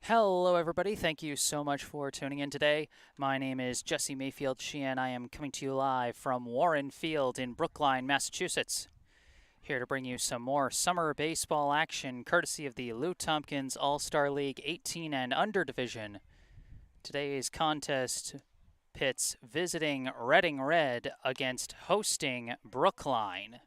Hello, everybody. Thank you so much for tuning in today. My name is Jesse Mayfield-Sheehan. I am coming to you live from Warren Field in Brookline, Massachusetts. Here to bring you some more summer baseball action courtesy of the Lou Tompkins All-Star League 18 and Under Division. Today's contest pits visiting Reading Red against hosting Brookline.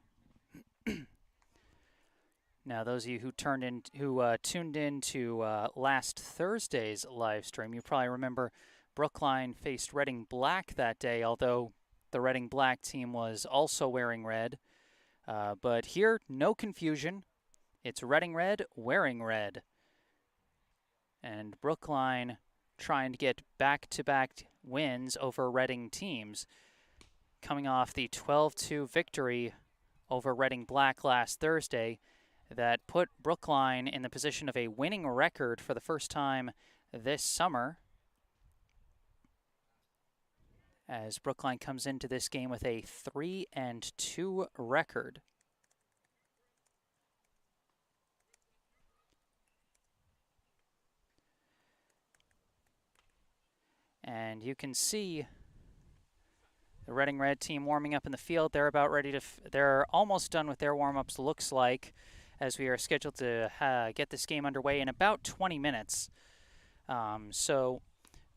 Now, those of you who tuned in to last Thursday's live stream, you probably remember Brookline faced Reading Black that day, although the Reading Black team was also wearing red. But here, no confusion. It's Reading Red wearing red. And Brookline trying to get back-to-back wins over Reading teams, coming off the 12-2 victory over Reading Black last Thursday. That put Brookline in the position of a winning record for the first time this summer, as Brookline comes into this game with a 3-2 record. And you can see the Reading Red team warming up in the field. They're about ready to, they're almost done with their warm-ups, looks like, as we are scheduled to get this game underway in about 20 minutes. So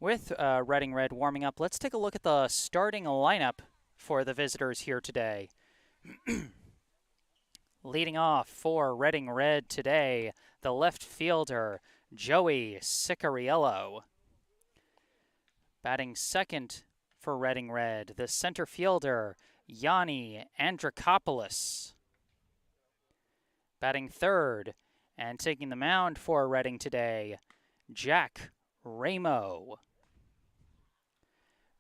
with Reading Red warming up, let's take a look at the starting lineup for the visitors here today. Leading off for Reading Red today, the left fielder, Joey Sicariello. Batting second for Reading Red, the center fielder, Yanni Andrikopoulos. Batting third and taking the mound for Reading today, Jack Ramo.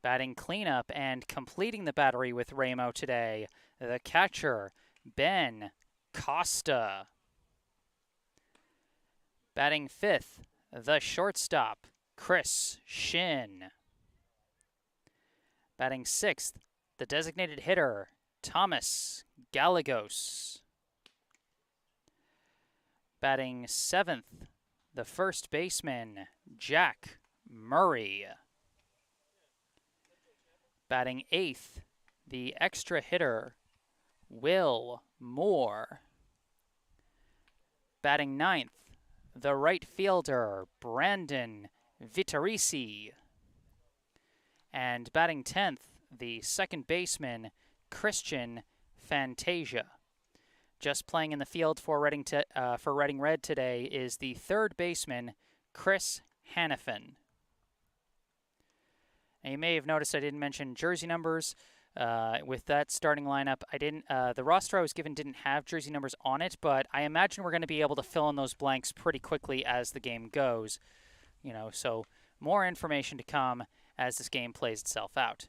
Batting cleanup and completing the battery with Ramo today, the catcher, Ben Costa. Batting fifth, the shortstop, Chris Shin. Batting sixth, the designated hitter, Thomas Gallegos. Batting seventh, the first baseman, Jack Murray. Batting eighth, the extra hitter, Will Moore. Batting ninth, the right fielder, Brandon Vitorisi. And batting 10th, the second baseman, Christian Fantasia. Just playing in the field for Reading Red today is the third baseman, Chris Hannafin. And you may have noticed I didn't mention jersey numbers with that starting lineup. The roster I was given didn't have jersey numbers on it, but I imagine we're going to be able to fill in those blanks pretty quickly as the game goes. So more information to come as this game plays itself out.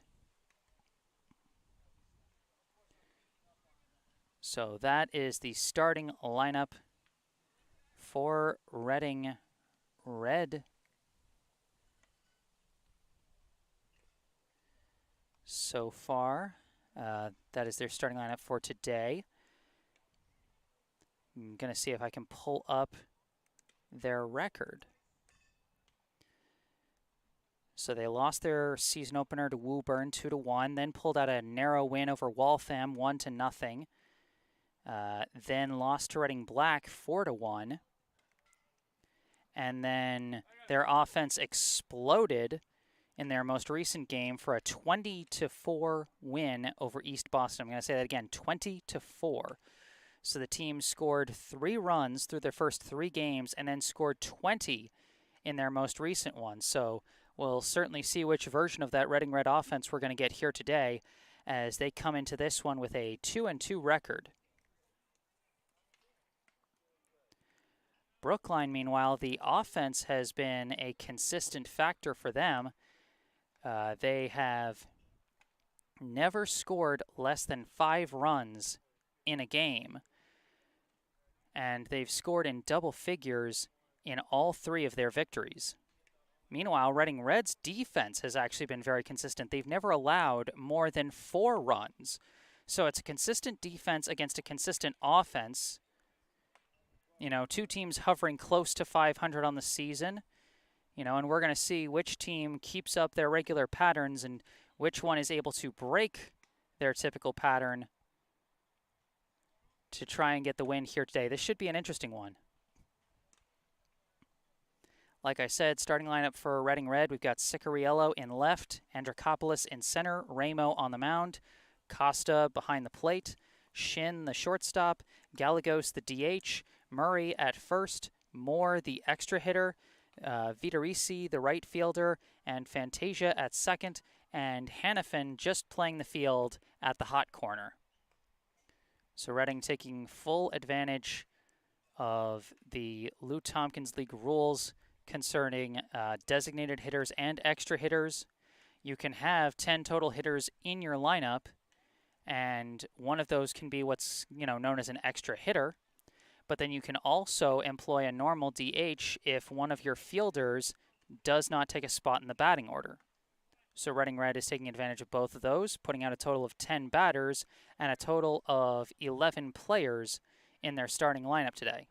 So that is the starting lineup for Reading Red. So far, that is their starting lineup for today. I'm going to see if I can pull up their record. So they lost their season opener to Woburn 2-1, then pulled out a narrow win over Waltham 1-0. Then lost to Reading Black 4-1. And then their offense exploded in their most recent game for a 20-4 win over East Boston. I'm going to say that again, 20-4. So the team scored 3 runs through their first 3 games and then scored 20 in their most recent one. So we'll certainly see which version of that Reading Red offense we're going to get here today as they come into this one with a 2-2 record. Brookline, meanwhile, the offense has been a consistent factor for them. They have never scored less than 5 runs in a game, and they've scored in double figures in all 3 of their victories. Meanwhile, Reading Red's defense has actually been very consistent. They've never allowed more than 4 runs. So it's a consistent defense against a consistent offense. 2 teams hovering close to 500 on the season. And we're going to see which team keeps up their regular patterns and which one is able to break their typical pattern to try and get the win here today. This should be an interesting one. Like I said, starting lineup for Reading Red, we've got Cicariello in left, Andrikopoulos in center, Ramo on the mound, Costa behind the plate, Shin the shortstop, Gallegos the DH, Murray at first, Moore the extra hitter, Vitorisi the right fielder, and Fantasia at second, and Hannafin just playing the field at the hot corner. So Reading taking full advantage of the Lou Tompkins League rules concerning designated hitters and extra hitters. You can have 10 total hitters in your lineup, and one of those can be what's known as an extra hitter. But then you can also employ a normal DH if one of your fielders does not take a spot in the batting order. So Reading Red is taking advantage of both of those, putting out a total of 10 batters and a total of 11 players in their starting lineup today.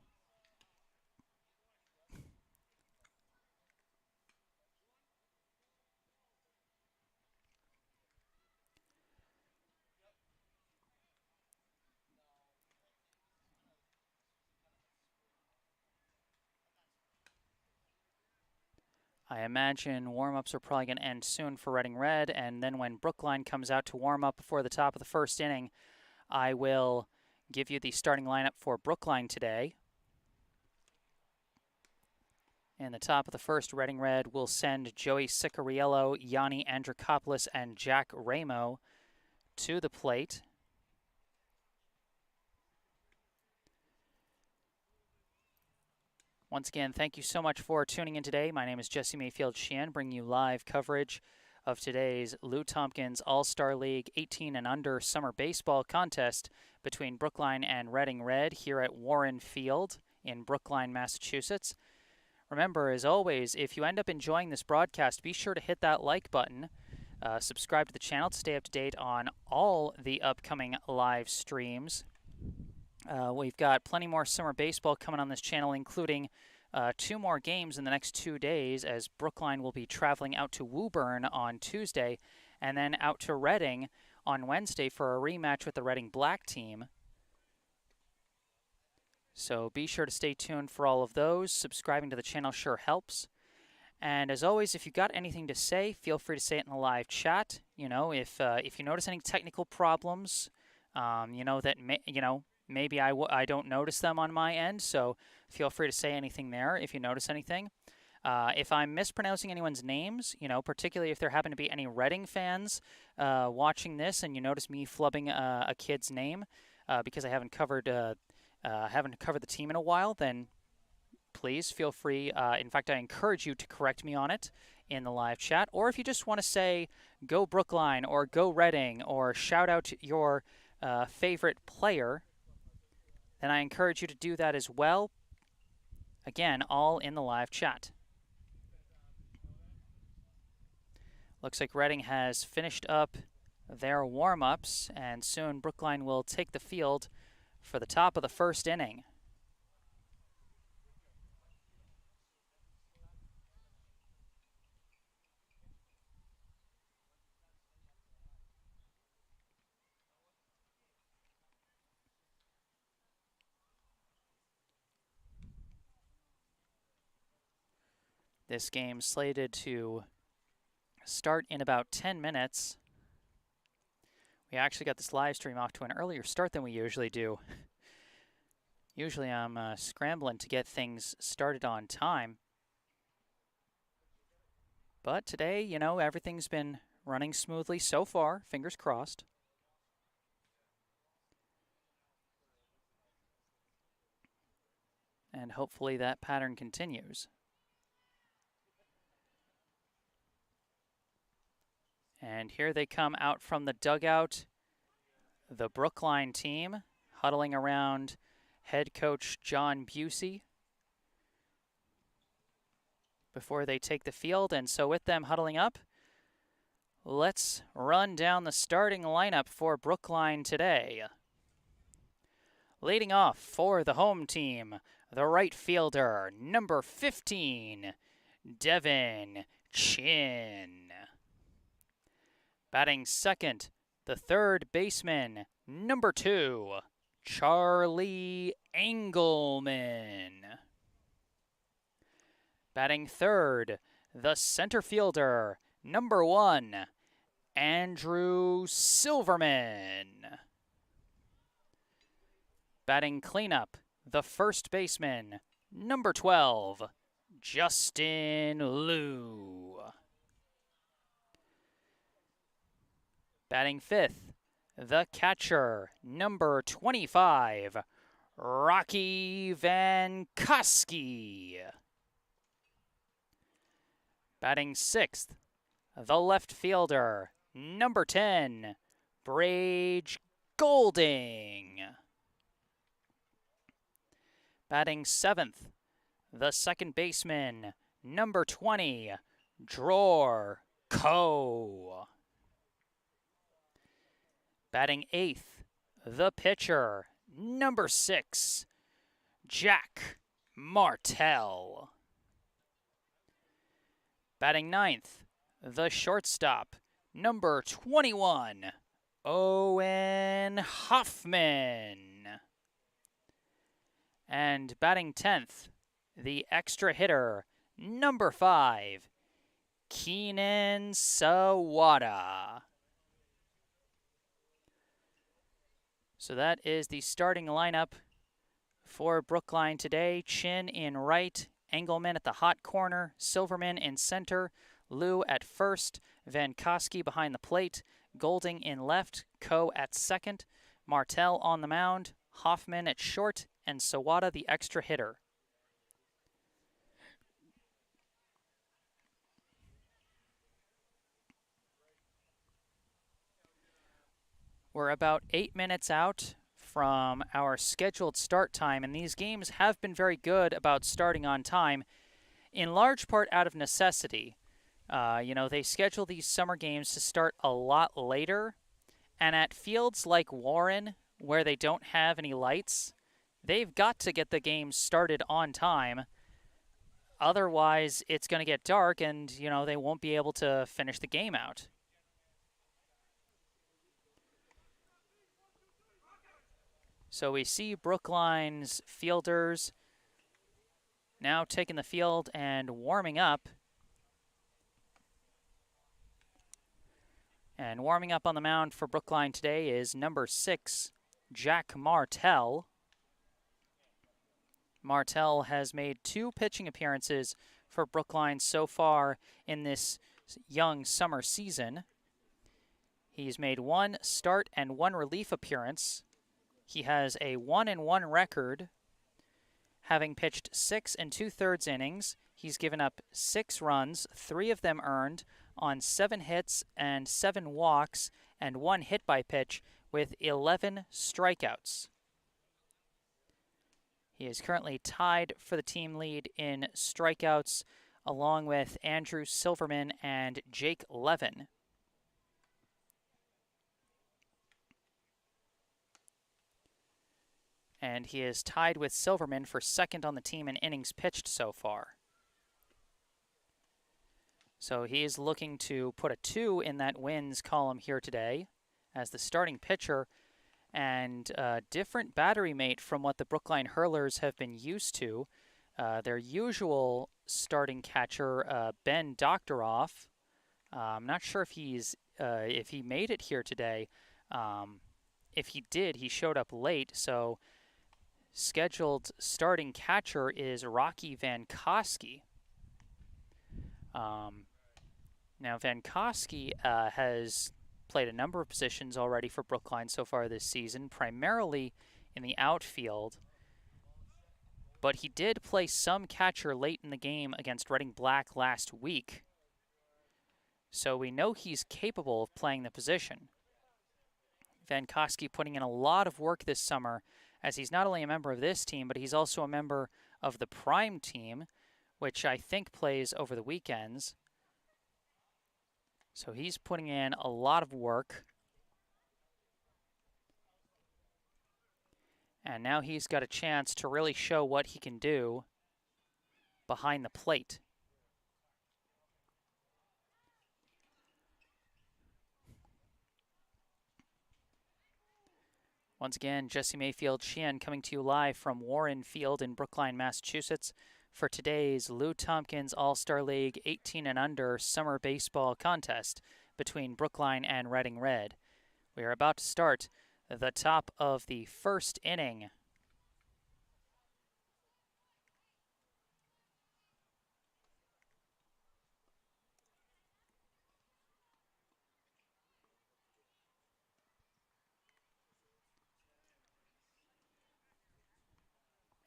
I imagine warm-ups are probably going to end soon for Reading Red, and then when Brookline comes out to warm up before the top of the first inning, I will give you the starting lineup for Brookline today. In the top of the first, Reading Red will send Joey Cicariello, Yanni Andrikopoulos, and Jack Ramo to the plate. Once again, thank you so much for tuning in today. My name is Jesse Mayfield-Sheehan, bringing you live coverage of today's Lou Tompkins All-Star League 18 and under summer baseball contest between Brookline and Reading Red here at Warren Field in Brookline, Massachusetts. Remember, as always, if you end up enjoying this broadcast, be sure to hit that like button, subscribe to the channel to stay up to date on all the upcoming live streams. We've got plenty more summer baseball coming on this channel, including 2 more games in the next 2 days, as Brookline will be traveling out to Woburn on Tuesday and then out to Reading on Wednesday for a rematch with the Reading Black team. So be sure to stay tuned for all of those. Subscribing to the channel sure helps. And as always, if you've got anything to say, feel free to say it in the live chat. If you notice any technical problems, maybe I don't notice them on my end, so feel free to say anything there if you notice anything. If I'm mispronouncing anyone's names, particularly if there happen to be any Reading fans watching this and you notice me flubbing a kid's name because I haven't covered the team in a while, then please feel free. In fact, I encourage you to correct me on it in the live chat. Or if you just want to say, go Brookline or go Reading or shout out your favorite player, then I encourage you to do that as well. Again, all in the live chat. Looks like Reading has finished up their warm-ups, and soon Brookline will take the field for the top of the first inning. This game slated to start in about 10 minutes. We actually got this live stream off to an earlier start than we usually do. Usually I'm scrambling to get things started on time. But today, everything's been running smoothly so far, fingers crossed. And hopefully that pattern continues. And here they come out from the dugout, the Brookline team, huddling around head coach John Busey before they take the field. And so with them huddling up, let's run down the starting lineup for Brookline today. Leading off for the home team, the right fielder, number 15, Devin Chin. Batting second, the third baseman, number 2, Charlie Engelman. Batting third, the center fielder, number 1, Andrew Silverman. Batting cleanup, the first baseman, number 12, Justin Liu. Batting fifth, the catcher, number 25, Rocky Vankowski. Batting sixth, the left fielder, number 10, Brage Golding. Batting seventh, the second baseman, number 20, Dror Ko. Batting eighth, the pitcher, number 6, Jack Martell. Batting ninth, the shortstop, number 21, Owen Hoffman. And batting 10th, the extra hitter, number 5, Keenan Sawada. So that is the starting lineup for Brookline today. Chin in right, Engelman at the hot corner, Silverman in center, Liu at first, Vankowski behind the plate, Golding in left, Ko at second, Martell on the mound, Hoffman at short, and Sawada the extra hitter. We're about 8 minutes out from our scheduled start time, and these games have been very good about starting on time, in large part out of necessity. They schedule these summer games to start a lot later, and at fields like Warren, where they don't have any lights, they've got to get the games started on time. Otherwise, it's going to get dark, and, they won't be able to finish the game out. So we see Brookline's fielders now taking the field and warming up. And warming up on the mound for Brookline today is number 6, Jack Martell. Martell has made 2 pitching appearances for Brookline so far in this young summer season. He's made 1 start and 1 relief appearance. He has a 1-1 record, having pitched 6 2/3 innings. He's given up 6 runs, 3 of them earned, on 7 hits and 7 walks, and 1 hit by pitch with 11 strikeouts. He is currently tied for the team lead in strikeouts, along with Andrew Silverman and Jake Levin. And he is tied with Silverman for second on the team in innings pitched so far. So he is looking to put a 2 in that wins column here today as the starting pitcher, and a different battery mate from what the Brookline Hurlers have been used to. Their usual starting catcher, Ben Doktoroff. I'm not sure if he made it here today. If he did, he showed up late, so scheduled starting catcher is Rocky Vankowski. Now, Vankowski has played a number of positions already for Brookline so far this season, primarily in the outfield. But he did play some catcher late in the game against Reading Black last week. So we know he's capable of playing the position. Vankowski putting in a lot of work this summer, as he's not only a member of this team, but he's also a member of the Prime team, which I think plays over the weekends. So he's putting in a lot of work. And now he's got a chance to really show what he can do behind the plate. Once again, Jesse Mayfield-Sheehan coming to you live from Warren Field in Brookline, Massachusetts for today's Lou Tompkins All-Star League 18 and under summer baseball contest between Brookline and Reading Red. We are about to start the top of the first inning.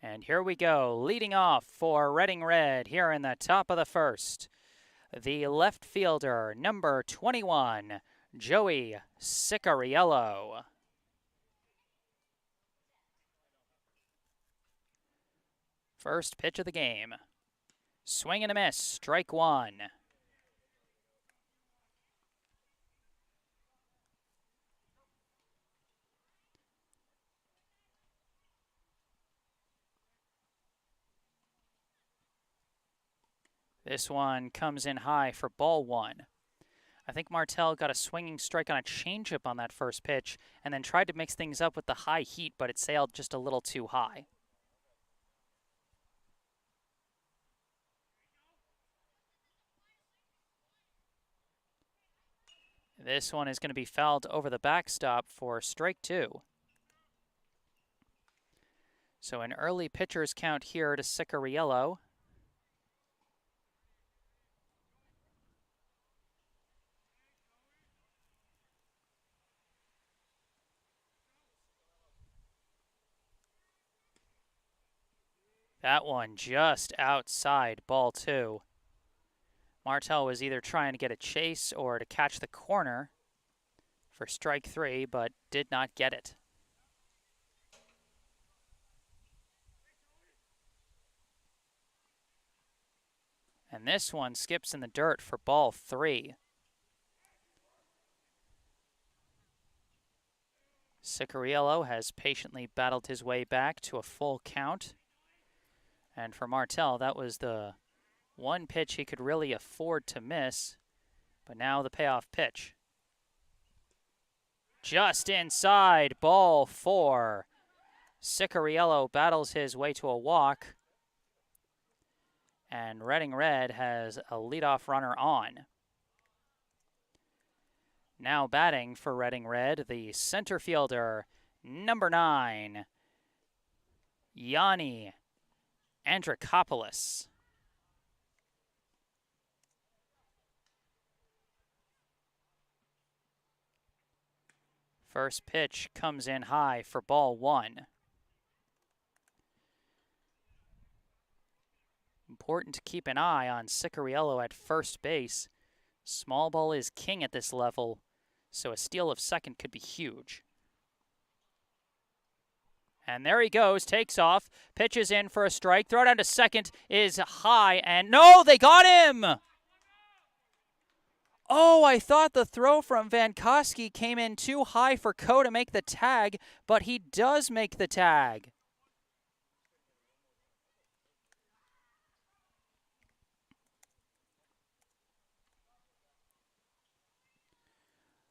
And here we go, leading off for Reading Red here in the top of the first. The left fielder, number 21, Joey Cicariello. First pitch of the game. Swing and a miss, strike one. This one comes in high for ball one. I think Martell got a swinging strike on a changeup on that first pitch and then tried to mix things up with the high heat, but it sailed just a little too high. This one is going to be fouled over the backstop for strike two. So an early pitcher's count here to Cicariello. That one just outside ball two. Martell was either trying to get a chase or to catch the corner for strike three, but did not get it. And this one skips in the dirt for ball three. Cicariello has patiently battled his way back to a full count. And for Martell, that was the one pitch he could really afford to miss. But now the payoff pitch. Just inside, ball four. Cicariello battles his way to a walk. And Reading Red has a leadoff runner on. Now batting for Reading Red, the center fielder, number 9, Yanni Andrikopoulos. First pitch comes in high for ball one. Important to keep an eye on Cicariello at first base. Small ball is king at this level, so a steal of second could be huge. And there he goes, takes off, pitches in for a strike. Throw down to second is high, and no, they got him! Oh, I thought the throw from Vankowski came in too high for Ko to make the tag, but he does make the tag.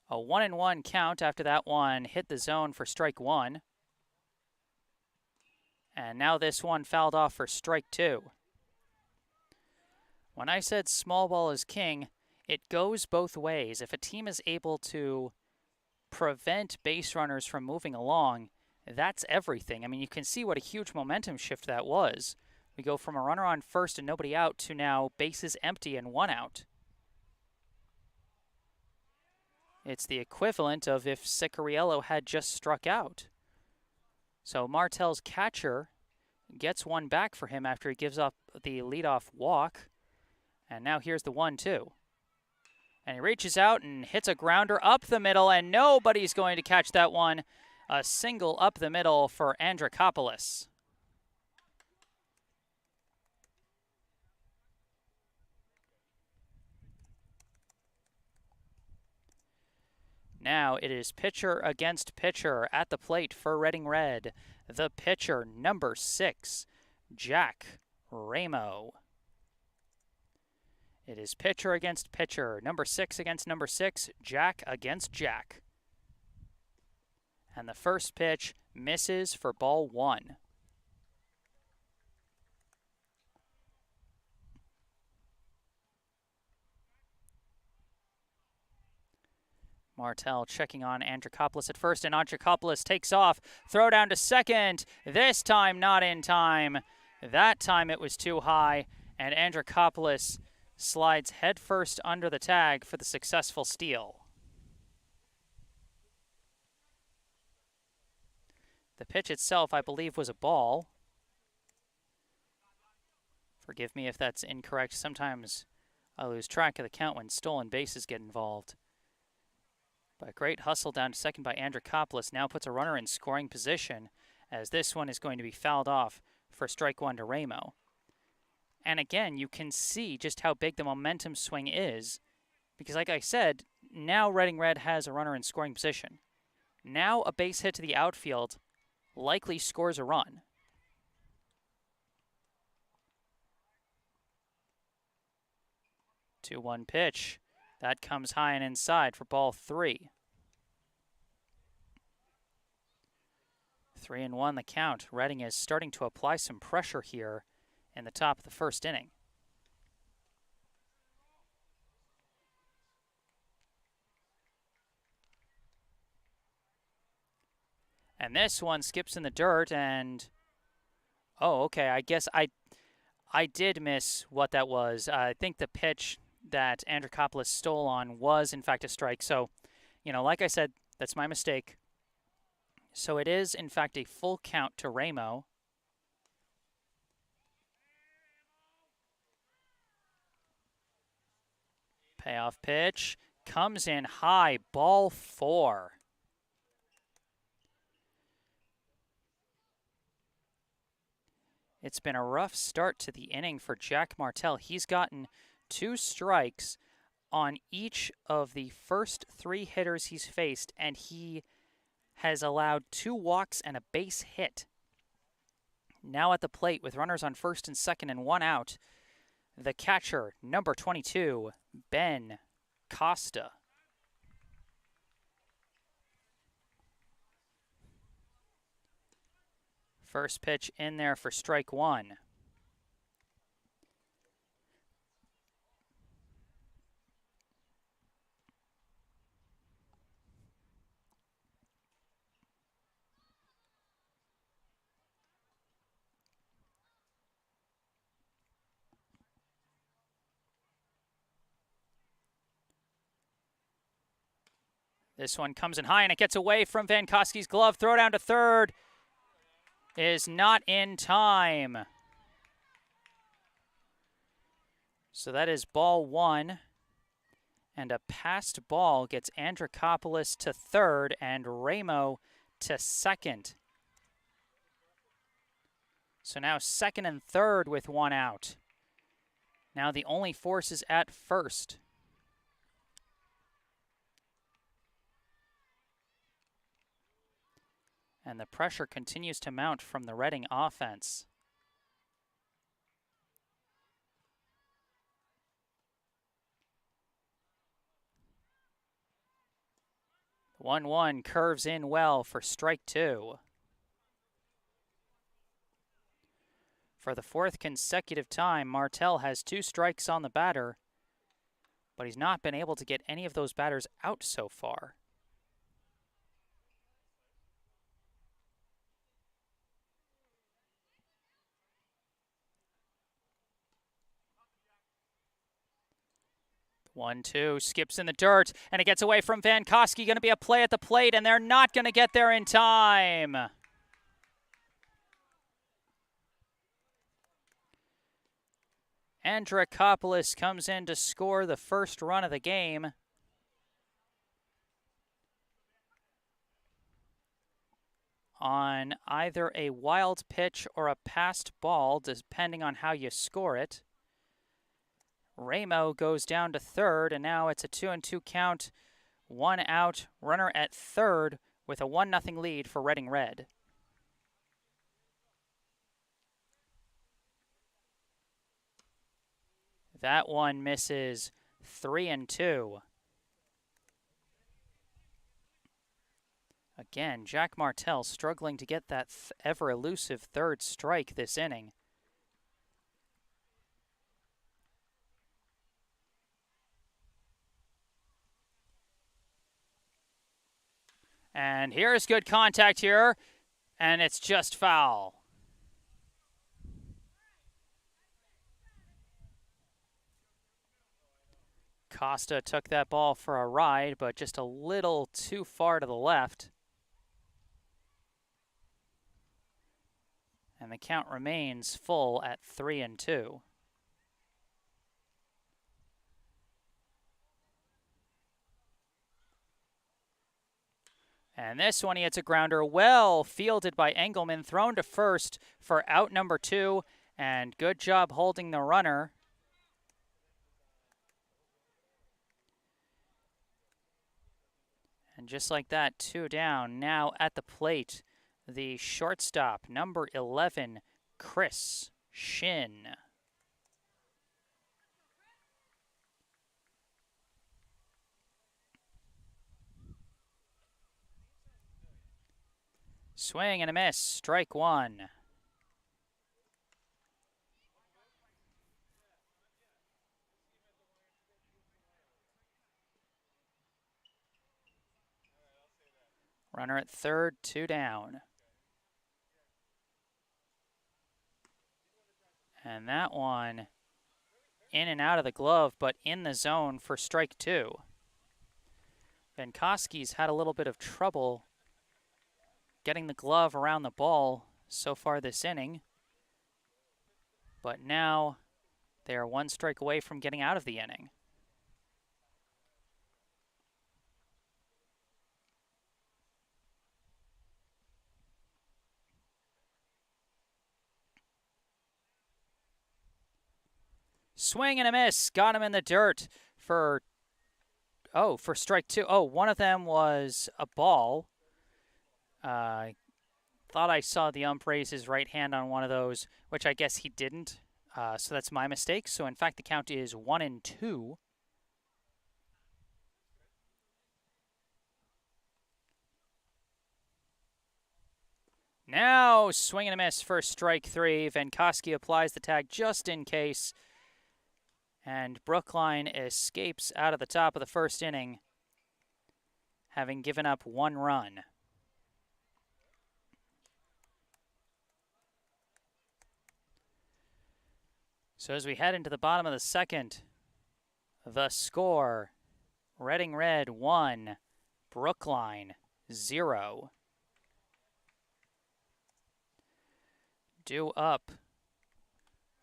A 1-1 count after that one hit the zone for strike one. And now this one fouled off for strike two. When I said small ball is king, it goes both ways. If a team is able to prevent base runners from moving along, that's everything. I mean, you can see what a huge momentum shift that was. We go from a runner on first and nobody out to now bases empty and one out. It's the equivalent of if Cicariello had just struck out. So Martell's catcher gets one back for him after he gives up the leadoff walk. And now here's the 1-2. And he reaches out and hits a grounder up the middle, and nobody's going to catch that one. A single up the middle for Andrikopoulos. Now it is pitcher against pitcher at the plate for Reading Red. The pitcher, number 6, Jack Ramo. It is pitcher against pitcher, number 6 against number 6, Jack against Jack. And the first pitch misses for ball 1. Martell checking on Andrikopoulos at first, and Andrikopoulos takes off. Throw down to second. This time not in time. That time it was too high, and Andrikopoulos slides headfirst under the tag for the successful steal. The pitch itself, I believe, was a ball. Forgive me if that's incorrect. Sometimes I lose track of the count when stolen bases get involved. But a great hustle down to second by Andrikopoulos now puts a runner in scoring position, as this one is going to be fouled off for strike 1 to Ramo. And again, you can see just how big the momentum swing is, because like I said, now Reading Red has a runner in scoring position. Now a base hit to the outfield likely scores a run. Two 1 pitch. That comes high and inside for ball 3. 3-1 the count. Reading is starting to apply some pressure here in the top of the first inning. And this one skips in the dirt, and oh, okay, I guess I did miss what that was. I think the pitch that Andrikopoulos stole on was in fact a strike. So, like I said, that's my mistake. So it is in fact a full count to Ramo. Payoff pitch comes in high, ball 4. It's been a rough start to the inning for Jack Martell. He's gotten 2 strikes on each of the first 3 hitters he's faced, and he has allowed 2 walks and a base hit. Now at the plate with runners on first and second and 1 out, the catcher, number 22, Ben Costa. First pitch in there for strike 1. This one comes in high, and it gets away from Vankowski's glove. Throw down to third is not in time. So that is ball 1. And a passed ball gets Andrikopoulos to third and Ramo to second. So now second and third with 1 out. Now the only force is at first. And the pressure continues to mount from the Reading offense. The 1-1 curves in well for strike 2. For the 4th consecutive time, Martell has 2 strikes on the batter, but he's not been able to get any of those batters out so far. The 1-2 skips in the dirt, and it gets away from Vankowski. Going to be a play at the plate, and they're not going to get there in time. Andrikopoulos comes in to score the first run of the game. On either a wild pitch or a passed ball, depending on how you score it. Ramo goes down to third, and now it's a 2-2 count. 1 out, runner at third with a 1-0 lead for Reading Red. That one misses. 3-2. Again, Jack Martell struggling to get that ever-elusive third strike this inning. And here's good contact here, and it's just foul. Costa took that ball for a ride, but just a little too far to the left. And the count remains full at 3-2. And this one, he hits a grounder well fielded by Engelman, thrown to first for out number 2, and good job holding the runner. And just like that, 2 down. Now at the plate, the shortstop, number 11, Chris Shin. Swing and a miss, strike 1. Runner at third, 2 down. And that one in and out of the glove, but in the zone for strike 2. Venkoski's had a little bit of trouble getting the glove around the ball so far this inning. But now they are 1 strike away from getting out of the inning. Swing and a miss. Got him in the dirt for strike 2. Oh, one of them was a ball. Thought I saw the ump raise his right hand on one of those, which I guess he didn't. So that's my mistake. So, in fact, the count is 1-2. Now, swing and a miss for strike 3. Venkoski applies the tag just in case. And Brookline escapes out of the top of the first inning, having given up 1 run. So as we head into the bottom of the second, the score, Reading Red 1, Brookline 0. Due up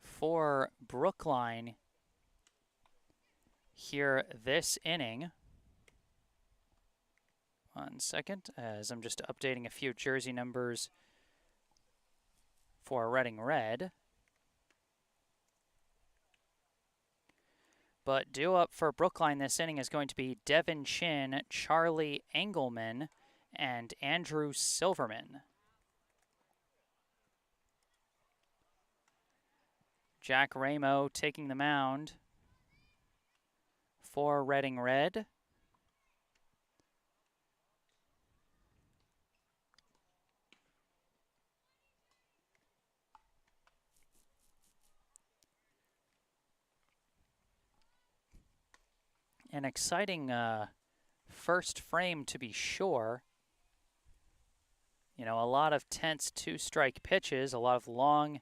for Brookline here this inning. 1 second, as I'm just updating a few jersey numbers for Reading Red. But due up for Brookline this inning is going to be Devin Chin, Charlie Engelman, and Andrew Silverman. Jack Ramo taking the mound for Reading Red. An exciting first frame, to be sure. You know, a lot of tense 2-strike pitches, a lot of long,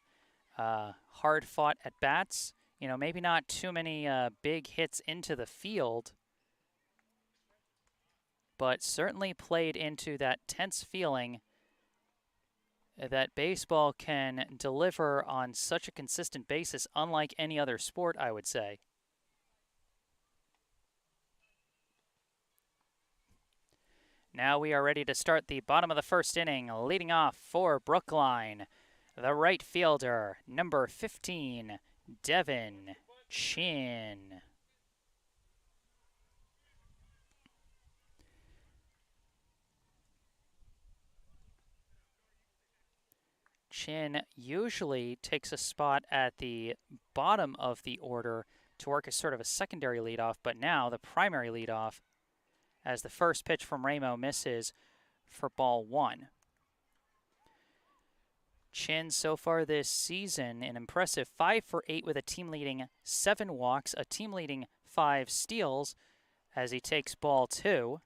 hard-fought at-bats. You know, maybe not too many big hits into the field, but certainly played into that tense feeling that baseball can deliver on such a consistent basis, unlike any other sport, I would say. Now we are ready to start the bottom of the first inning. Leading off for Brookline, the right fielder, number 15, Devin Chin. Chin usually takes a spot at the bottom of the order to work as sort of a secondary leadoff, but now the primary leadoff, as the first pitch from Ramo misses for ball 1. Chin so far this season, an impressive 5 for 8 with a team-leading 7 walks, a team-leading 5 steals as he takes ball 2.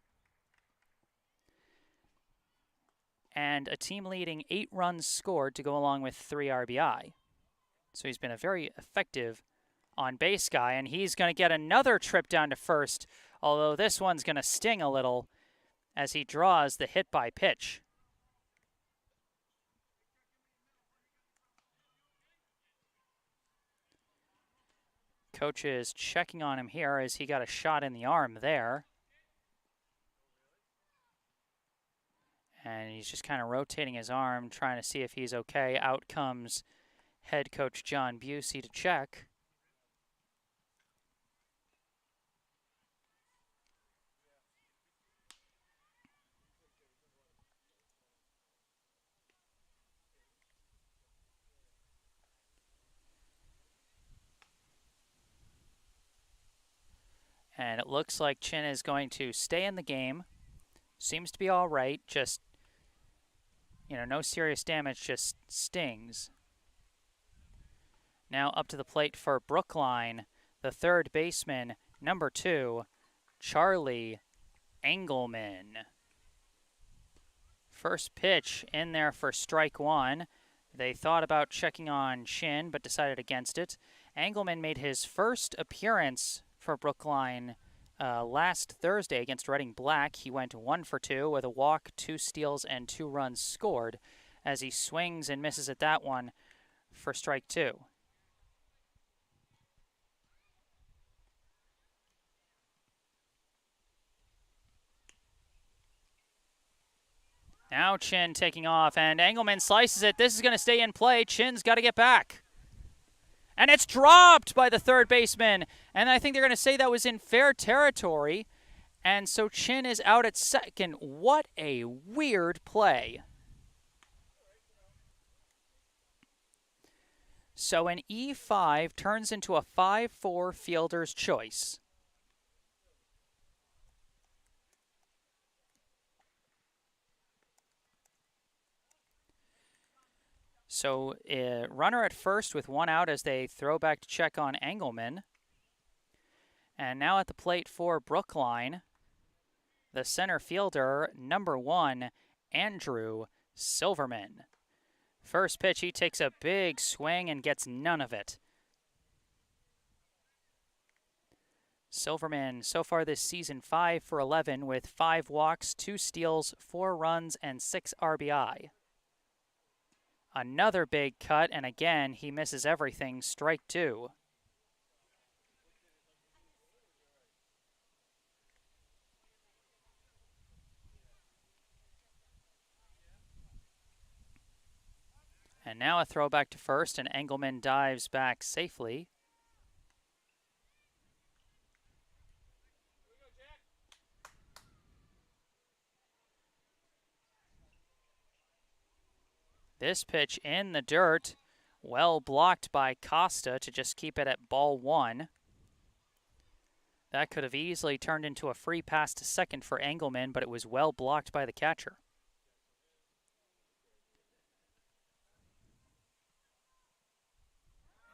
And a team-leading 8 runs scored to go along with 3 RBI. So he's been a very effective on-base guy, and he's going to get another trip down to first, although this one's going to sting a little as he draws the hit by pitch. Coach is checking on him here as he got a shot in the arm there. And he's just kind of rotating his arm, trying to see if he's okay. Out comes head coach John Busey to check. And it looks like Chin is going to stay in the game. Seems to be all right. Just, no serious damage, just stings. Now up to the plate for Brookline, the third baseman, number 2, Charlie Engelman. First pitch in there for strike 1. They thought about checking on Chin, but decided against it. Engelman made his first appearance for Brookline last Thursday against Reading Black. He went 1 for 2 with a walk, 2 steals, and 2 runs scored as he swings and misses at that one for strike 2. Now Chin taking off, and Engelman slices it. This is going to stay in play. Chin's got to get back. And it's dropped by the third baseman. And I think they're going to say that was in fair territory. And so Chin is out at second. What a weird play. So an E5 turns into a 5-4 fielder's choice. So runner at first with 1 out as they throw back to check on Engelman. And now at the plate for Brookline, the center fielder, number 1, Andrew Silverman. First pitch, he takes a big swing and gets none of it. Silverman so far this season 5 for 11 with 5 walks, 2 steals, 4 runs, and 6 RBI. Another big cut, and again, he misses everything, strike 2. And now a throw back to first, and Engelman dives back safely. This pitch in the dirt, well blocked by Costa to just keep it at ball 1. That could have easily turned into a free pass to second for Engelman, but it was well blocked by the catcher.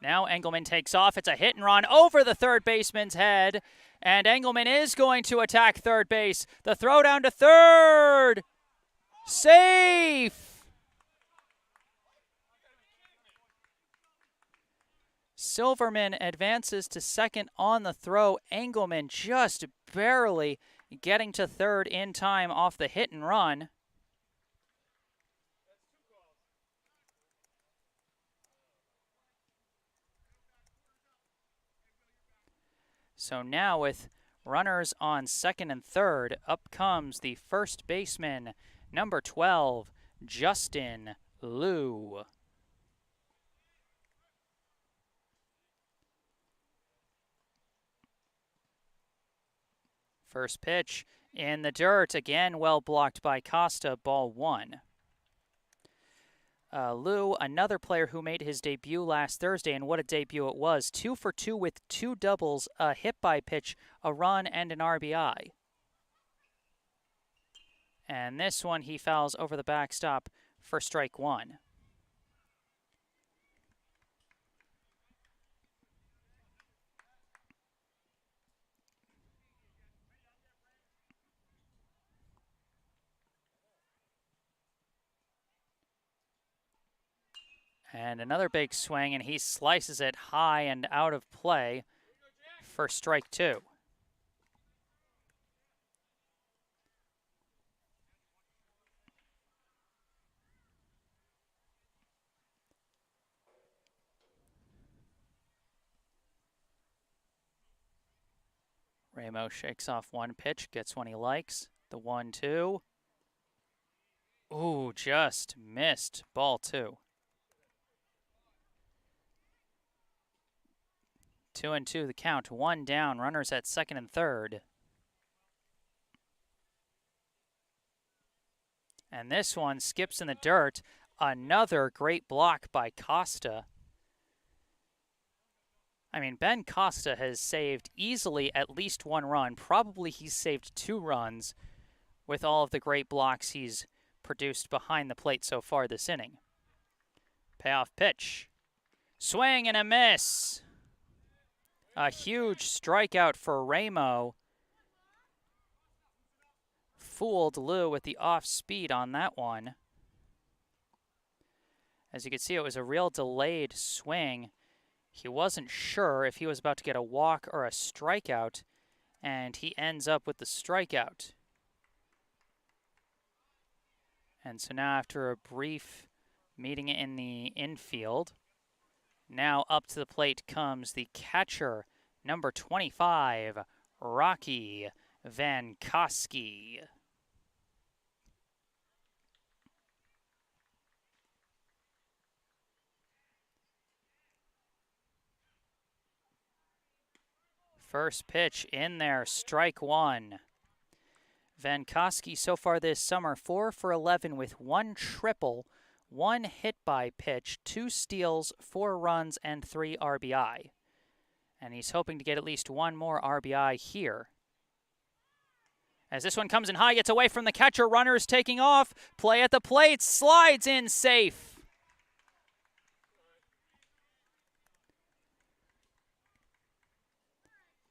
Now Engelman takes off. It's a hit and run over the third baseman's head, and Engelman is going to attack third base. The throw down to third. Safe. Silverman advances to second on the throw. Engelman just barely getting to third in time off the hit and run. So now with runners on second and third, up comes the first baseman, number 12, Justin Liu. First pitch in the dirt, again well blocked by Costa, ball 1. Liu, another player who made his debut last Thursday, and what a debut it was. 2 for 2 with 2 doubles, a hit by pitch, a run, and an RBI. And this one he fouls over the backstop for strike one. And another big swing, and he slices it high and out of play for strike two. Ramos shakes off one pitch, gets one he likes. The 1-2. Ooh, just missed. Ball two. 2-2 the count. One down. Runners at second and third. And this one skips in the dirt. Another great block by Costa. I mean, Ben Costa has saved easily at least one run. Probably he's saved 2 runs with all of the great blocks he's produced behind the plate so far this inning. Payoff pitch. Swing and a miss. A huge strikeout for Ramo. Fooled Liu with the off speed on that one. As you can see, it was a real delayed swing. He wasn't sure if he was about to get a walk or a strikeout, and he ends up with the strikeout. And so now after a brief meeting in the infield, now up to the plate comes the catcher, number 25, Rocky Vankowski. First pitch in there, strike one. Vankowski so far this summer, 4 for 11 with 1 triple, 1 hit by pitch, 2 steals, 4 runs, and 3 RBI. And he's hoping to get at least 1 more RBI here. As this one comes in high, gets away from the catcher, runners taking off, play at the plate, slides in safe.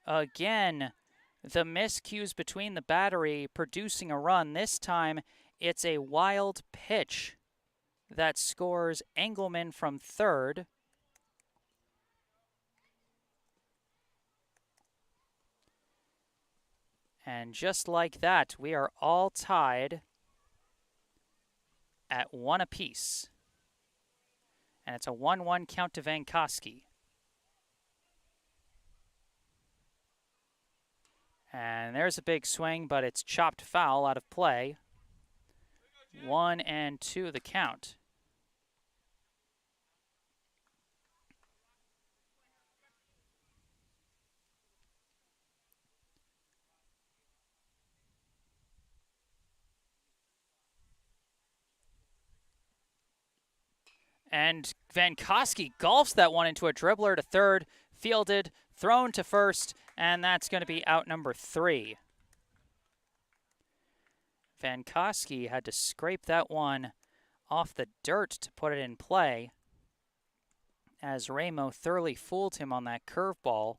Again, the miscues between the battery producing a run. This time, it's a wild pitch that scores Engelman from third. And just like that, we are all tied at 1 apiece. And it's a 1-1 count to Vankowski. And there's a big swing, but it's chopped foul out of play. 1-2 the count. And Vankowski golfs that one into a dribbler to third, fielded, thrown to first, and that's going to be out number 3. Vankowski had to scrape that one off the dirt to put it in play, as Ramo thoroughly fooled him on that curveball.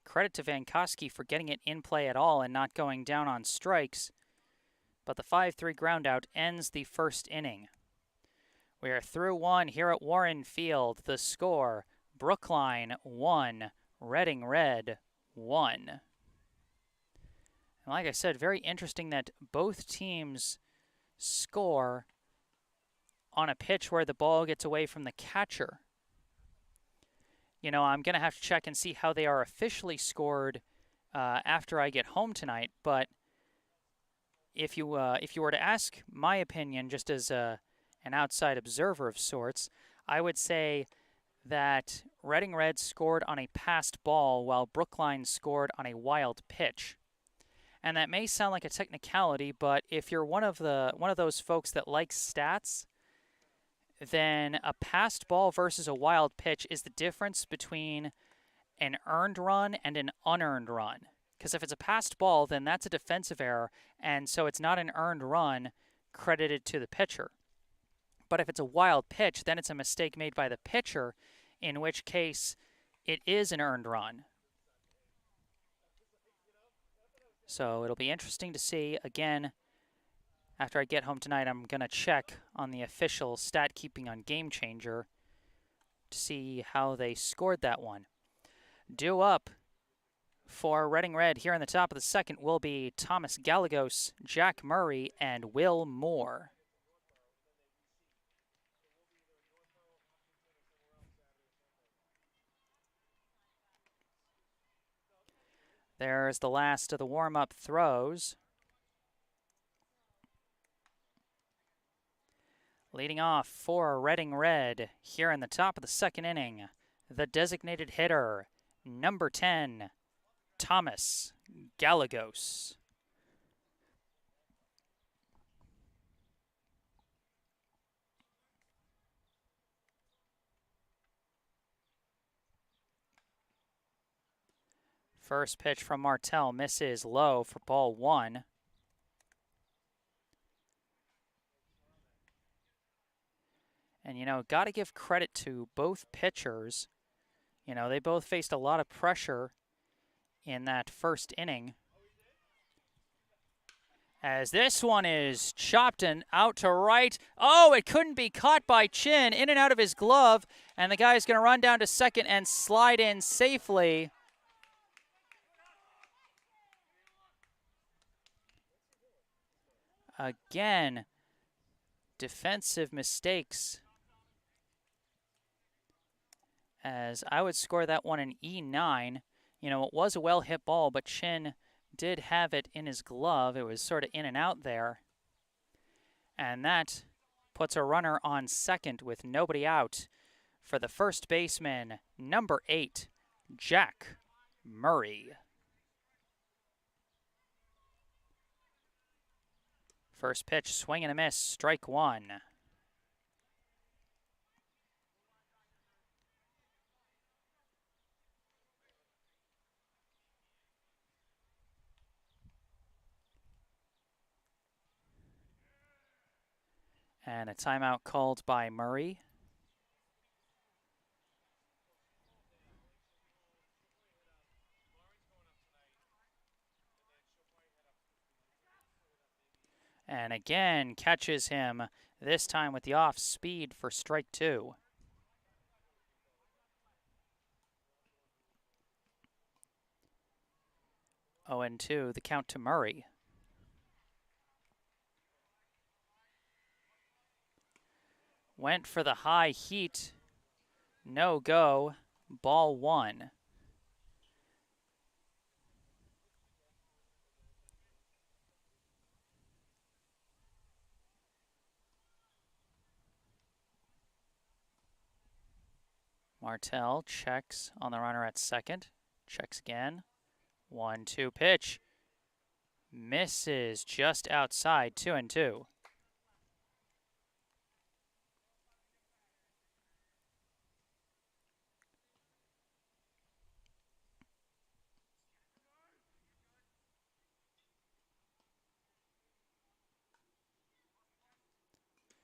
Credit to Vankowski for getting it in play at all and not going down on strikes, but the 5-3 groundout ends the first inning. We are through 1 here at Warren Field. The score, Brookline 1, Reading Red 1. And like I said, very interesting that both teams score on a pitch where the ball gets away from the catcher. You know, I'm going to have to check and see how they are officially scored after I get home tonight, but if you were to ask my opinion, just as an outside observer of sorts, I would say that Reading Red scored on a passed ball while Brookline scored on a wild pitch. And that may sound like a technicality, but if you're one of those folks that likes stats, then a passed ball versus a wild pitch is the difference between an earned run and an unearned run. Because if it's a passed ball, then that's a defensive error, and so it's not an earned run credited to the pitcher. But if it's a wild pitch, then it's a mistake made by the pitcher, in which case it is an earned run. So it'll be interesting to see. Again, after I get home tonight, I'm going to check on the official stat keeping on Game Changer to see how they scored that one. Due up for Reading Red here in the top of the second will be Thomas Gallegos, Jack Murray, and Will Moore. There's the last of the warm-up throws. Leading off for Reading Red here in the top of the second inning, the designated hitter, number 10, Thomas Gallegos. First pitch from Martell misses low for ball 1. And, you know, got to give credit to both pitchers. You know, they both faced a lot of pressure in that first inning. As this one is chopped and out to right. Oh, it couldn't be caught by Chin. In and out of his glove. And the guy's going to run down to second and slide in safely. Again, defensive mistakes. As I would score that one an E9. You know, it was a well-hit ball, but Chin did have it in his glove. It was sort of in and out there. And that puts a runner on second with nobody out for the first baseman, number 8, Jack Murray. First pitch, swing and a miss, strike 1. And a timeout called by Murray. And again, catches him, this time with the off speed for strike 2. Oh, and 2, the count to Murray. Went for the high heat. No go. Ball 1. Martell checks on the runner at second. Checks again. 1-2 pitch. Misses just outside, 2-2.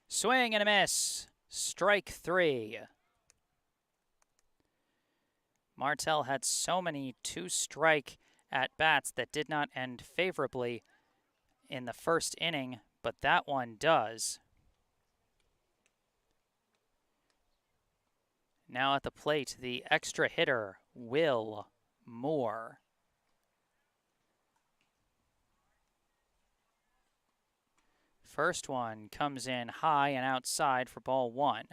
Swing and a miss. Strike 3. Martell had so many 2-strike at-bats that did not end favorably in the first inning, but that one does. Now at the plate, the extra hitter, Will Moore. First one comes in high and outside for ball 1.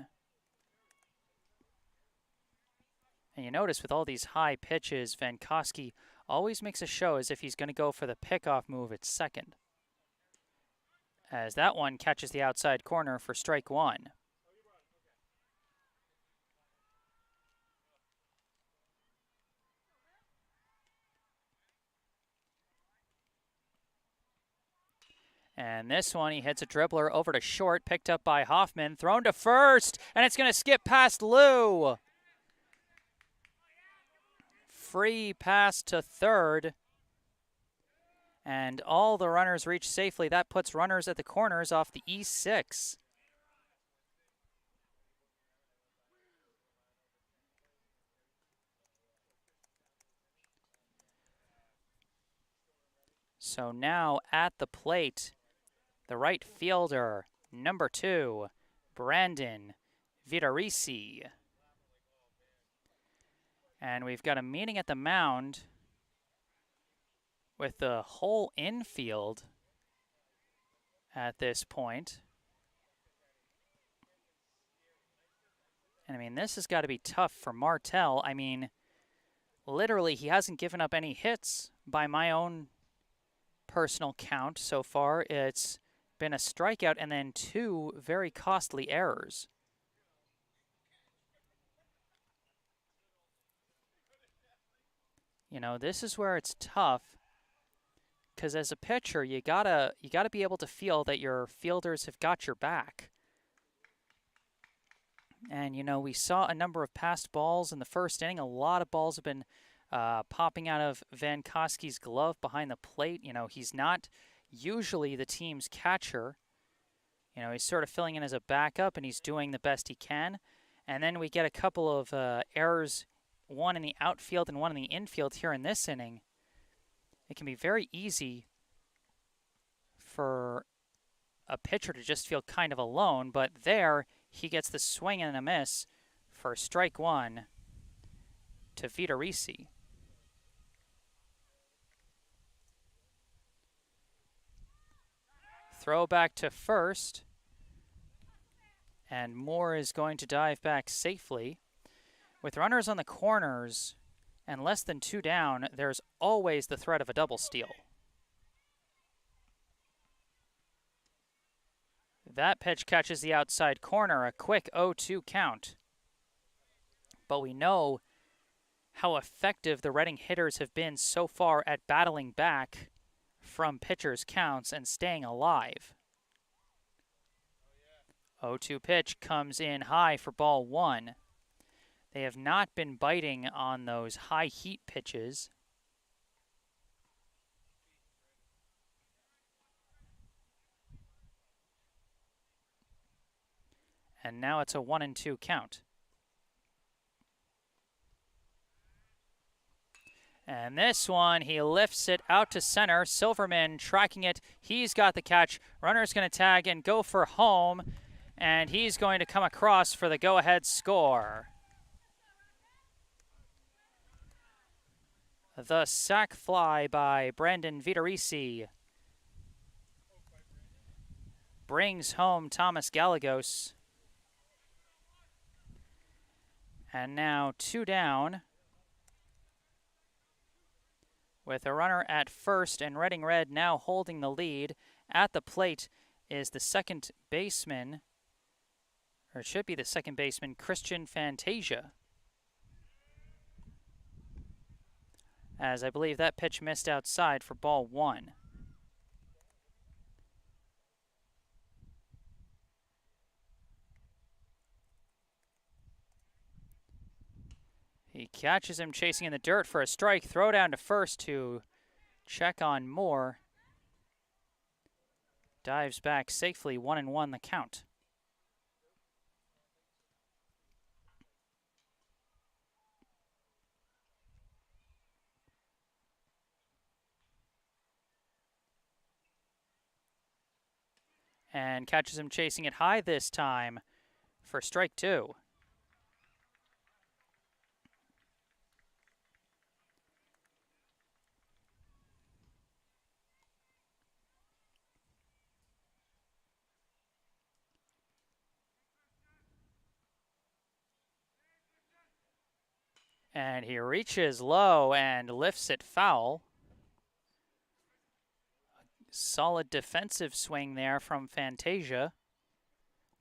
And you notice with all these high pitches, Vankowski always makes a show as if he's going to go for the pickoff move at second. As that one catches the outside corner for strike 1. And this one, he hits a dribbler over to short, picked up by Hoffman, thrown to first, and it's going to skip past Liu. Free pass to third. And all the runners reach safely. That puts runners at the corners off the E6. So now at the plate, the right fielder, number 2, Brandon Vitorisi. And we've got a meeting at the mound with the whole infield at this point. And I mean, this has got to be tough for Martell. I mean, literally, he hasn't given up any hits by my own personal count so far. It's been a strikeout and then 2 very costly errors. You know, this is where it's tough, because as a pitcher, you gotta be able to feel that your fielders have got your back. And you know, we saw a number of passed balls in the first inning. A lot of balls have been popping out of Van Koski's glove behind the plate. You know, he's not usually the team's catcher. You know, he's sort of filling in as a backup, and he's doing the best he can. And then we get a couple of errors, one in the outfield and one in the infield here in this inning. It can be very easy for a pitcher to just feel kind of alone, but there he gets the swing and a miss for strike 1 to Vitorisi. Throw back to first, and Moore is going to dive back safely. With runners on the corners and less than 2 down, there's always the threat of a double steal. That pitch catches the outside corner, a quick 0-2 count. But we know how effective the Reading hitters have been so far at battling back from pitchers' counts and staying alive. 0-2 pitch comes in high for ball 1. They have not been biting on those high heat pitches. And now it's a 1-2 count. And this one, he lifts it out to center. Silverman tracking it. He's got the catch. Runner's going to tag and go for home. And he's going to come across for the go-ahead score. The sac fly by Brandon Vitorisi brings home Thomas Gallegos. And now 2 down, with a runner at first, and Reading Red now holding the lead. At the plate is the second baseman, or it should be the second baseman, Christian Fantasia. As I believe that pitch missed outside for ball 1. He catches him chasing in the dirt for a strike. Throw down to first to check on Moore. Dives back safely, 1-1 the count. And catches him chasing it high this time for strike 2. And he reaches low and lifts it foul. Solid defensive swing there from Fantasia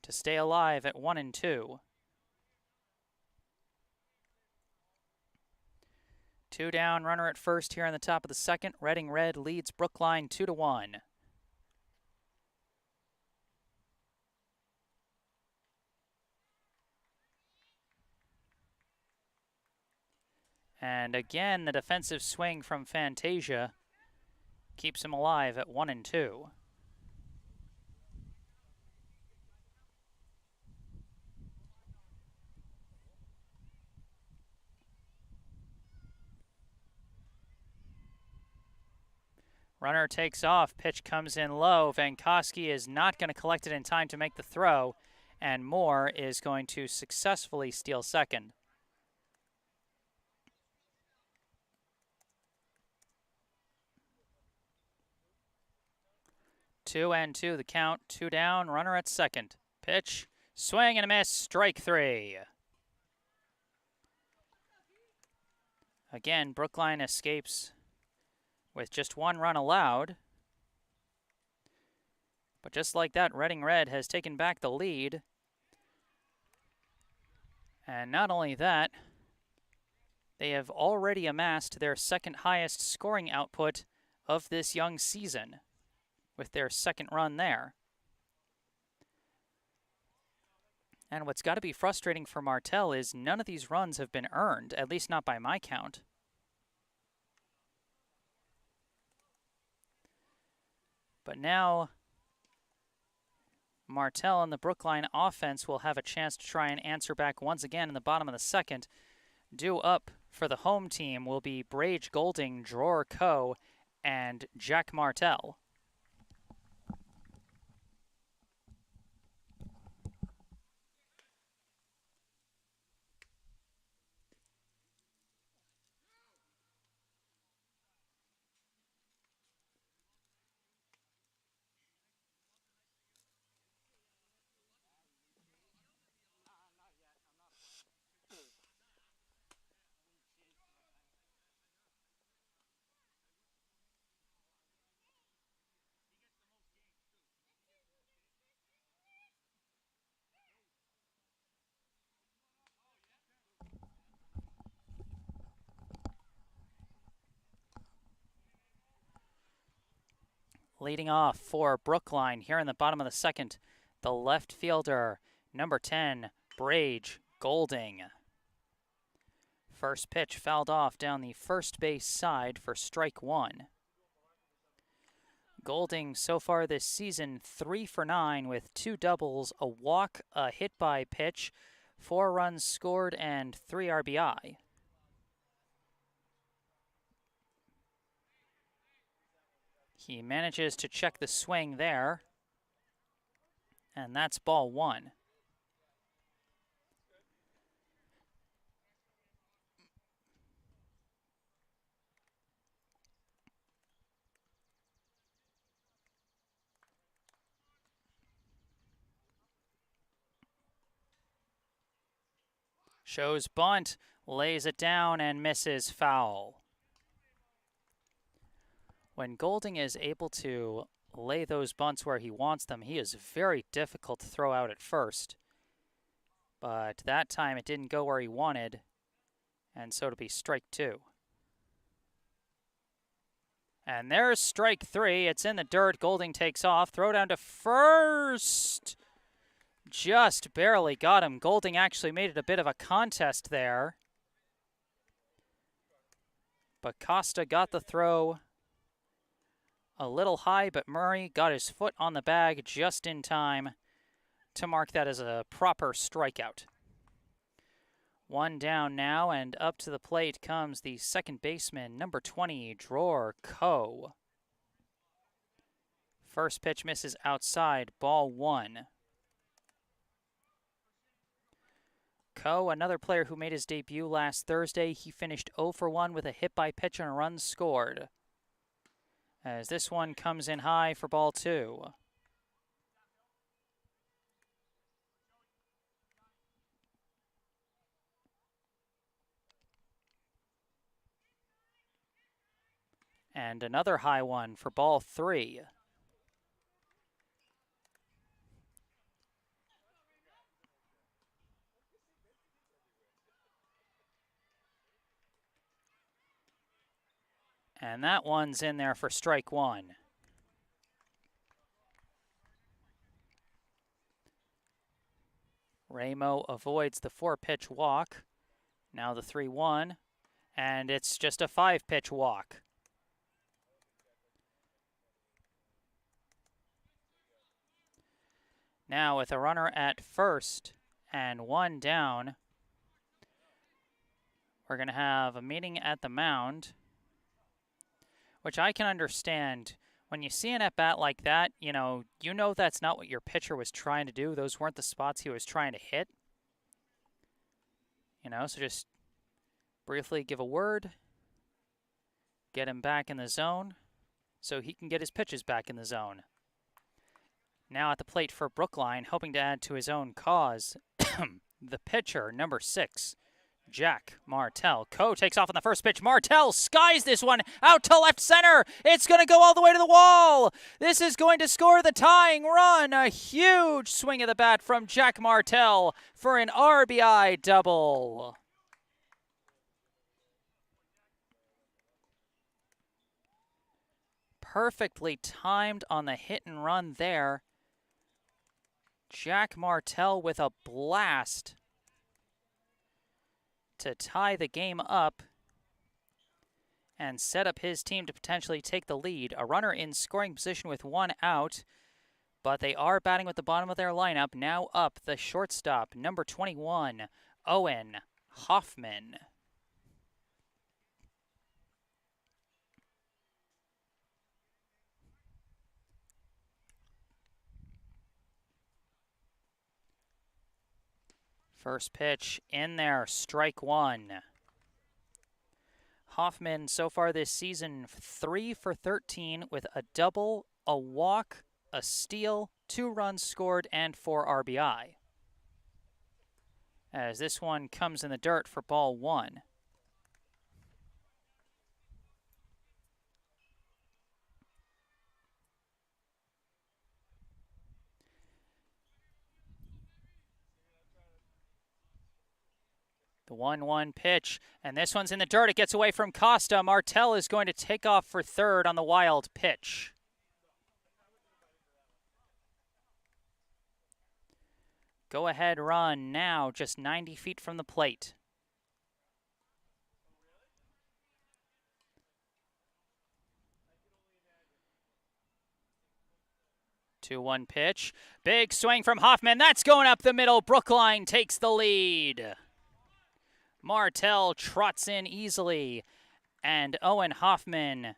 to stay alive at 1-2. 2 down, runner at first here in the top of the second. Reading Red leads Brookline 2-1. And again, the defensive swing from Fantasia keeps him alive at 1-2. Runner takes off. Pitch comes in low. Vankowski is not going to collect it in time to make the throw, and Moore is going to successfully steal second. Two and two, the count. 2 down. Runner at second. Pitch, swing and a miss. Strike 3. Again, Brookline escapes with just 1 run allowed. But just like that, Reading Red has taken back the lead. And not only that, they have already amassed their second highest scoring output of this young season with their second run there. And what's got to be frustrating for Martell is none of these runs have been earned, at least not by my count. But now Martell and the Brookline offense will have a chance to try and answer back once again in the bottom of the second. Due up for the home team will be Brage Golding, Dror Coe, and Jack Martell. Leading off for Brookline here in the bottom of the second, the left fielder, number 10, Brage Golding. First pitch fouled off down the first base side for strike 1. Golding so far this season 3 for 9 with 2 doubles, a walk, a hit by pitch, 4 runs scored, and 3 RBI. He manages to check the swing there, and that's ball 1. Shows bunt, lays it down, and misses foul. When Golding is able to lay those bunts where he wants them, he is very difficult to throw out at first. But that time it didn't go where he wanted, and so it'll be strike 2. And there's strike 3. It's in the dirt. Golding takes off. Throw down to first. Just barely got him. Golding actually made it a bit of a contest there. But Costa got the throw a little high, but Murray got his foot on the bag just in time to mark that as a proper strikeout. 1 down now, and up to the plate comes the second baseman, number 20, Dror Coe. First pitch misses outside, ball 1. Coe, another player who made his debut last Thursday, he finished 0 for 1 with a hit by pitch and a run scored. As this one comes in high for ball 2. And another high one for ball 3. And that one's in there for strike 1. Ramo avoids the 4-pitch walk. Now the 3-1. And it's just a 5-pitch walk. Now with a runner at first and one down, we're going to have a meeting at the mound, which I can understand. When you see an at-bat like that, you know that's not what your pitcher was trying to do. Those weren't the spots he was trying to hit. So just briefly give a word, get him back in the zone so he can get his pitches back in the zone. Now at the plate for Brookline, hoping to add to his own cause, the pitcher, number 6, Jack Martell. Takes off on the first pitch. Martell skies this one out to left center. It's going to go all the way to the wall. This is going to score the tying run. A huge swing of the bat from Jack Martell for an RBI double. Perfectly timed on the hit and run there. Jack Martell with a blast to tie the game up and set up his team to potentially take the lead. A runner in scoring position with one out, but they are batting with the bottom of their lineup. Now up the shortstop, number 21, Owen Hoffman. First pitch in there, strike one. Hoffman so far this season 3 for 13 with a double, a walk, a steal, 2 runs scored, and 4 RBI. As this one comes in the dirt for ball 1. The 1-1 pitch, and this one's in the dirt. It gets away from Costa. Martell is going to take off for third on the wild pitch. Go-ahead run now, just 90 feet from the plate. Two-one pitch. Big swing from Hoffman. That's going up the middle. Brookline takes the lead. Martell trots in easily, and Owen Hoffman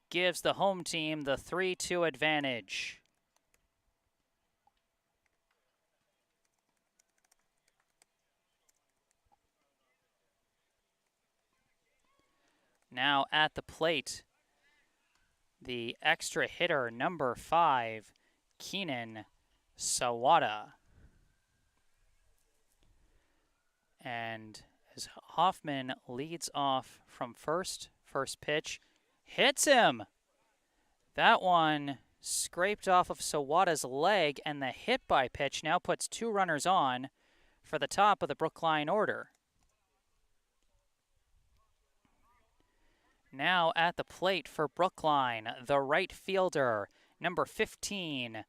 gives the home team the 3-2 advantage. Now at the plate, the extra hitter, number 5, Keenan Sawada. And as Hoffman leads off from first pitch, hits him. That one scraped off of Sawada's leg, and the hit by pitch now puts 2 runners on for the top of the Brookline order. Now at the plate for Brookline, the right fielder, number 15,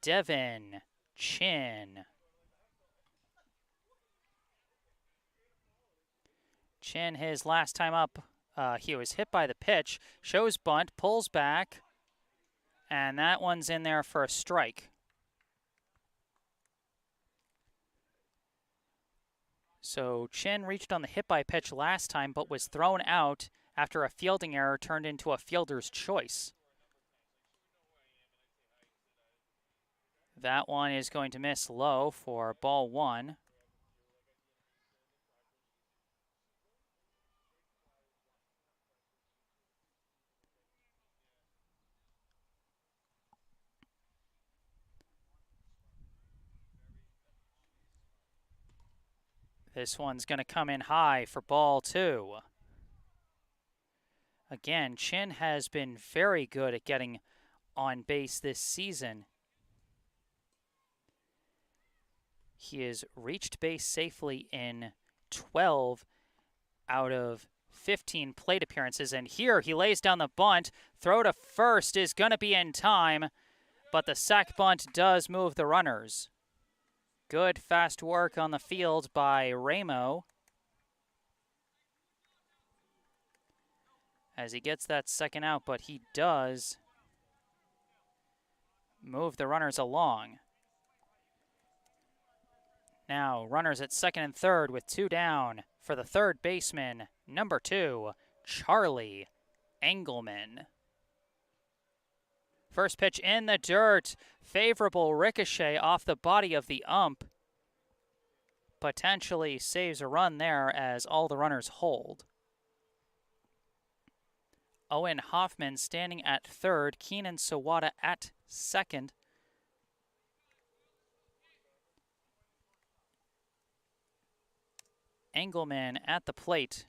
Devin Chin. Chin, his last time up, he was hit by the pitch, shows bunt, pulls back, and that one's in there for a strike. So Chin reached on the hit by pitch last time, but was thrown out after a fielding error turned into a fielder's choice. That one is going to miss low for ball 1. This one's going to come in high for ball 2. Again, Chin has been very good at getting on base this season. He has reached base safely in 12 out of 15 plate appearances. And here he lays down the bunt. Throw to first is going to be in time, but the sac bunt does move the runners. Good fast work on the field by Ramo as he gets that second out, but he does move the runners along. Now runners at second and third with 2 down for the third baseman, number 2, Charlie Engelman. First pitch in the dirt. Favorable ricochet off the body of the ump. Potentially saves a run there as all the runners hold. Owen Hoffman standing at third. Keenan Sawada at second. Engelman at the plate.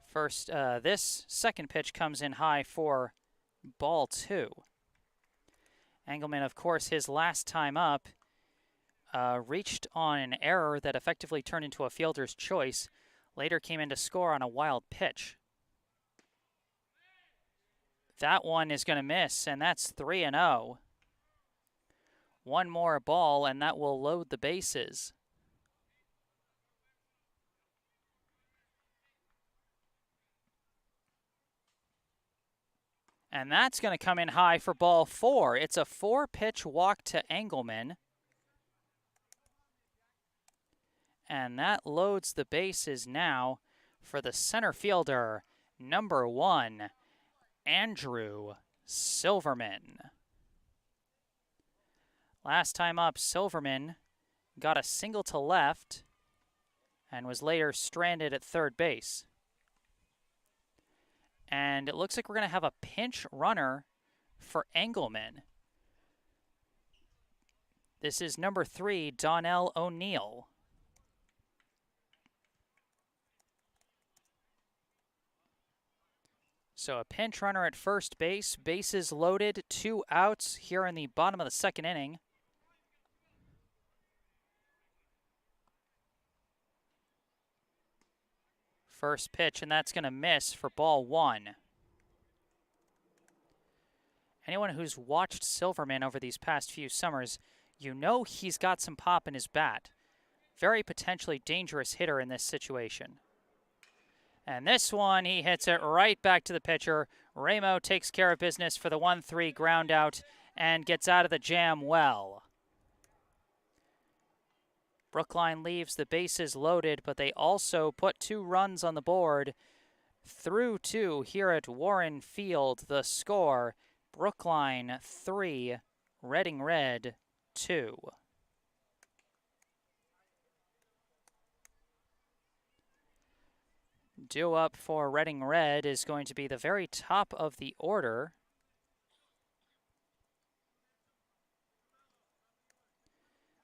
First, this second pitch comes in high for ball 2. Engelman, of course, his last time up, reached on an error that effectively turned into a fielder's choice. Later came in to score on a wild pitch. That one is going to miss, and that's 3-0. One more ball, and that will load the bases. And that's going to come in high for ball 4. It's a 4-pitch walk to Engelman. And that loads the bases now for the center fielder, number 1, Andrew Silverman. Last time up, Silverman got a single to left and was later stranded at third base. And it looks like we're going to have a pinch runner for Engelman. This is number 3, Donnell O'Neill. So a pinch runner at first base, bases loaded, 2 outs here in the bottom of the second inning. First pitch, and that's going to miss for ball 1. Anyone who's watched Silverman over these past few summers, you know he's got some pop in his bat. Very potentially dangerous hitter in this situation. And this one, he hits it right back to the pitcher. Ramo takes care of business for the 1-3 ground out and gets out of the jam well. Brookline leaves the bases loaded, but they also put 2 runs on the board through 2 here at Warren Field. The score, Brookline 3, Reading Red 2. Due up for Reading Red is going to be the very top of the order.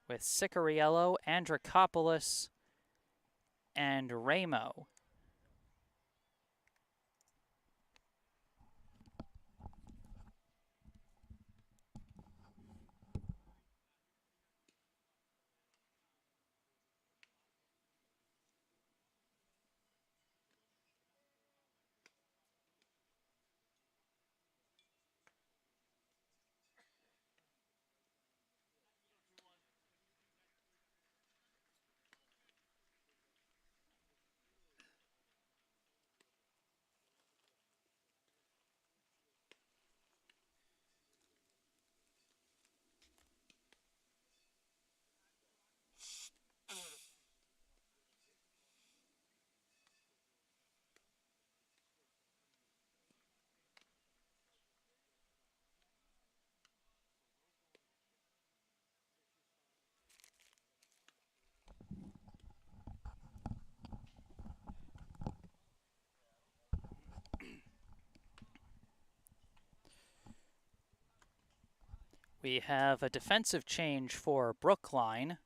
With Cicariello, Andrikopoulos, and Ramo. We have a defensive change for Brookline.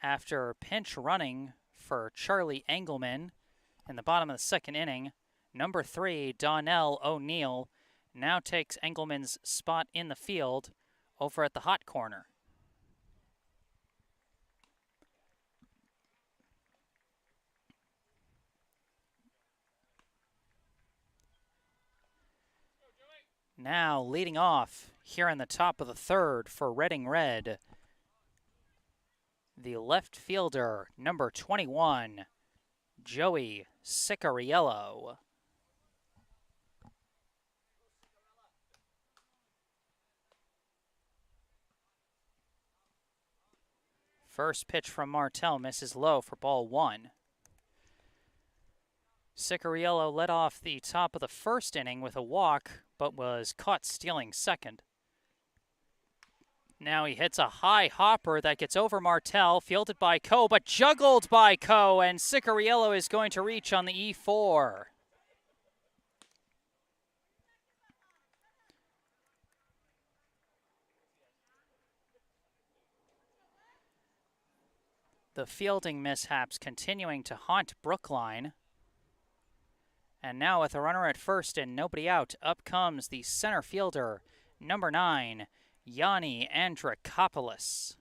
After pinch running for Charlie Engelman in the bottom of the second inning, number 3, Donnell O'Neill, now takes Engelman's spot in the field over at the hot corner. Now leading off here in the top of the third for Reading Red, the left fielder, number 21, Joey Cicariello. First pitch from Martell misses low for ball 1. Cicariello led off the top of the first inning with a walk, but was caught stealing second. Now he hits a high hopper that gets over Martell, fielded by Coe, but juggled by Coe, and Cicariello is going to reach on the E4. The fielding mishaps continuing to haunt Brookline. And now with a runner at first and nobody out, up comes the center fielder, number 9, Yanni Andrikopoulos.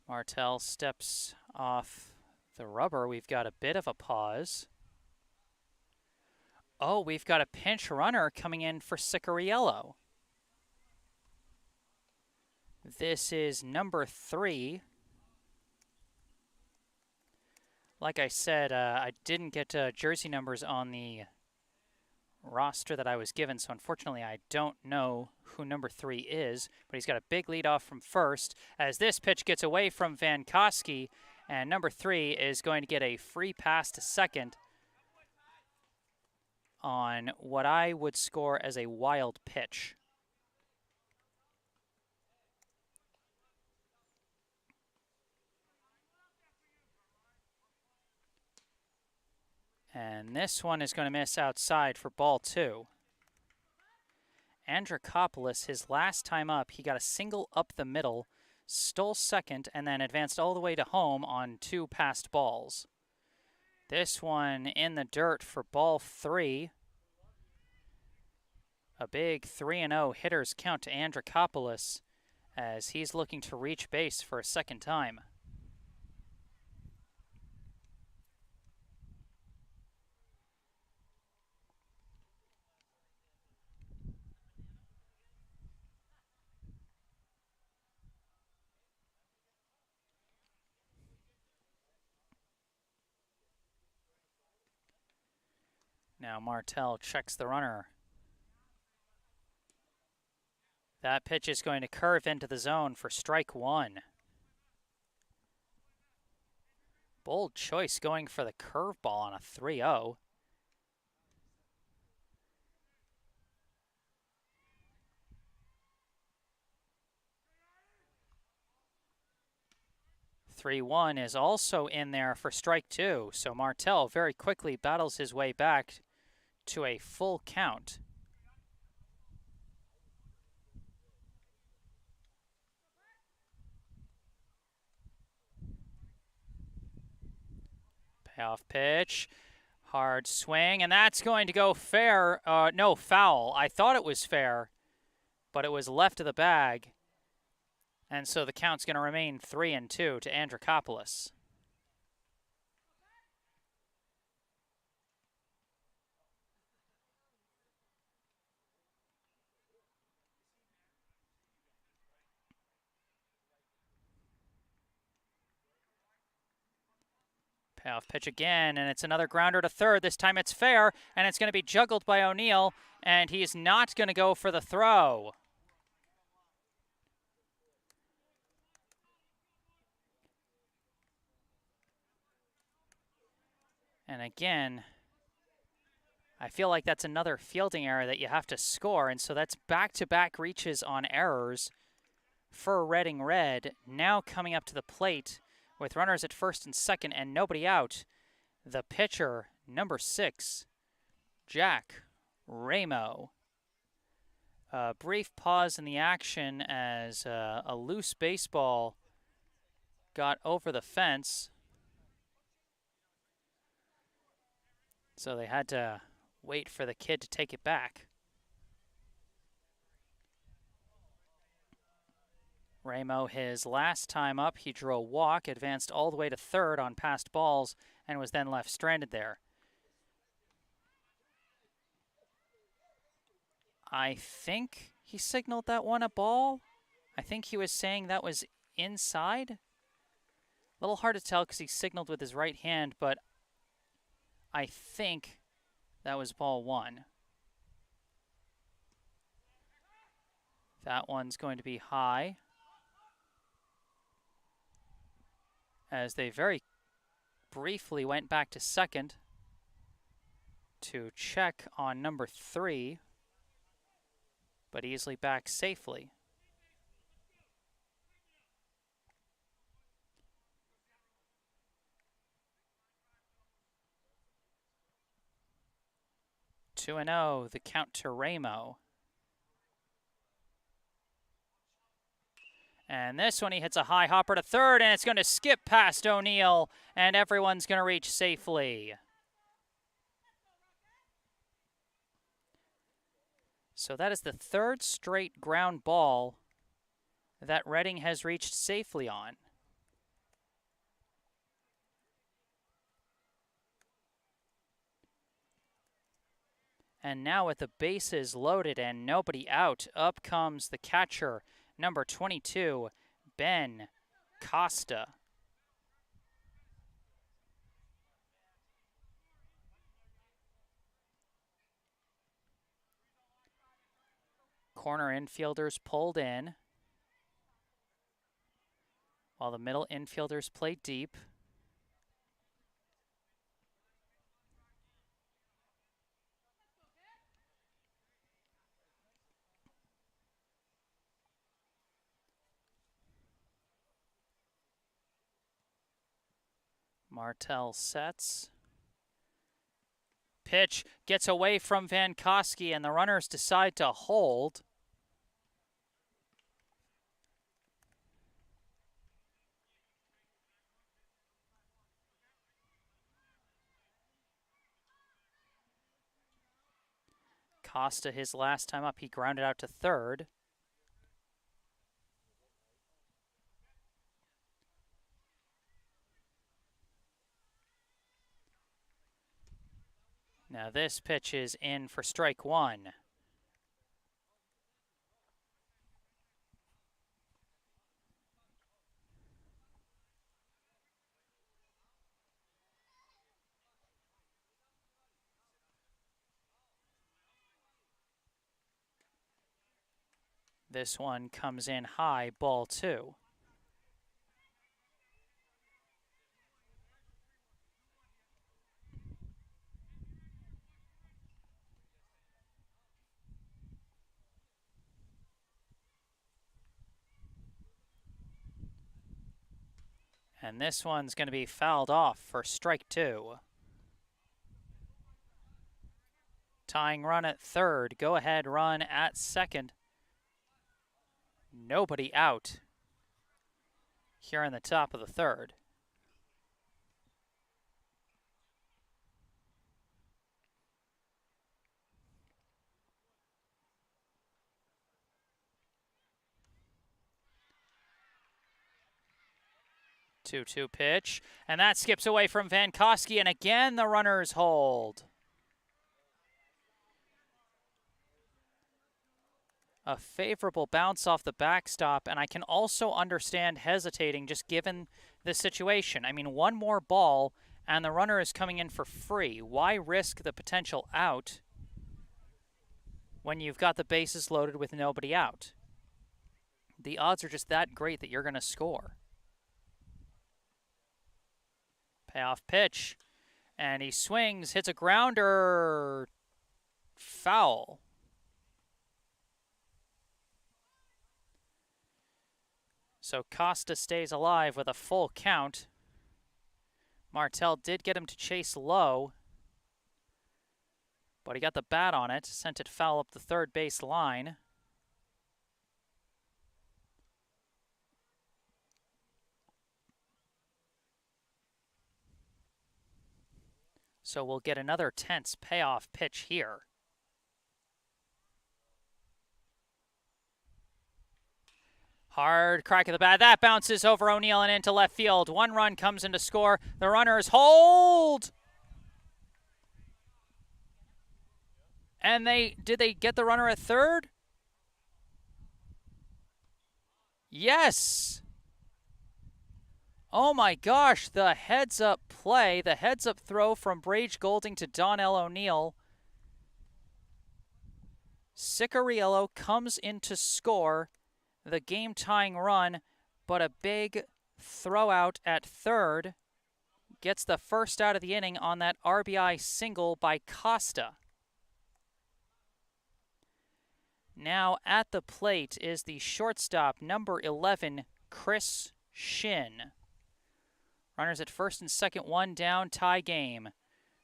Martell steps off the rubber. We've got a bit of a pause. Oh, we've got a pinch runner coming in for Cicariello. This is number 3. Like I said, I didn't get jersey numbers on the roster that I was given, so unfortunately I don't know who number 3 is, but he's got a big lead off from first as this pitch gets away from Vankowski, and number 3 is going to get a free pass to second on what I would score as a wild pitch. And this one is going to miss outside for ball 2. Andrikopoulos, his last time up, he got a single up the middle, stole second, and then advanced all the way to home on 2 passed balls. This one in the dirt for ball 3. A big 3-0 hitter's count to Andrikopoulos as he's looking to reach base for a second time. Now Martell checks the runner. That pitch is going to curve into the zone for strike 1. Bold choice going for the curveball on a 3-0. "3-1 is also in there for strike 2, so Martell very quickly battles his way back to a full count. Payoff pitch, hard swing, and that's going to go fair. No, foul. I thought it was fair, but it was left of the bag. And so the count's going to remain 3-2 to Andrikopoulos. Payoff pitch again, and it's another grounder to third. This time it's fair, and it's going to be juggled by O'Neill, and he's not going to go for the throw. And again, I feel like that's another fielding error that you have to score, and so that's back-to-back reaches on errors for Reading Red. Now coming up to the plate with runners at first and second and nobody out, the pitcher, number 6, Jack Ramo. A brief pause in the action as a loose baseball got over the fence. So they had to wait for the kid to take it back. Ramo, his last time up, he drew a walk, advanced all the way to third on passed balls, and was then left stranded there. I think he signaled that one a ball. I think he was saying that was inside. A little hard to tell because he signaled with his right hand, but I think that was ball one. That one's going to be high, as they very briefly went back to second to check on number 3, but easily back safely. Two and 0, the count to Ramo. And this one, he hits a high hopper to third, and it's going to skip past O'Neill, and everyone's going to reach safely. So that is the third straight ground ball that Reading has reached safely on. And now with the bases loaded and nobody out, up comes the catcher, number 22, Ben Costa. Corner infielders pulled in, while the middle infielders play deep. Martell sets. Pitch gets away from Vankowski, and the runners decide to hold. Costa, his last time up, he grounded out to third. Now this pitch is in for strike one. This one comes in high, ball two. And this one's going to be fouled off for strike two. Tying run at third, go ahead run at second. Nobody out here in the top of the third. Two-two pitch, and that skips away from Vankowski, and again the runners hold. A favorable bounce off the backstop, and I can also understand hesitating just given the situation. I mean, one more ball, and the runner is coming in for free. Why risk the potential out when you've got the bases loaded with nobody out? The odds are just that great that you're going to score. Payoff pitch, and he swings, hits a grounder, foul. So Costa stays alive with a full count. Martell did get him to chase low, but he got the bat on it, sent it foul up the third base line. So we'll get another tense payoff pitch here. Hard crack of the bat. That bounces over O'Neill and into left field. One run comes in to score. The runners hold. And did they get the runner at third? Yes! Oh my gosh, the heads-up play, the heads-up throw from Brage Golding to Donnell O'Neill. Cicariello comes in to score the game-tying run, but a big throw out at third gets the first out of the inning on that RBI single by Costa. Now at the plate is the shortstop, number 11, Chris Shin. Runners at first and second, one down, tie game.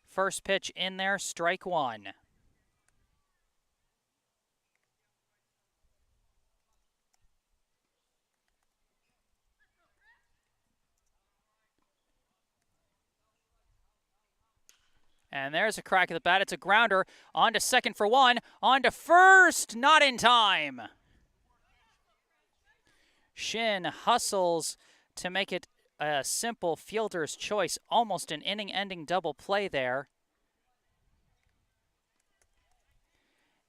First pitch in there, strike one. And there's a crack at the bat. It's a grounder. On to second for one. On to first. Not in time. Shin hustles to make it a simple fielder's choice. Almost an inning-ending double play there.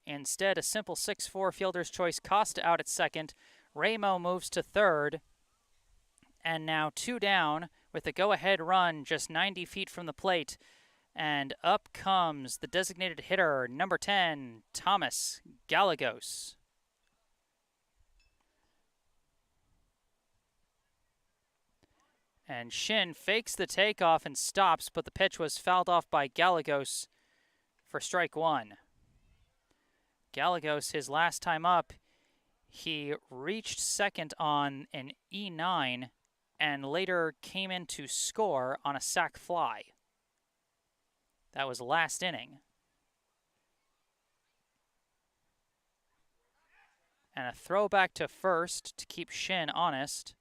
Instead, a simple 6-4 fielder's choice. Costa out at second. Ramo moves to third. And now two down with a go-ahead run just 90 feet from the plate. And up comes the designated hitter, number 10, Thomas Gallegos. And Shin fakes the takeoff and stops, but the pitch was fouled off by Gallegos for strike one. Gallegos, his last time up, he reached second on an E9 and later came in to score on a sac fly. That was last inning. And a throwback to first to keep Shin honest.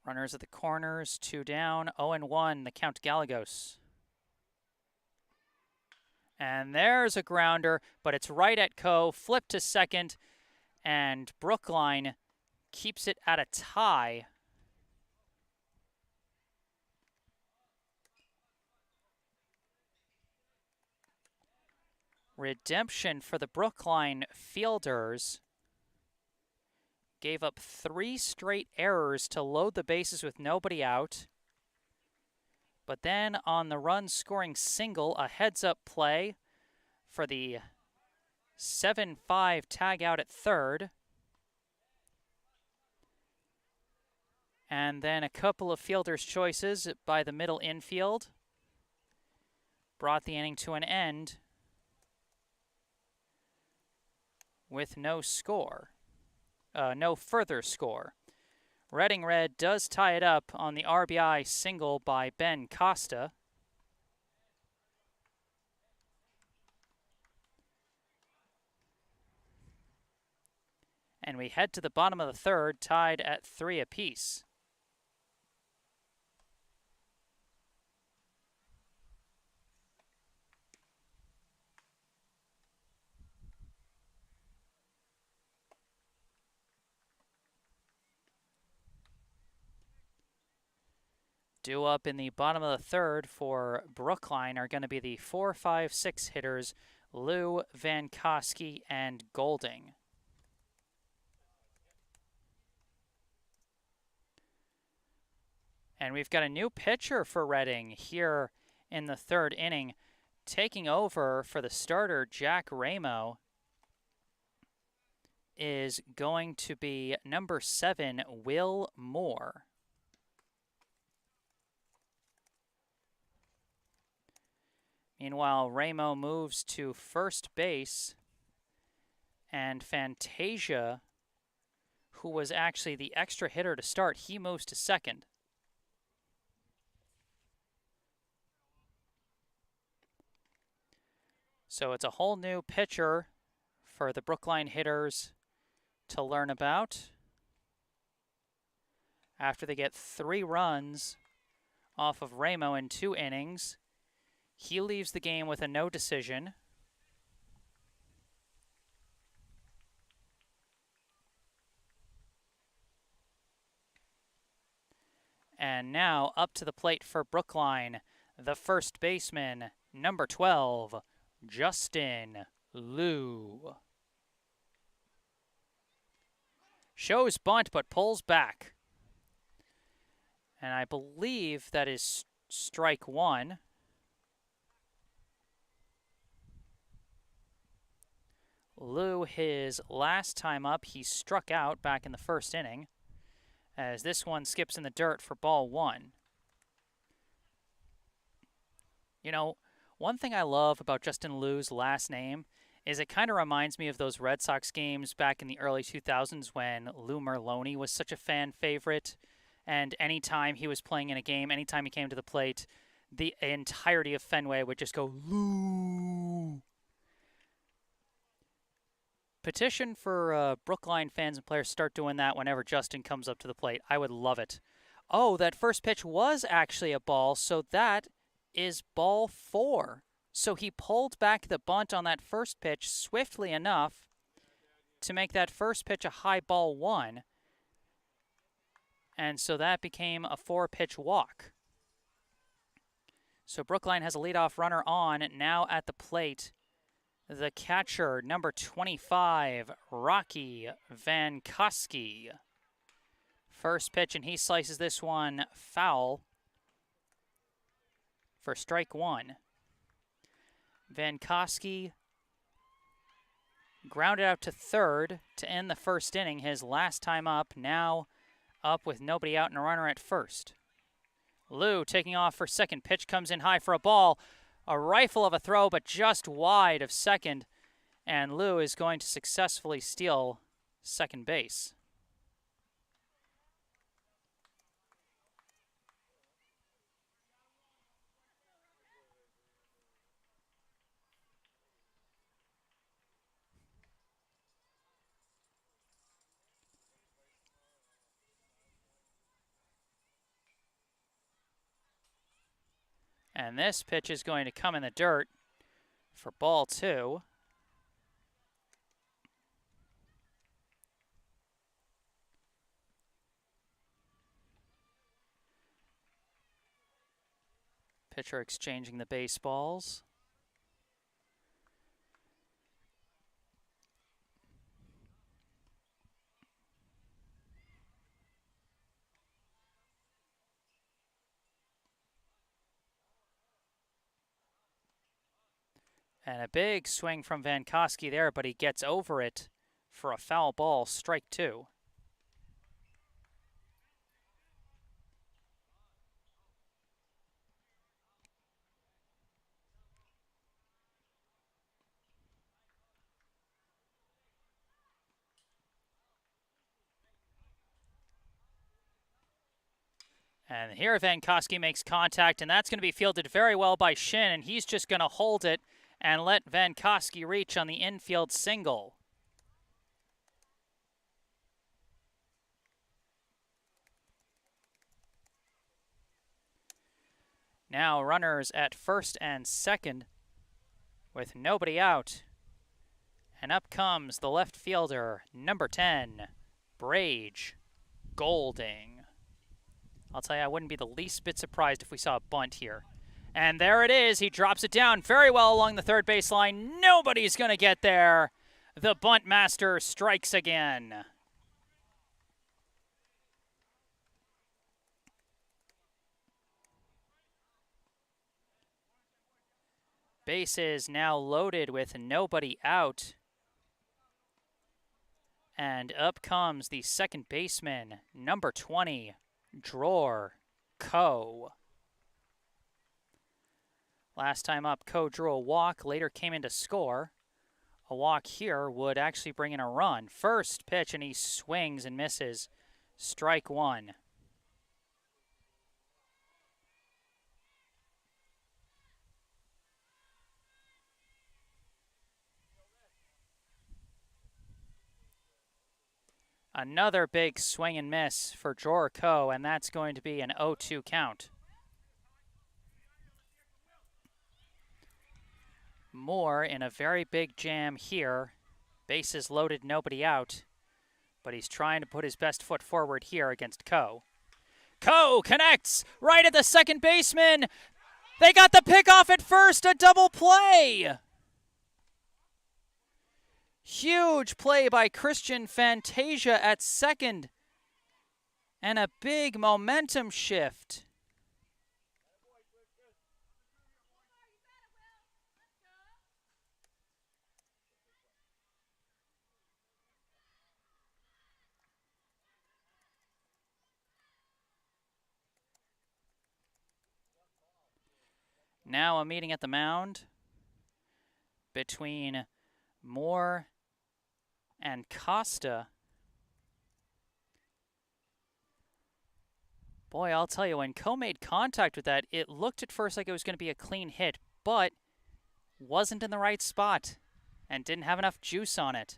Runners at the corners, two down, 0-1, the count to Gallegos. And there's a grounder, but it's right at Coe, flip to second, and Brookline keeps it at a tie. Redemption for the Brookline fielders. Gave up 3 straight errors to load the bases with nobody out. But then on the run-scoring single, a heads-up play for the 7-5 tag out at third. And then a couple of fielders' choices by the middle infield brought the inning to an end with no score. No further score. Reading Red does tie it up on the RBI single by Ben Costa. And we head to the bottom of the third, tied at 3 apiece. Due up in the bottom of the third for Brookline are going to be the 4, 5, 6 hitters, Liu, Van Koski, and Golding. And we've got a new pitcher for Reading here in the third inning. Taking over for the starter, Jack Ramo, is going to be number 7, Will Moore. Meanwhile, Ramo moves to first base, and Fantasia, who was actually the extra hitter to start, he moves to second. So it's a whole new pitcher for the Brookline hitters to learn about after they get 3 runs off of Ramo in 2 innings. He leaves the game with a no decision. And now up to the plate for Brookline, the first baseman, number 12, Justin Liu. Shows bunt but pulls back. And I believe that is strike one. Liu, his last time up, he struck out back in the first inning, as this one skips in the dirt for ball one. You know, one thing I love about Justin Liu's last name is it kind of reminds me of those Red Sox games back in the early 2000s when Lou Merloni was such a fan favorite, and anytime he was playing in a game, anytime he came to the plate, the entirety of Fenway would just go, Lou. Petition for Brookline fans and players start doing that whenever Justin comes up to the plate. I would love it. Oh, that first pitch was actually a ball, so that is ball four. So he pulled back the bunt on that first pitch swiftly enough to make that first pitch a high ball one. And so that became a 4-pitch walk. So Brookline has a leadoff runner on, now at the plate. The catcher, number 25, Rocky Vankowski. First pitch, and he slices this one foul for strike one. Vankowski grounded out to third to end the first inning, his last time up, now up with nobody out and a runner at first. Liu taking off for second. Pitch comes in high for a ball. A rifle of a throw, but just wide of second. And Liu is going to successfully steal second base. And this pitch is going to come in the dirt for ball two. Pitcher exchanging the baseballs. And a big swing from Vankowski there, but he gets over it for a foul ball, strike two. And here Vankowski makes contact, and that's going to be fielded very well by Shin, and he's just going to hold it and let Vankowski reach on the infield single. Now runners at first and second with nobody out. And up comes the left fielder, number 10, Brage Golding. I'll tell you, I wouldn't be the least bit surprised if we saw a bunt here. And there it is. He drops it down very well along the third base line. Nobody's going to get there. The bunt master strikes again. Bases now loaded with nobody out. And up comes the second baseman, number 20, Dror Ko. Last time up, Ko drew a walk, later came in to score. A walk here would actually bring in a run. First pitch, and he swings and misses. Strike one. Another big swing and miss for Dror Ko, and that's going to be an 0-2 count. Moore in a very big jam here. Bases loaded, nobody out. But he's trying to put his best foot forward here against Ko. Coe connects right at the second baseman. They got the pickoff at first, a double play. Huge play by Christian Fantasia at second. And a big momentum shift. Now a meeting at the mound between Moore and Costa. Boy, I'll tell you, when Coe made contact with that, it looked at first like it was going to be a clean hit, but wasn't in the right spot and didn't have enough juice on it.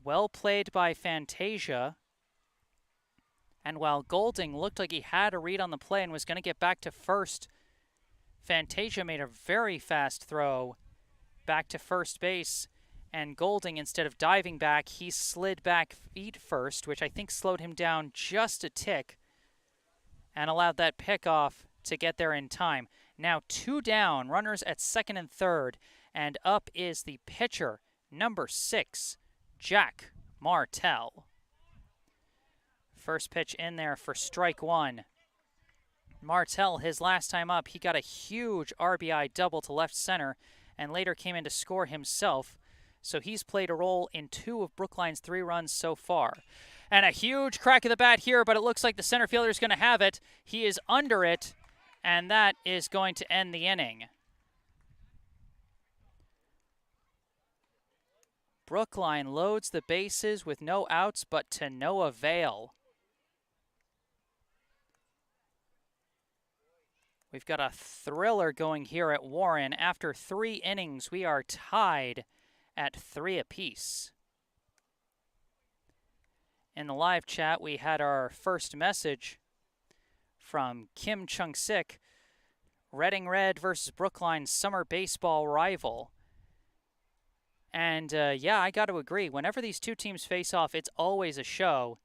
Well played by Fantasia. And while Golding looked like he had a read on the play and was going to get back to first, Fantasia made a very fast throw back to first base, and Golding, instead of diving back, he slid back feet first, which I think slowed him down just a tick and allowed that pickoff to get there in time. Now 2 down, runners at second and third, and up is the pitcher, number 6, Jack Martell. First pitch in there for strike 1. Martell, his last time up, he got a huge RBI double to left center and later came in to score himself. So he's played a role in 2 of Brookline's 3 runs so far. And a huge crack of the bat here, but it looks like the center fielder is going to have it. He is under it, and that is going to end the inning. Brookline loads the bases with no outs, but to no avail. We've got a thriller going here at Warren. After 3 innings, we are tied at 3 apiece. In the live chat, we had our first message from Kim Chung-sik. Reading Red versus Brookline summer baseball rival. And yeah, I got to agree. Whenever these 2 teams face off, it's always a show.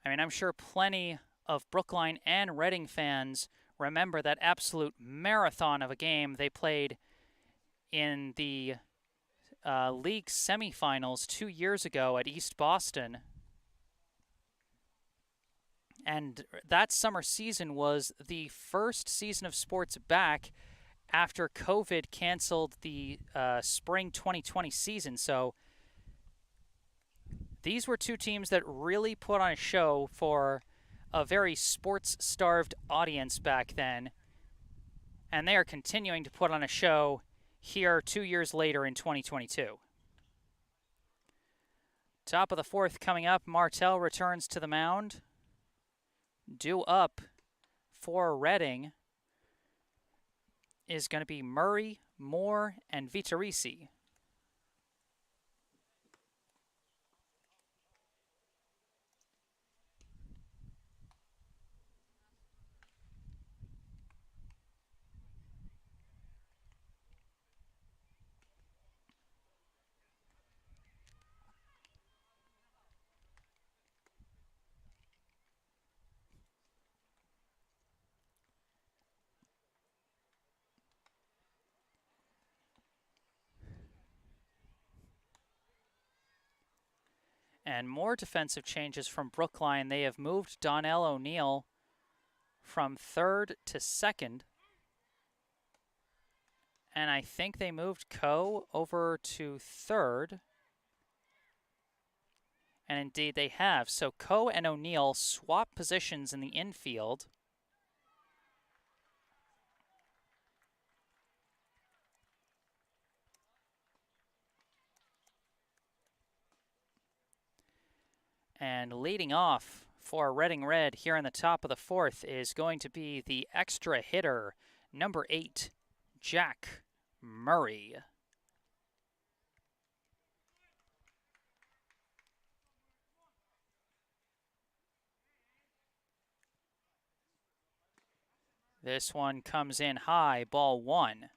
I mean, I'm sure plenty of Brookline and Reading fans remember that absolute marathon of a game they played in the league semifinals 2 years ago at East Boston. And that summer season was the first season of sports back after COVID canceled the spring 2020 season. So these were 2 teams that really put on a show for a very sports-starved audience back then. And they are continuing to put on a show here 2 years later in 2022. Top of the 4th coming up. Martell returns to the mound. Due up for Reading is going to be Murray, Moore, and Vitorisi. And more defensive changes from Brookline. They have moved Donnell O'Neill from 3rd to 2nd. And I think they moved Coe over to 3rd. And indeed they have. So Coe and O'Neill swap positions in the infield. And leading off for Reading Red here in the top of the 4th is going to be the extra hitter, number 8, Jack Murray. This one comes in high, ball 1.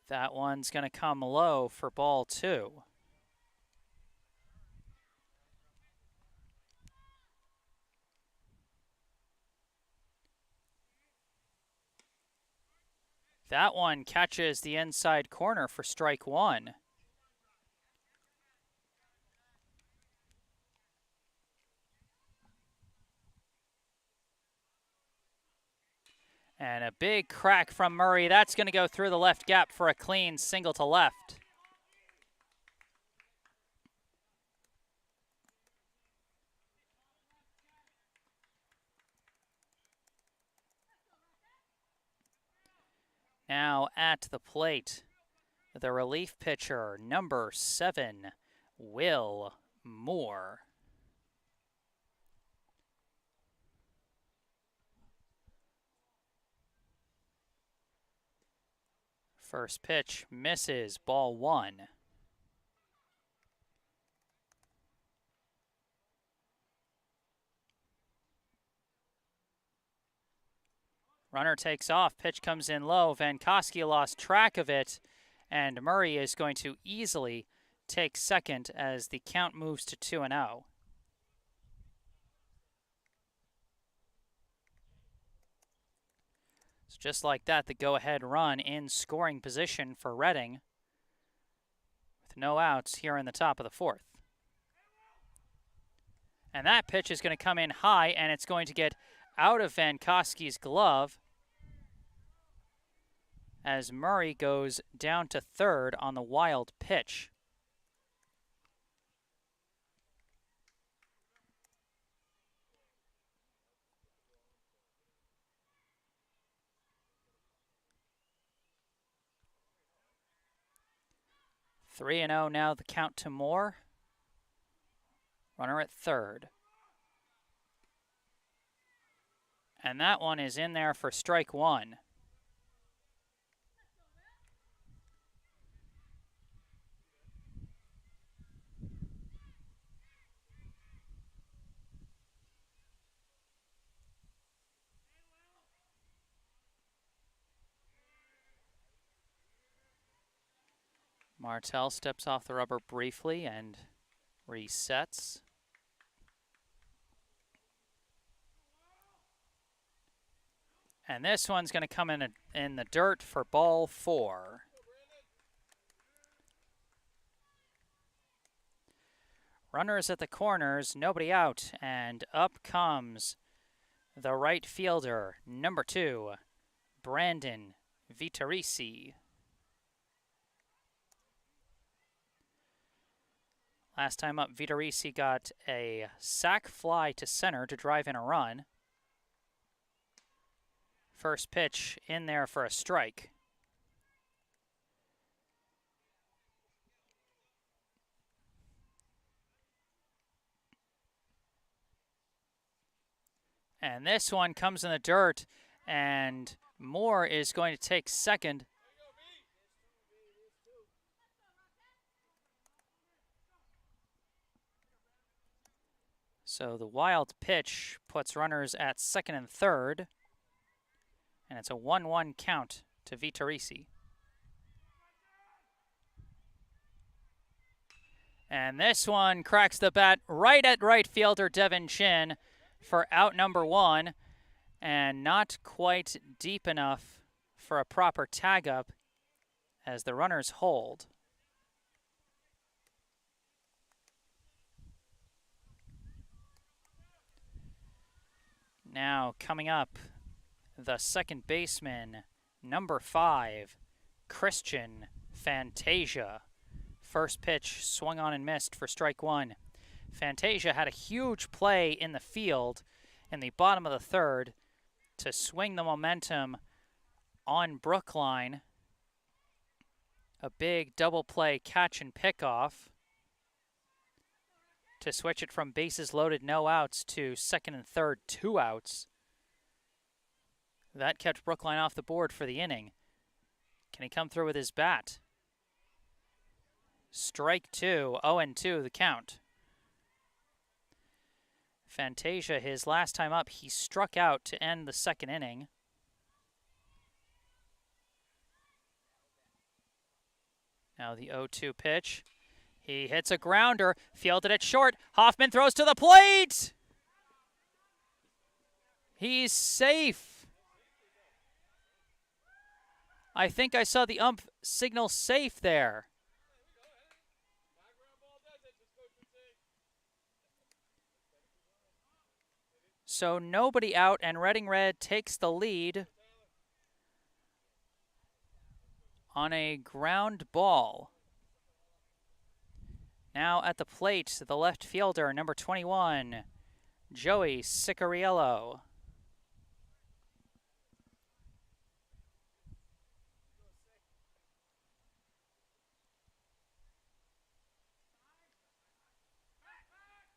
That one's going to come low for ball 2. That one catches the inside corner for strike 1. And a big crack from Murray. That's going to go through the left gap for a clean single to left. Now at the plate, the relief pitcher, number 7, Will Moore. First pitch misses, ball 1. Runner takes off, pitch comes in low. Vankowski lost track of it, and Murray is going to easily take second as the count moves to 2-0. So just like that, the go-ahead run in scoring position for Reading with no outs here in the top of the 4th. And that pitch is going to come in high, and it's going to get out of Vankowski's glove as Murray goes down to third on the wild pitch. Three and 0 now, the count to Moore. Runner at third. And that one is in there for strike 1. Martell steps off the rubber briefly and resets. And this one's going to come in the dirt for ball 4. Runners at the corners, nobody out, and up comes the right fielder, number 2, Brandon Vitorisi. Last time up, Vitorisi got a sac fly to center to drive in a run. First pitch in there for a strike. And this one comes in the dirt, and Moore is going to take second. So the wild pitch puts runners at second and third, and it's a 1-1 count to Vitorisi. And this one cracks the bat right at right fielder Devin Chin for out number 1, and not quite deep enough for a proper tag up as the runners hold. Now coming up, the second baseman, number 5, Christian Fantasia. First pitch swung on and missed for strike 1. Fantasia had a huge play in the field in the bottom of the third to swing the momentum on Brookline. A big double play catch and pickoff to switch it from bases loaded, no outs, to second and third, 2 outs. That kept Brookline off the board for the inning. Can he come through with his bat? Strike 2, 0-2 the count. Fantasia, his last time up, he struck out to end the second inning. Now the 0-2 pitch. He hits a grounder, fielded it short. Hoffman throws to the plate. He's safe. I think I saw the ump signal safe there. So nobody out, and Reading Red takes the lead on a ground ball. Now at the plate, the left fielder, number 21, Joey Cicariello.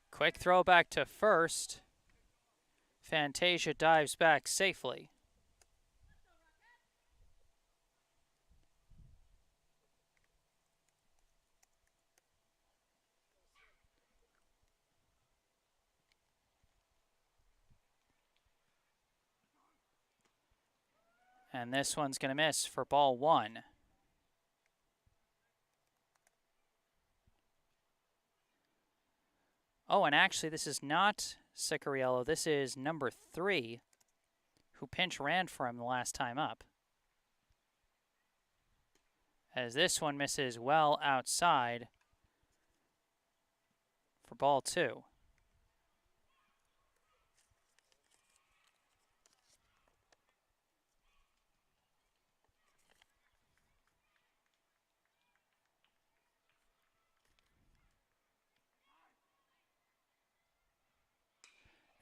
Quick throw back to first. Fantasia dives back safely. And this one's going to miss for ball 1. Oh, and actually this is not Cicariello. This is number 3, who pinch ran for him the last time up. As this one misses well outside for ball 2.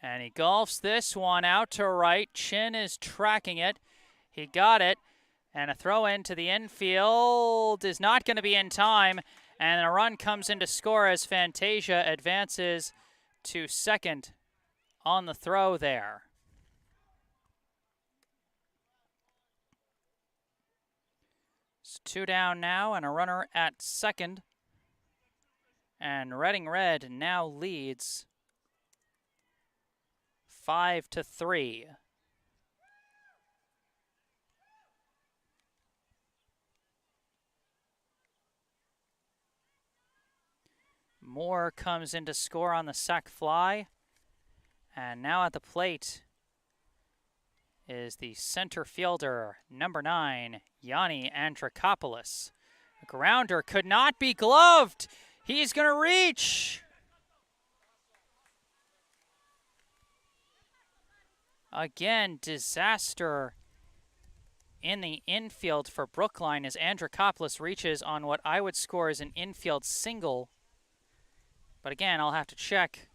And he golfs this one out to right. Chin is tracking it. He got it. And a throw into the infield is not going to be in time. And a run comes in to score as Fantasia advances to second on the throw there. It's 2 down now and a runner at second. And Reading Red now leads 5-3. Moore comes in to score on the sac fly. And now at the plate is the center fielder, number 9, Yanni Andrikopoulos. The grounder could not be gloved. He's going to reach. Again, disaster in the infield for Brookline as Andrikopoulos reaches on what I would score as an infield single. But again, I'll have to check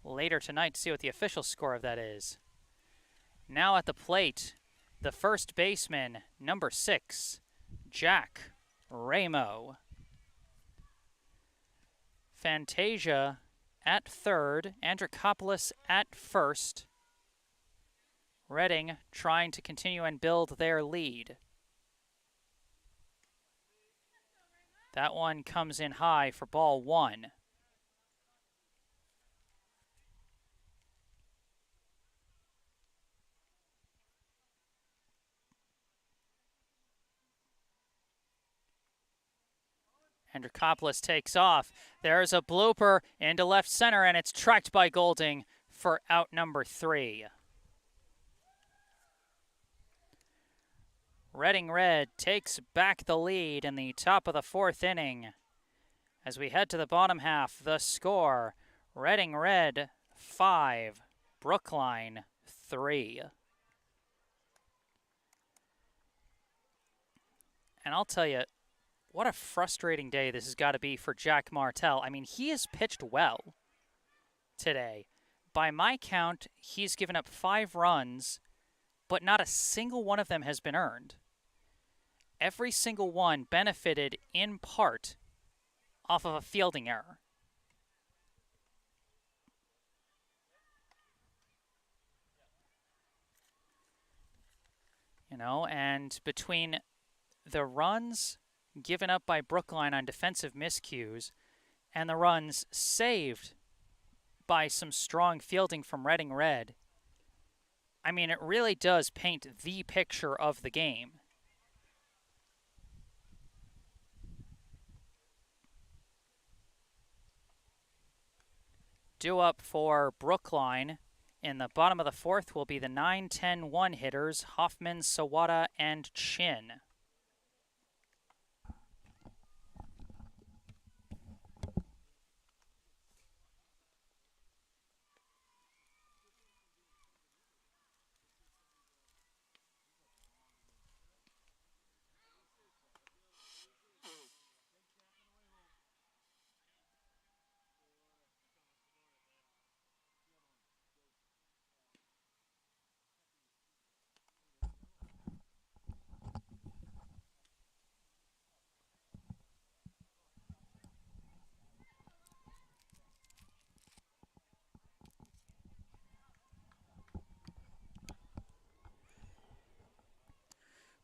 later tonight to see what the official score of that is. Now at the plate, the first baseman, number 6, Jack Ramo. Fantasia at third, Andrikopoulos at first. Reading trying to continue and build their lead. That one comes in high for ball 1. Andrikopoulos takes off. There's a blooper into left center, and it's tracked by Golding for out number 3. Reading Red takes back the lead in the top of the 4th inning. As we head to the bottom half, the score, Reading Red 5, Brookline 3. And I'll tell you, what a frustrating day this has got to be for Jack Martell. I mean, he has pitched well today. By my count, he's given up 5 runs, but not a single one of them has been earned. Every single one benefited in part off of a fielding error. You know, and between the runs given up by Brookline on defensive miscues and the runs saved by some strong fielding from Reading Red, I mean, it really does paint the picture of the game. Due up for Brookline in the bottom of the fourth will be the 9-10-1 hitters, Hoffman, Sawada, and Chin.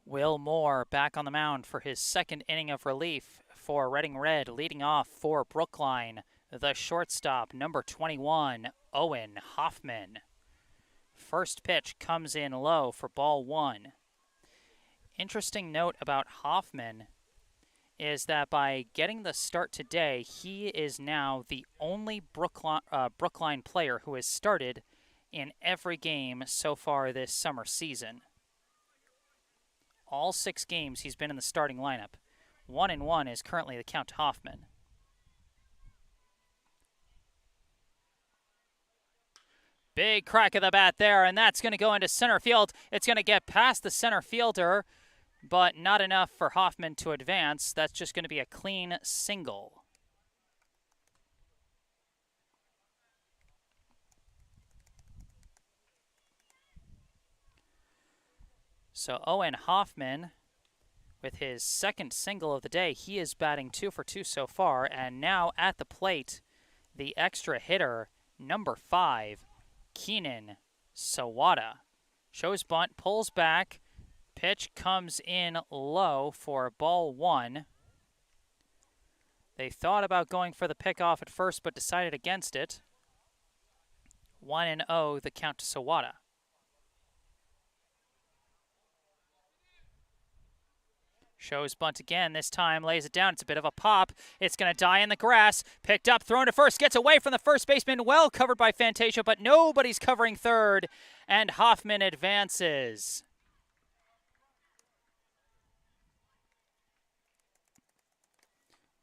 Will Moore back on the mound for his second inning of relief for Reading Red, leading off for Brookline, the shortstop, number 21, Owen Hoffman. First pitch comes in low for ball one. Interesting note about Hoffman is that by getting the start today, he is now the only Brookline player who has started in every game so far this summer season. All 6 games he's been in the starting lineup. 1-1 is currently the count to Hoffman. Big crack of the bat there, and that's going to go into center field. It's going to get past the center fielder, but not enough for Hoffman to advance. That's just going to be a clean single. So Owen Hoffman, with his second single of the day, he is batting 2 for 2 so far. And now at the plate, the extra hitter, number 5, Keenan Sawada. Shows bunt, pulls back. Pitch comes in low for ball one. They thought about going for the pickoff at first, but decided against it. 1-0, the count to Sawada. Shows bunt again, this time lays it down. It's a bit of a pop. It's going to die in the grass. Picked up, thrown to first, gets away from the first baseman. Well covered by Fantasia, but nobody's covering third. And Hoffman advances.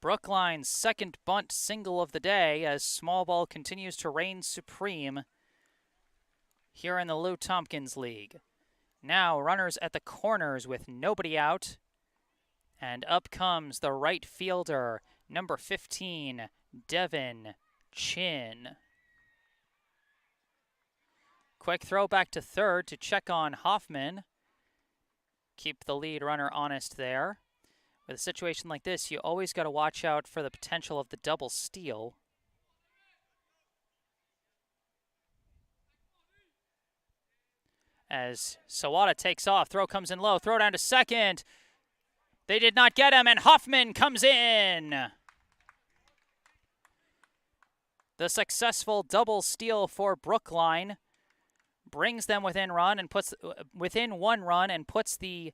Brookline's second bunt single of the day as small ball continues to reign supreme here in the Lou Tompkins League. Now runners at the corners with nobody out. And up comes the right fielder, number 15, Devin Chin. Quick throw back to third to check on Hoffman. Keep the lead runner honest there. With a situation like this, you always got to watch out for the potential of the double steal. As Sawada takes off, throw comes in low, throw down to second. They did not get him, and Hoffman comes in. The successful double steal for Brookline brings them within one run and puts the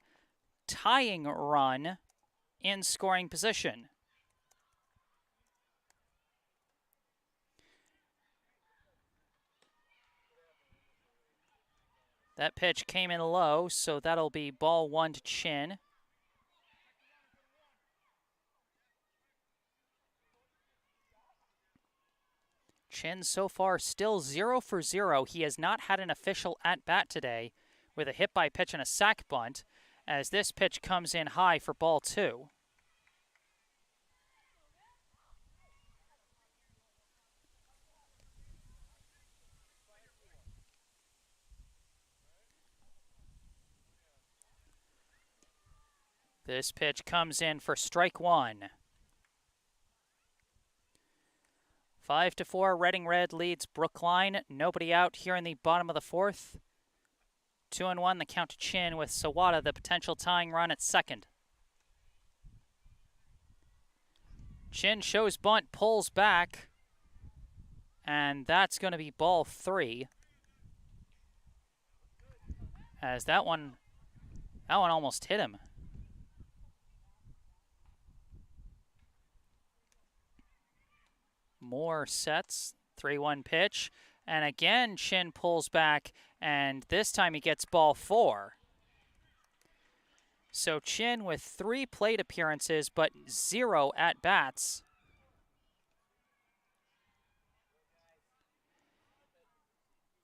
tying run in scoring position. That pitch came in low, so that'll be ball one to Chin. Chin so far still 0 for 0. He has not had an official at-bat today with a hit by pitch and a sac bunt, as this pitch comes in high for ball two. This pitch comes in for strike one. 5-4, Reading Red leads Brookline. Nobody out here in the bottom of the fourth. 2-1, the count to Chin with Sawada, the potential tying run at second. Chin shows bunt, pulls back, and that's going to be ball three. As that one almost hit him. Moore sets 3-1 pitch. And again, Chin pulls back, and this time he gets ball 4. So Chin with 3 plate appearances, but 0 at-bats.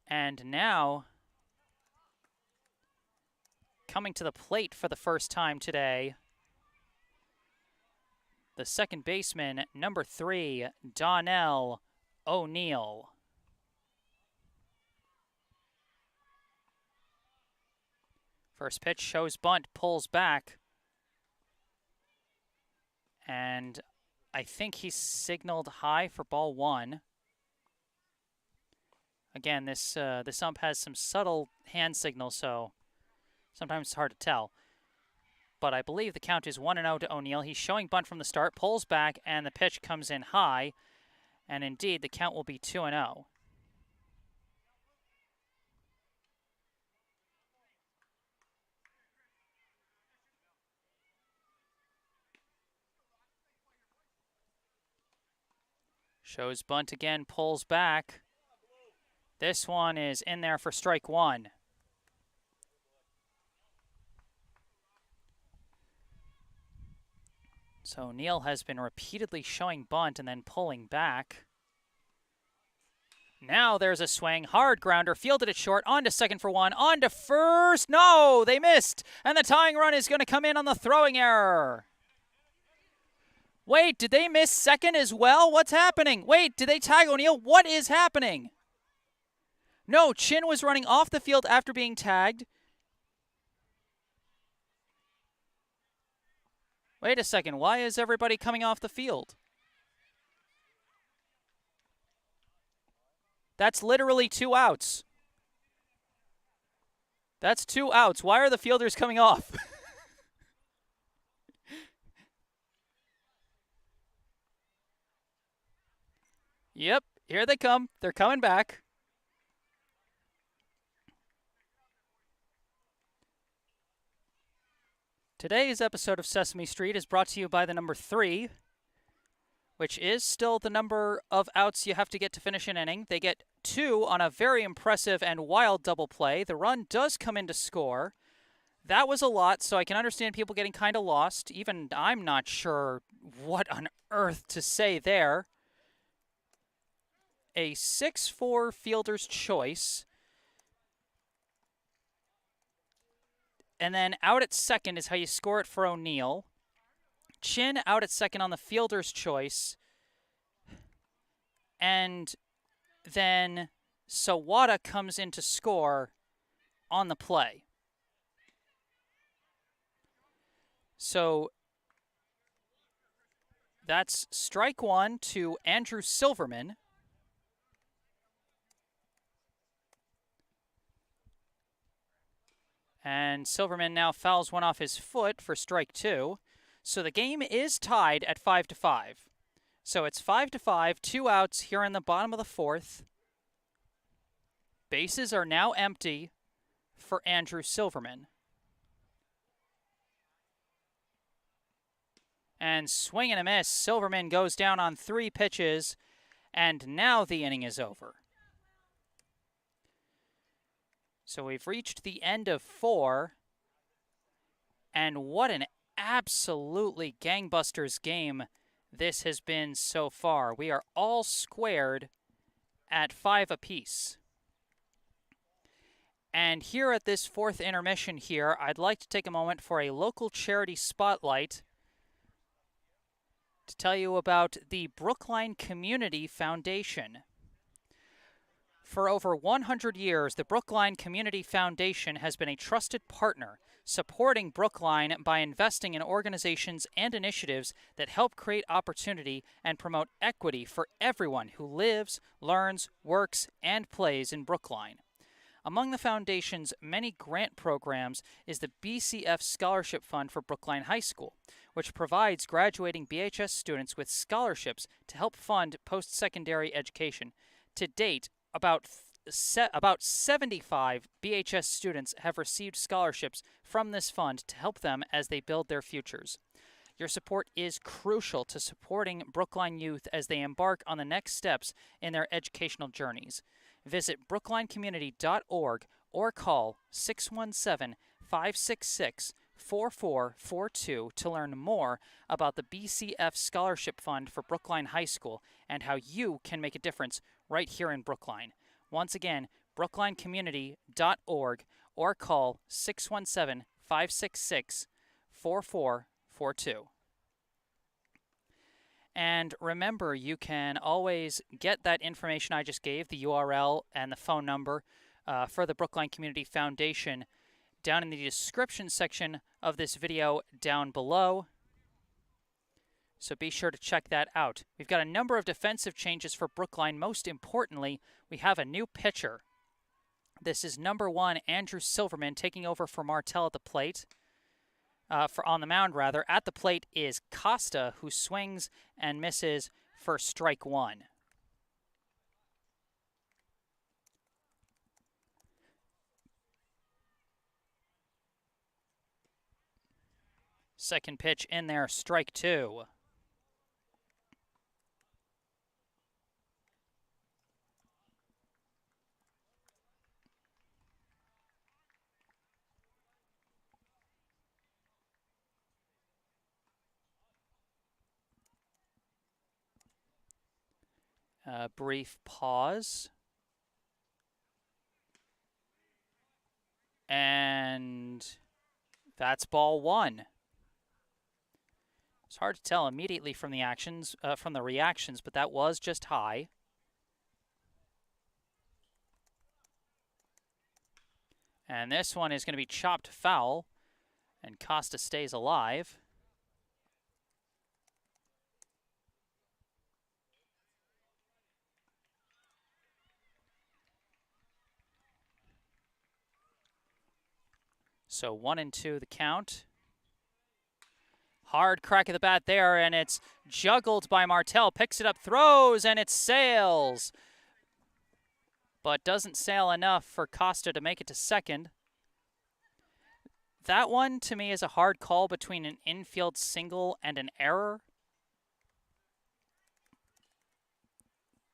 And now, coming to the plate for the first time today, the second baseman, number 3, Donnell O'Neill. First pitch shows bunt, pulls back. And I think he signaled high for ball 1. Again, this ump has some subtle hand signals, so sometimes it's hard to tell. But I believe the count is 1-0 to O'Neill. He's showing bunt from the start, pulls back, and the pitch comes in high. And indeed, the count will be 2-0. Shows bunt again, pulls back. This one is in there for strike 1. So O'Neill has been repeatedly showing bunt and then pulling back. Now there's a swing, hard grounder, fielded it short, on to second for 1, on to first. No, they missed, and the tying run is going to come in on the throwing error. Wait, did they miss second as well? What's happening? Wait, did they tag O'Neill? What is happening? No, Chin was running off the field after being tagged. Wait a second, why is everybody coming off the field? That's literally 2 outs. That's 2 outs. Why are the fielders coming off? Yep, here they come. They're coming back. Today's episode of Sesame Street is brought to you by the number 3, which is still the number of outs you have to get to finish an inning. They get 2 on a very impressive and wild double play. The run does come in to score. That was a lot, so I can understand people getting kind of lost. Even I'm not sure what on earth to say there. A 6-4 fielder's choice. And then out at second is how you score it for O'Neill. Chin out at second on the fielder's choice. And then Sawada comes in to score on the play. So that's strike 1 to Andrew Silverman. And Silverman now fouls one off his foot for strike 2. So the game is tied at 5-5. So it's 5-5, 2 outs here in the bottom of the 4th. Bases are now empty for Andrew Silverman. And swing and a miss. Silverman goes down on 3 pitches, and now the inning is over. So we've reached the end of 4, and what an absolutely gangbusters game this has been so far. We are all squared at 5 apiece. And here at this 4th intermission here, I'd like to take a moment for a local charity spotlight to tell you about the Brookline Community Foundation. For over 100 years, the Brookline Community Foundation has been a trusted partner, supporting Brookline by investing in organizations and initiatives that help create opportunity and promote equity for everyone who lives, learns, works, and plays in Brookline. Among the foundation's many grant programs is the BCF Scholarship Fund for Brookline High School, which provides graduating BHS students with scholarships to help fund post-secondary education. To date, about 75 BHS students have received scholarships from this fund to help them as they build their futures. Your support is crucial to supporting Brookline youth as they embark on the next steps in their educational journeys. Visit brooklinecommunity.org or call 617-566-4442 to learn more about the BCF Scholarship Fund for Brookline High School and how you can make a difference right here in Brookline. Once again, brooklinecommunity.org or call 617-566-4442. And remember, you can always get that information I just gave, the URL and the phone number for the Brookline Community Foundation, down in the description section of this video down below. So be sure to check that out. We've got a number of defensive changes for Brookline. Most importantly, we have a new pitcher. This is number 1, Andrew Silverman, taking over for Martell at the plate. On the mound, rather. At the plate is Costa, who swings and misses for strike 1. Second pitch in there, strike 2. A brief pause. And that's ball 1. It's hard to tell immediately from the reactions, but that was just high. And this one is going to be chopped foul, and Costa stays alive. So 1-2 the count. Hard crack of the bat there, and it's juggled by Martell. Picks it up, throws, and it sails. But doesn't sail enough for Costa to make it to second. That one, to me, is a hard call between an infield single and an error.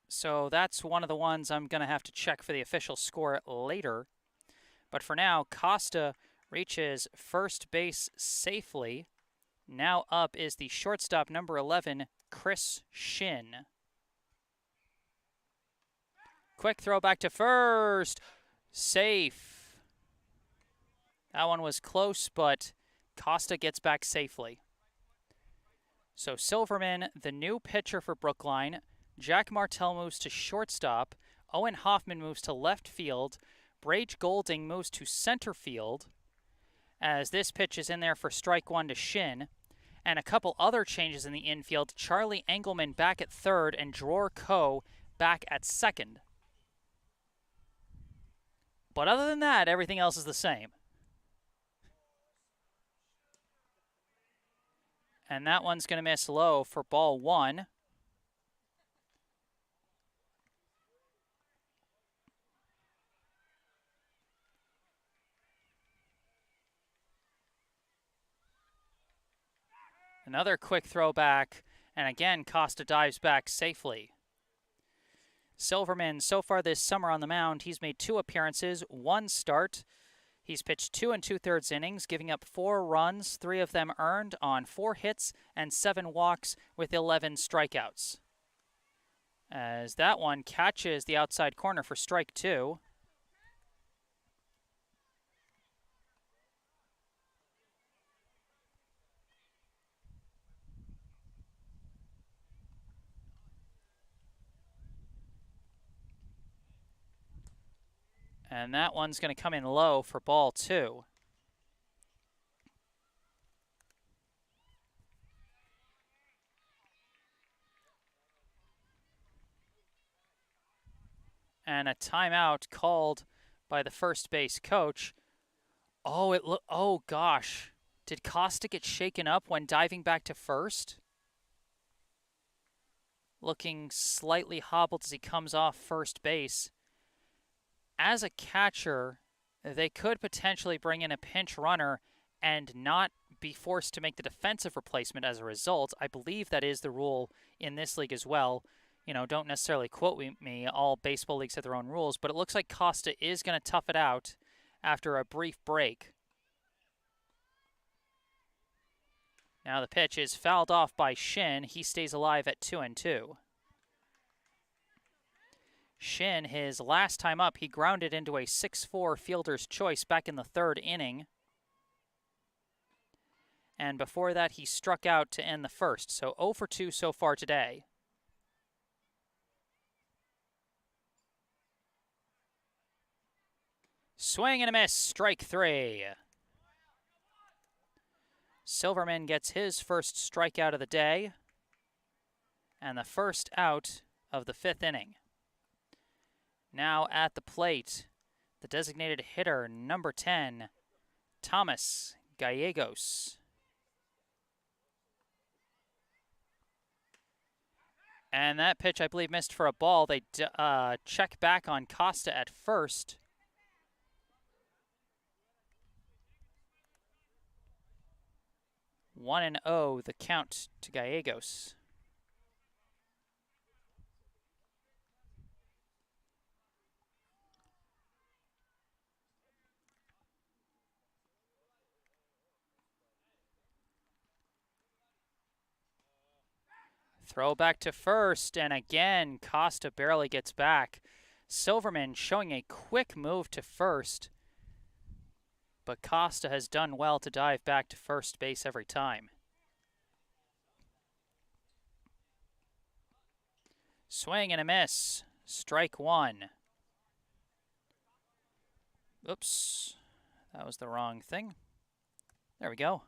So that's one of the ones I'm going to have to check for the official score later. But for now, Costa reaches first base safely. Now up is the shortstop, number 11, Chris Shin. Quick throw back to first. Safe. That one was close, but Costa gets back safely. So Silverman, the new pitcher for Brookline. Jack Martell moves to shortstop. Owen Hoffman moves to left field. Brage Golding moves to center field, as this pitch is in there for strike 1 to Shin. And a couple other changes in the infield. Charlie Engelman back at third and Dror Coe back at second. But other than that, everything else is the same. And that one's going to miss low for ball 1. Another quick throw back, and again, Costa dives back safely. Silverman, so far this summer on the mound, he's made 2 appearances, 1 start. He's pitched 2 2/3 innings, giving up 4 runs, 3 of them earned on 4 hits and 7 walks with 11 strikeouts. As that one catches the outside corner for strike 2. And that one's going to come in low for ball 2. And a timeout called by the first base coach. Oh gosh. Did Costa get shaken up when diving back to first? Looking slightly hobbled as he comes off first base. As a catcher, they could potentially bring in a pinch runner and not be forced to make the defensive replacement as a result. I believe that is the rule in this league as well. You know, don't necessarily quote me. All baseball leagues have their own rules, but it looks like Costa is going to tough it out after a brief break. Now the pitch is fouled off by Shin. He stays alive at 2-2. Shin, his last time up, he grounded into a 6-4 fielder's choice back in the third inning. And before that, he struck out to end the first. So 0 for 2 so far today. Swing and a miss, strike 3. Silverman gets his first strikeout of the day and the first out of the 5th inning. Now at the plate, the designated hitter, number 10, Thomas Gallegos. And that pitch, I believe, missed for a ball. They check back on Costa at first. One and 0, the count to Gallegos. Throw back to first, and again, Costa barely gets back. Silverman showing a quick move to first, but Costa has done well to dive back to first base every time. Swing and a miss. Strike 1. Oops, that was the wrong thing. There we go.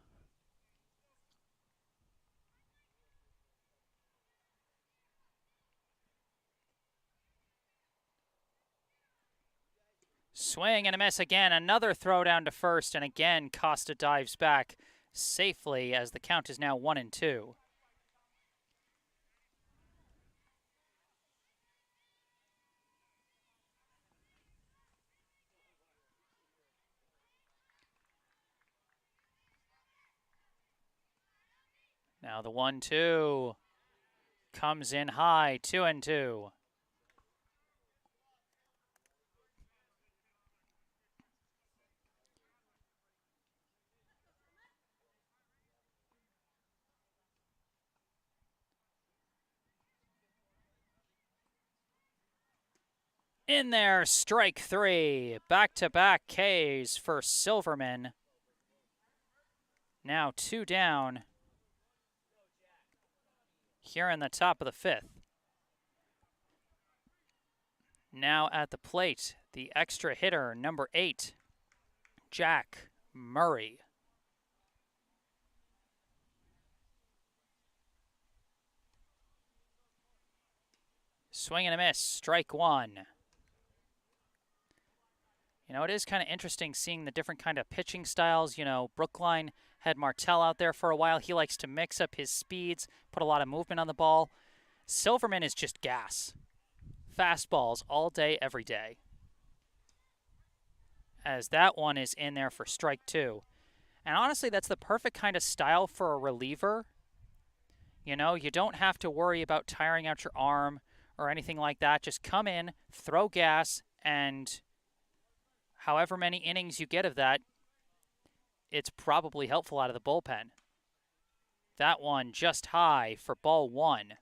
Swing and a miss again. Another throw down to first, and again Costa dives back safely as the count is now 1-2. Now the 1-2 comes in high, 2-2. In there, strike 3. Back-to-back Ks for Silverman. Now 2 down here in the top of the 5th. Now at the plate, the extra hitter, number 8, Jack Murray. Swing and a miss, strike 1. You know, it is kind of interesting seeing the different kind of pitching styles. You know, Brookline had Martell out there for a while. He likes to mix up his speeds, put a lot of movement on the ball. Silverman is just gas. Fastballs all day, every day. As that one is in there for strike 2. And honestly, that's the perfect kind of style for a reliever. You know, you don't have to worry about tiring out your arm or anything like that. Just come in, throw gas, and however many innings you get of that, it's probably helpful out of the bullpen. That one just high for ball 1.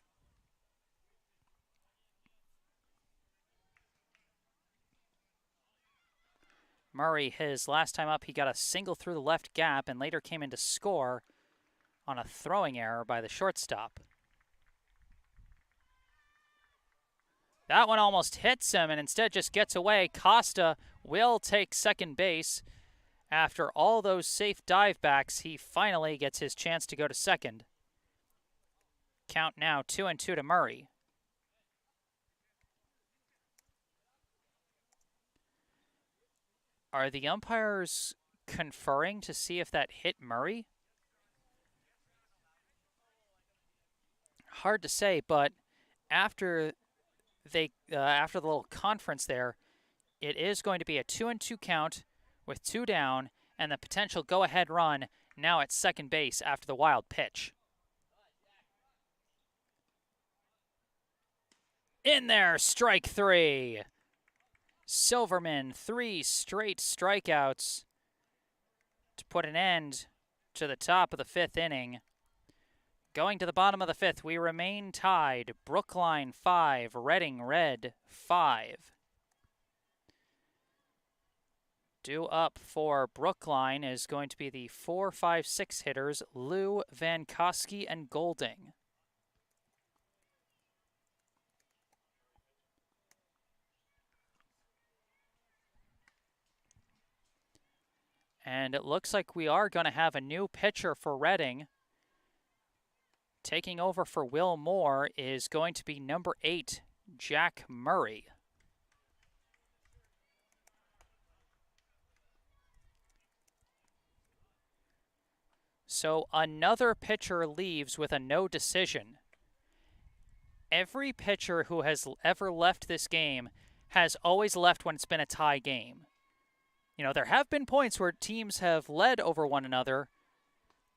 Murray, his last time up, he got a single through the left gap and later came in to score on a throwing error by the shortstop. That one almost hits him and instead just gets away. Costa will take second base. After all those safe dive backs, he finally gets his chance to go to second. Count now 2-2 to Murray. Are the umpires conferring to see if that hit Murray? Hard to say, but after the little conference there, it is going to be a 2-2 count with 2 down and the potential go-ahead run now at second base after the wild pitch. In there, strike 3. Silverman, 3 straight strikeouts to put an end to the top of the 5th inning. Going to the bottom of the 5th, we remain tied. Brookline 5, Reading Red 5. Due up for Brookline is going to be the 4, 5, 6 hitters, Liu, Vankowski, and Golding. And it looks like we are going to have a new pitcher for Reading. Taking over for Will Moore is going to be number 8, Jack Murray. So another pitcher leaves with a no decision. Every pitcher who has ever left this game has always left when it's been a tie game. You know, there have been points where teams have led over one another,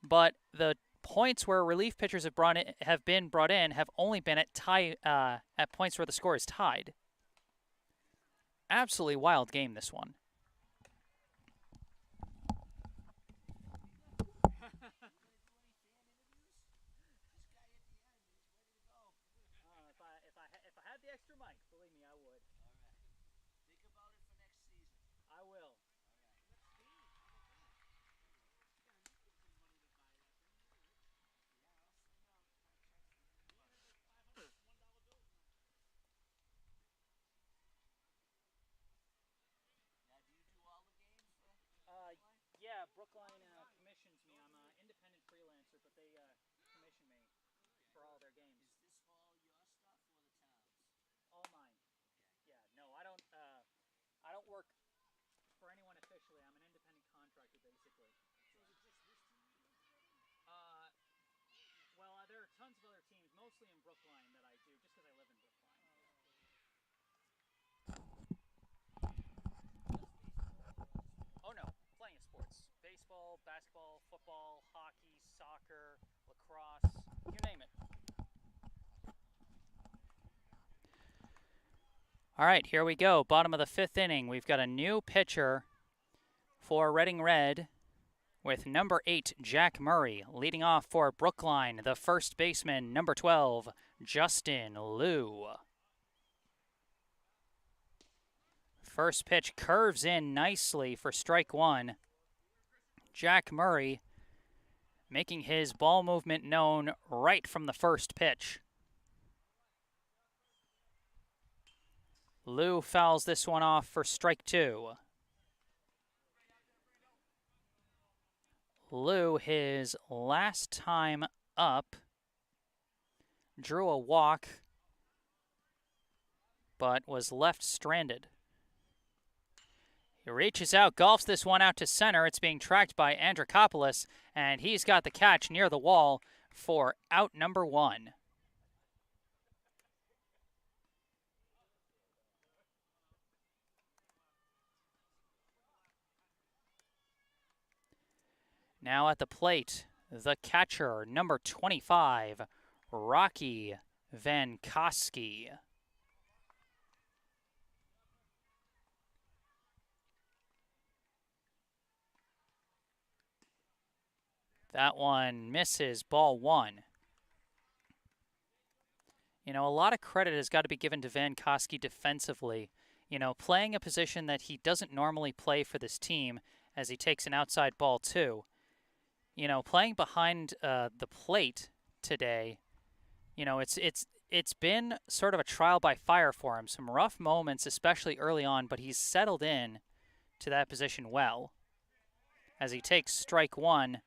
but the points where relief pitchers have been brought in have only been at points where the score is tied. Absolutely wild game, this one. If I had the extra mic, believe me, I would. Think about it for next season. I will. Yeah, Brookline commissions me. I'm an independent freelancer, but they commission me for all their games. Is this all your stuff or the town's? All mine. Yeah, no, I don't work for anyone officially. I'm an independent contractor, basically. So is it just this team? Well, there are tons of other teams, mostly in Brookline, that I do, just because I live in Brookline. Oh no, plenty of sports. Baseball, basketball, football, hockey, soccer, lacrosse, you name it. All right, here we go. Bottom of the 5th inning. We've got a new pitcher for Reading Red with number 8, Jack Murray. Leading off for Brookline, the first baseman, number 12, Justin Liu. First pitch curves in nicely for strike 1. Jack Murray making his ball movement known right from the first pitch. Liu fouls this one off for strike 2. Liu, his last time up, drew a walk, but was left stranded. He reaches out, golfs this one out to center. It's being tracked by Andrikopoulos, and he's got the catch near the wall for out number 1. Now at the plate, the catcher, number 25, Rocky Vankowski. That one misses, ball 1. You know, a lot of credit has got to be given to Vankowski defensively. You know, playing a position that he doesn't normally play for this team as he takes an outside ball 2. You know, playing behind the plate today, you know, it's been sort of a trial by fire for him. Some rough moments, especially early on, but he's settled in to that position well. As he takes strike 1,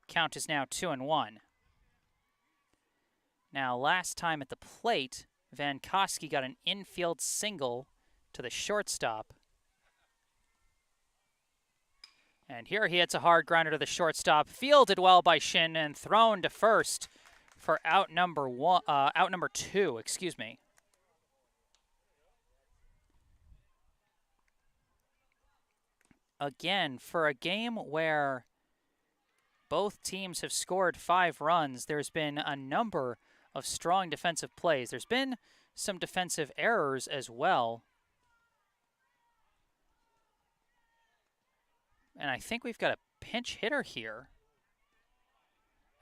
count is now 2-1. Now, last time at the plate, Vankowski got an infield single to the shortstop. And here he hits a hard grounder to the shortstop, fielded well by Shin and thrown to first for out number 2, excuse me. Again, for a game where Both teams have scored 5 runs. There's been a number of strong defensive plays. There's been some defensive errors as well. And I think we've got a pinch hitter here,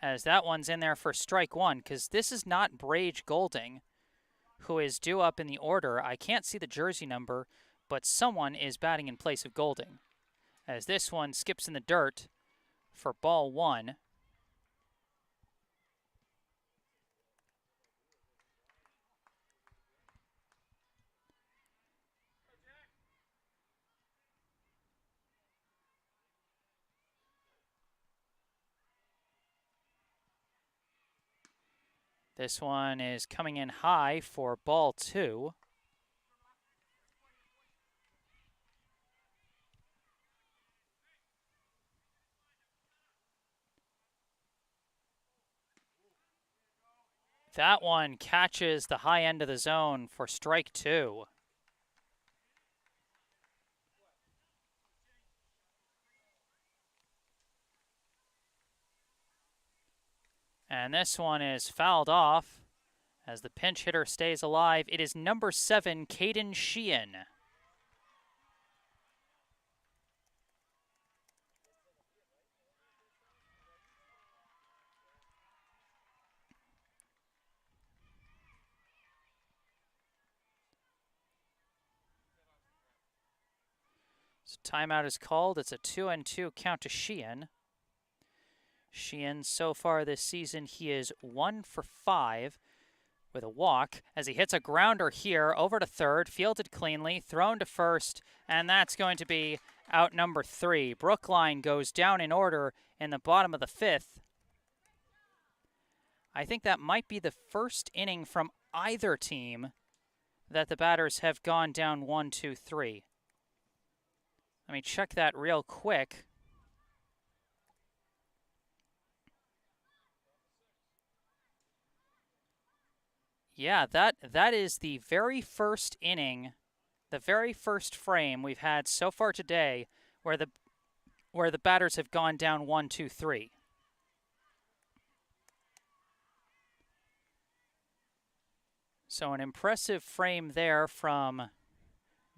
as that one's in there for strike one, because this is not Brage Golding, who is due up in the order. I can't see the jersey number, but someone is batting in place of Golding, as this one skips in the dirt for ball one. This one is coming in high for ball two. That one catches the high end of the zone for strike two. And this one is fouled off as the pinch hitter stays alive. It is number 7, Kayden Sheehan. So timeout is called. It's a 2-2 count to Sheehan. Sheehan, so far this season, he is 1 for 5 with a walk as he hits a grounder here over to third, fielded cleanly, thrown to first, and that's going to be out number 3. Brookline goes down in order in the bottom of the 5th. I think that might be the first inning from either team that the batters have gone down 1, 2, 3. Let me check that real quick. Yeah, that is the very first inning, the very first frame we've had so far today where the batters have gone down 1, 2, 3. So an impressive frame there from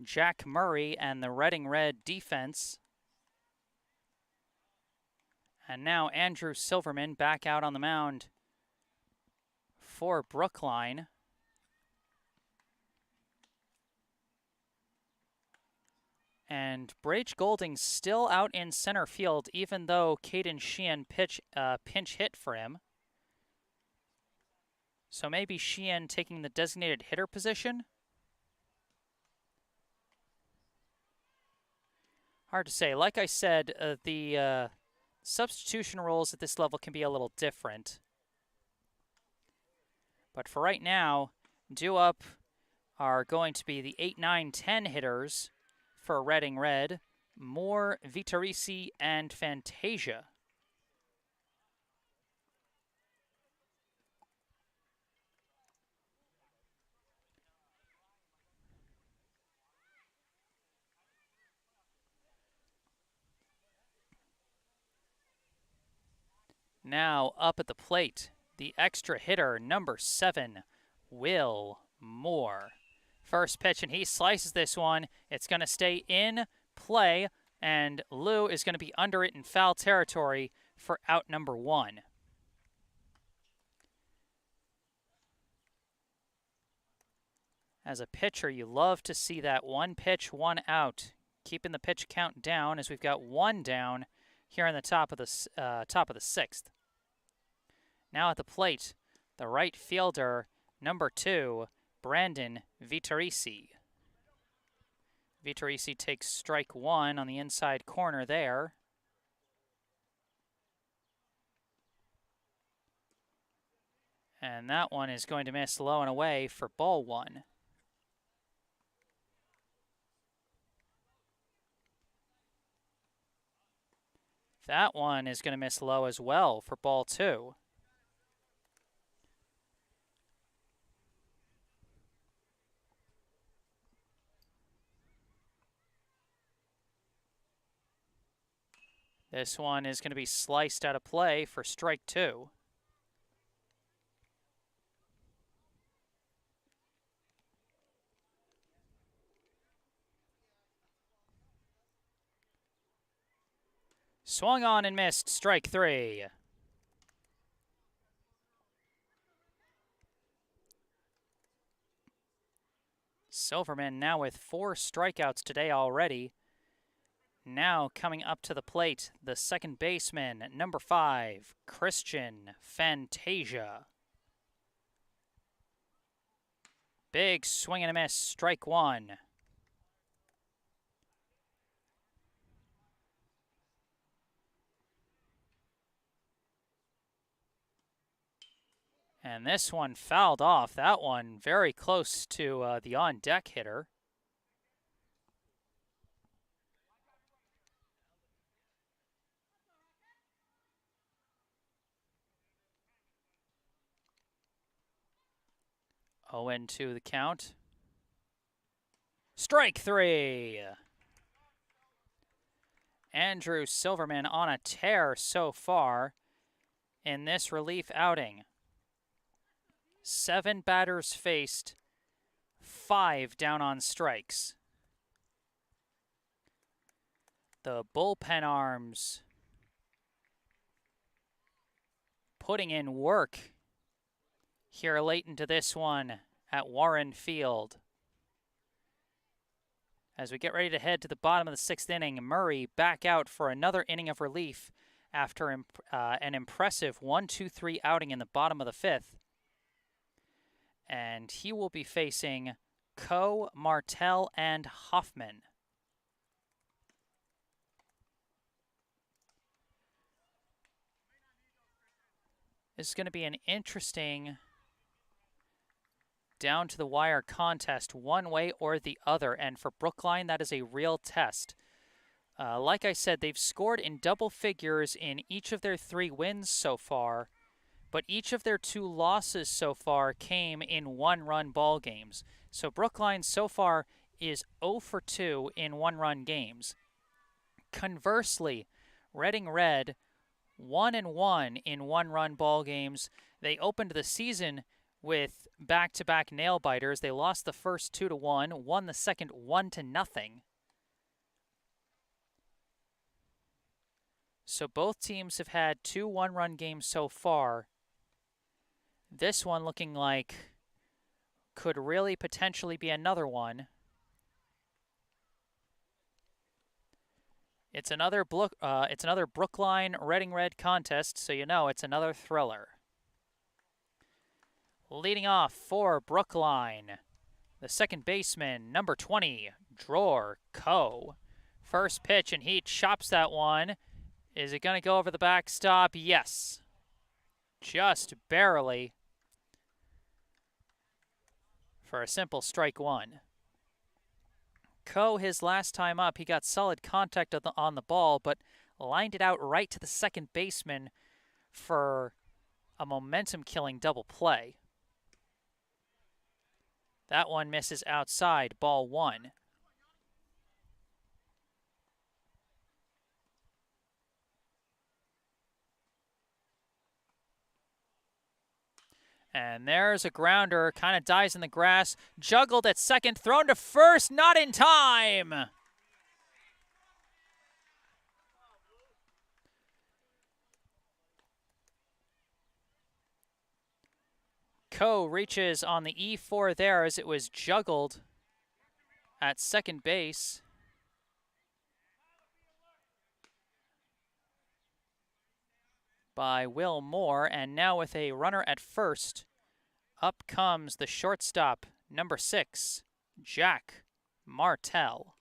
Jack Murray and the Reading Red defense. And now Andrew Silverman back out on the mound for Brookline. And Brage Golding still out in center field, even though Kayden Sheehan pinch hit for him. So maybe Sheehan taking the designated hitter position? Hard to say. Like I said, the substitution rules at this level can be a little different. But for right now, due up are going to be the 8, 9, 10 hitters for Reading Red, Moore, Vitorisi, and Fantasia. Now up at the plate, the extra hitter, number 7, Will Moore. First pitch, and he slices this one. It's going to stay in play, and Liu is going to be under it in foul territory for out number 1. As a pitcher, you love to see that 1 pitch, 1 out, keeping the pitch count down as we've got 1 down here in the top of the 6th. Now at the plate, the right fielder, number 2, Brandon Vitorisi. Vitorisi takes strike 1 on the inside corner there. And that one is going to miss low and away for ball 1. That one is going to miss low as well for ball 2. This one is going to be sliced out of play for strike 2. Swung on and missed, strike 3. Silverman now with 4 strikeouts today already. Now coming up to the plate, the second baseman, number 5, Christian Fantasia. Big swing and a miss, strike 1. And this one fouled off. That one very close to the on-deck hitter. Owen to the count. Strike 3. Andrew Silverman on a tear so far in this relief outing. 7 batters faced, 5 down on strikes. The bullpen arms putting in work here late into this one at Warren Field. As we get ready to head to the bottom of the 6th inning, Murray back out for another inning of relief after an impressive 1-2-3 outing in the bottom of the 5th. And he will be facing Coe, Martell, and Hoffman. This is going to be an interesting down-to-the-wire contest, one way or the other. And for Brookline, that is a real test. Like I said, they've scored in double figures in each of their 3 wins so far, but each of their 2 losses so far came in one-run ball games. So Brookline so far is 0 for 2 in one-run games. Conversely, Reading Red 1-1 in one-run ball games. They opened the season with back-to-back nail-biters. They lost the first 2-1, won the second 1-0. So both teams have had 2 one-run games so far. This one looking like could really potentially be another one. It's another Brookline Reading Red contest, so you know it's another thriller. Leading off for Brookline, the second baseman, number 20, Dror Coe. First pitch, and he chops that one. Is it going to go over the backstop? Yes. Just barely. For a simple strike 1. Coe, his last time up, he got solid contact on the ball, but lined it out right to the second baseman for a momentum-killing double play. That one misses outside, ball 1. And there's a grounder, kind of dies in the grass, juggled at second, thrown to first, not in time. Coe reaches on the E4 there as it was juggled at second base. By Will Moore, and now with a runner at first, up comes the shortstop, number 6, Jack Martell.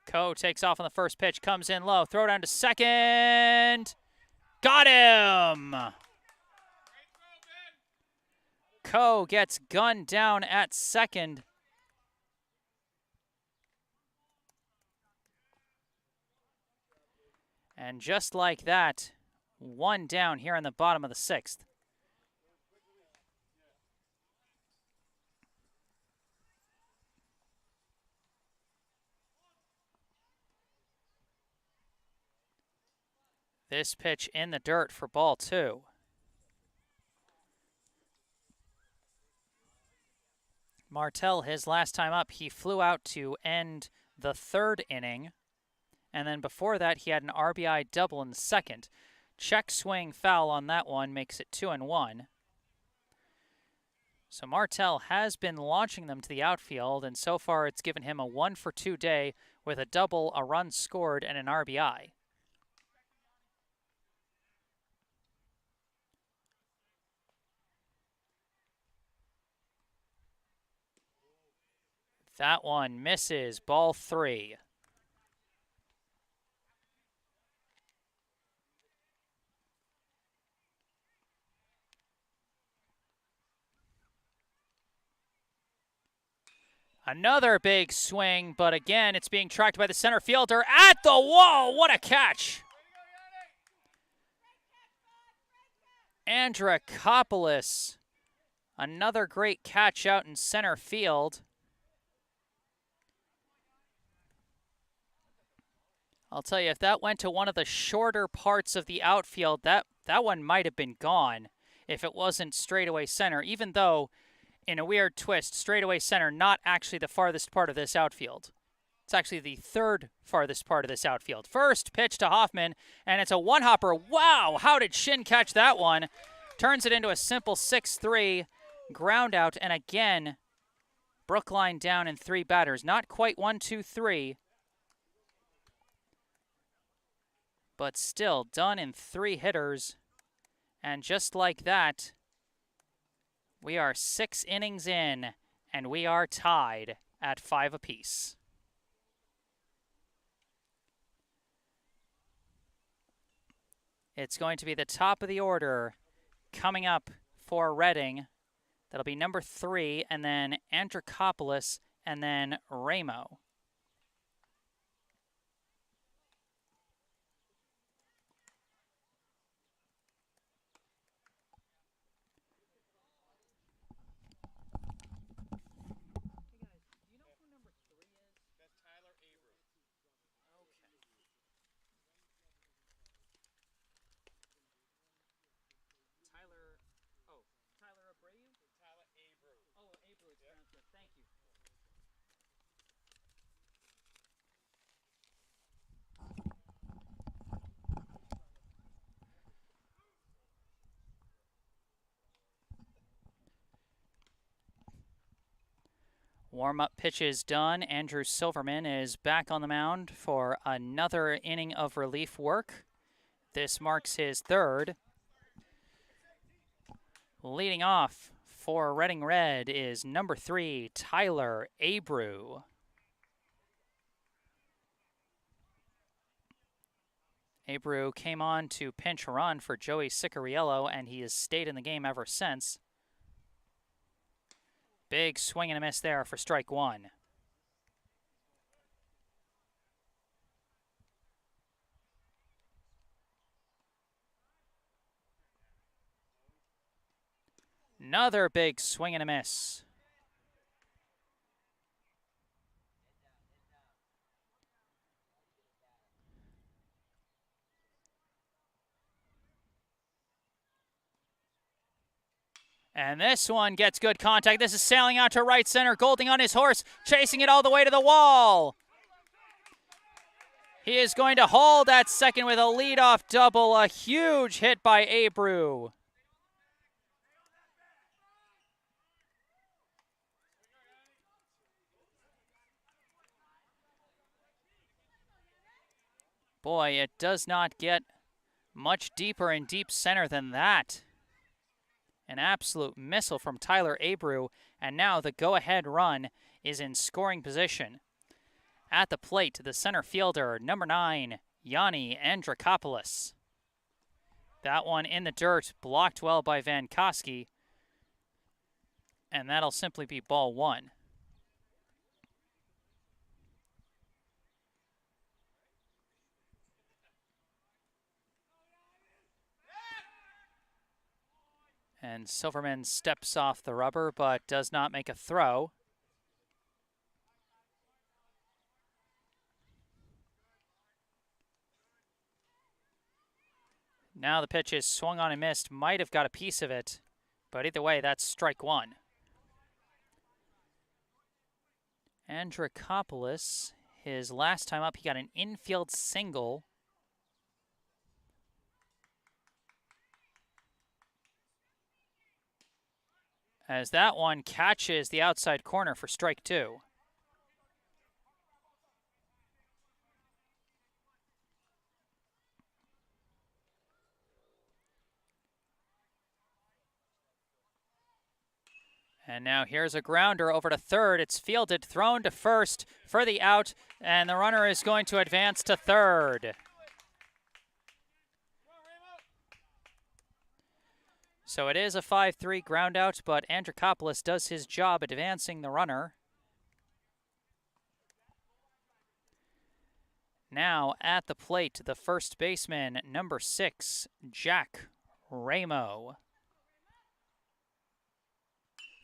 Coe takes off on the first pitch, comes in low, throw down to second. Got him! Coe gets gunned down at second. And just like that, 1 down here in the bottom of the 6th. This pitch in the dirt for ball 2. Martell, his last time up, he flew out to end the 3rd inning. And then before that, he had an RBI double in the 2nd. Check swing foul on that one makes it 2-1. So Martell has been launching them to the outfield, and so far it's given him a 1-for-2 day with a double, a run scored, and an RBI. That one misses, ball 3. Another big swing, but again, it's being tracked by the center fielder at the wall. What a catch! Andrikopoulos, another great catch out in center field. I'll tell you, if that went to one of the shorter parts of the outfield, that one might have been gone if it wasn't straightaway center, even though, in a weird twist, straightaway center not actually the farthest part of this outfield. It's actually the 3rd farthest part of this outfield. First pitch to Hoffman, and it's a one-hopper. Wow, how did Shin catch that one? Turns it into a simple 6-3 ground out, and again, Brookline down in 3 batters. Not quite 1, 2, 3. But still done in 3 hitters. And just like that, we are 6 innings in, and we are tied at 5 apiece. It's going to be the top of the order coming up for Reading. That'll be number 3, and then Andrikopoulos, and then Ramo. Thank you. Warm-up pitches done. Andrew Silverman is back on the mound for another inning of relief work. This marks his 3rd. Leading off for Reading Red is number 3, Tyler Abreu. Abreu came on to pinch run for Joey Sicariello, and he has stayed in the game ever since. Big swing and a miss there for strike 1. Another big swing and a miss. And this one gets good contact. This is sailing out to right center. Golding on his horse, chasing it all the way to the wall. He is going to hold at second with a leadoff double. A huge hit by Abreu. Boy, it does not get much deeper in deep center than that. An absolute missile from Tyler Abreu, and now the go-ahead run is in scoring position. At the plate, the center fielder, number 9, Yanni Andrikopoulos. That one in the dirt, blocked well by Vankowski, and that'll simply be ball 1. And Silverman steps off the rubber, but does not make a throw. Now the pitch is swung on and missed. Might have got a piece of it, but either way, that's strike one. Andrikopoulos, his last time up, he got an infield single. As that one catches the outside corner for strike two. And now here's a grounder over to third. It's fielded, thrown to first for the out, and the runner is going to advance to third. So it is a 5-3 ground out, but Andrikopoulos does his job advancing the runner. Now at the plate, the first baseman, number 6, Jack Ramo.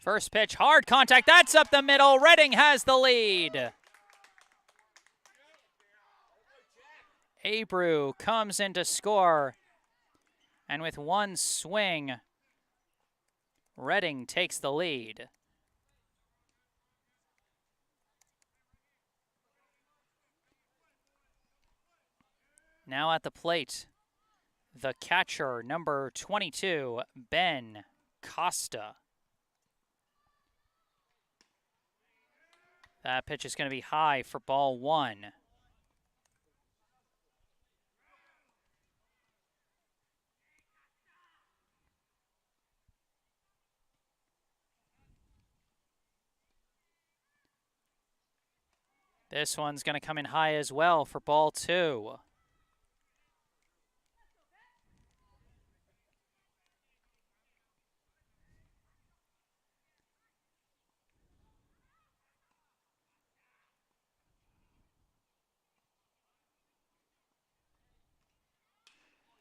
First pitch, hard contact, that's up the middle. Reading has the lead. Abreu comes in to score, and with one swing, Reading takes the lead. Now at the plate, the catcher, number 22, Ben Costa. That pitch is going to be high for ball one. This one's going to come in high as well for ball two.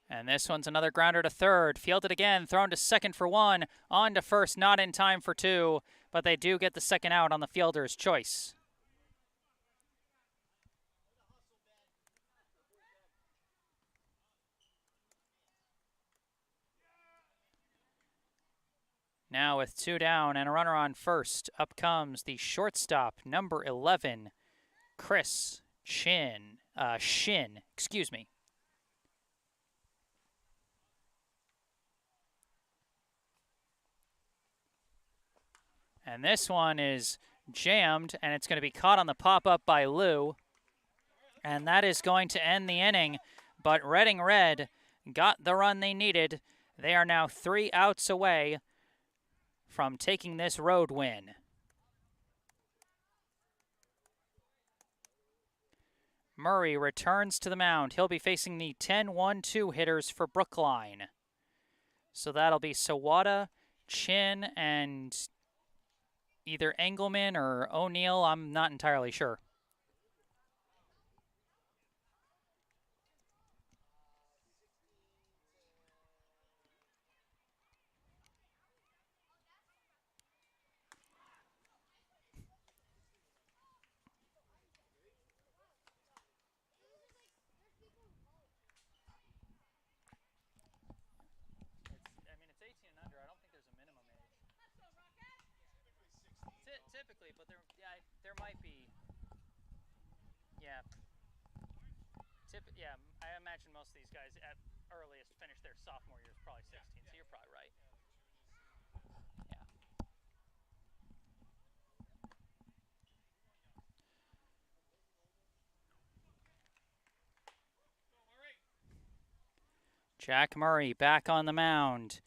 And this one's another grounder to third. Fielded again, thrown to second for one. On to first, not in time for two. But they do get the second out on the fielder's choice. Now with two down and a runner on first, up comes the shortstop, number 11, Chris Shin. Excuse me. And this one is jammed, and it's going to be caught on the pop-up by Liu. And that is going to end the inning. But Reading Red got the run they needed. They are now 3 outs away from taking this road win. Murray returns to the mound. He'll be facing the 10-1-2 hitters for Brookline. So that'll be Sawada, Chin, and either Engelman or O'Neill. I'm not entirely sure. Typically, but there might be. Yeah. I imagine most of these guys at earliest finish their sophomore year is probably 16, so you're probably right. Yeah. Jack Murray back on the mound.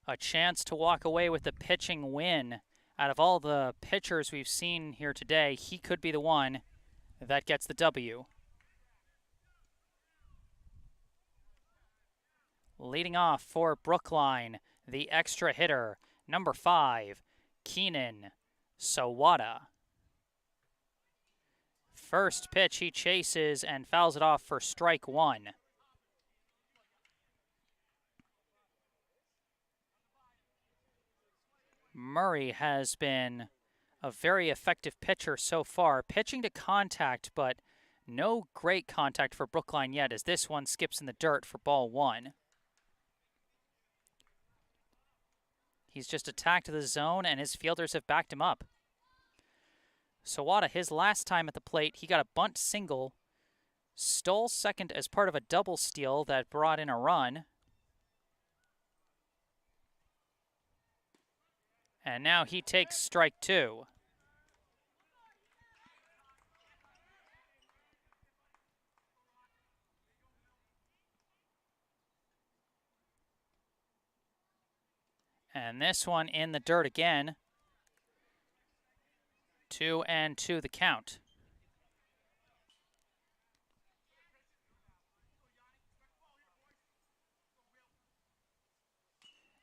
A chance to walk away with the pitching win. Out of all the pitchers we've seen here today, he could be the one that gets the W. Leading off for Brookline, the extra hitter, number 5, Keenan Sawada. First pitch he chases and fouls it off for strike one. Murray has been a very effective pitcher so far, pitching to contact, but no great contact for Brookline yet as this one skips in the dirt for ball one. He's just attacked the zone, and his fielders have backed him up. Sawada, his last time at the plate, he got a bunt single, stole second as part of a double steal that brought in a run. And now he takes strike 2. And this one in the dirt again. 2-2 the count.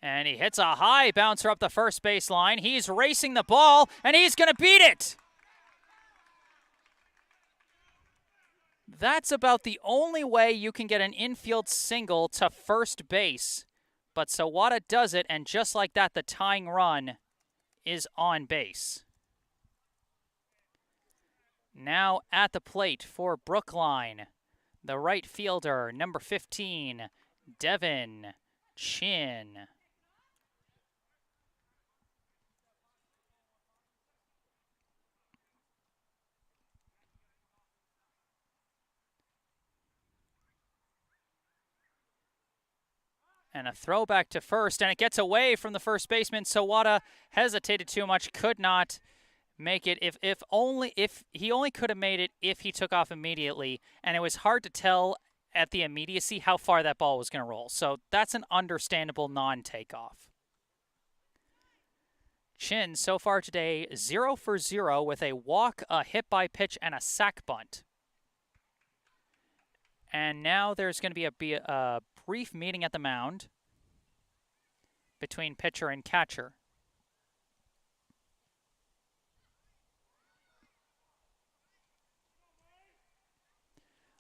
And he hits a high bouncer up the first base line. He's racing the ball, and he's going to beat it. That's about the only way you can get an infield single to first base. But Sawada does it, and just like that, the tying run is on base. Now at the plate for Brookline, the right fielder, number 15, Devin Chin. And a throwback to first, and it gets away from the first baseman. Sawada hesitated too much, could not make it. If he only could have made it if he took off immediately, and it was hard to tell at the immediacy how far that ball was going to roll. So that's an understandable non-takeoff. Chin so far today 0 for 0 with a walk, a hit by pitch, and a sac bunt. And now there's going to be a brief meeting at the mound between pitcher and catcher.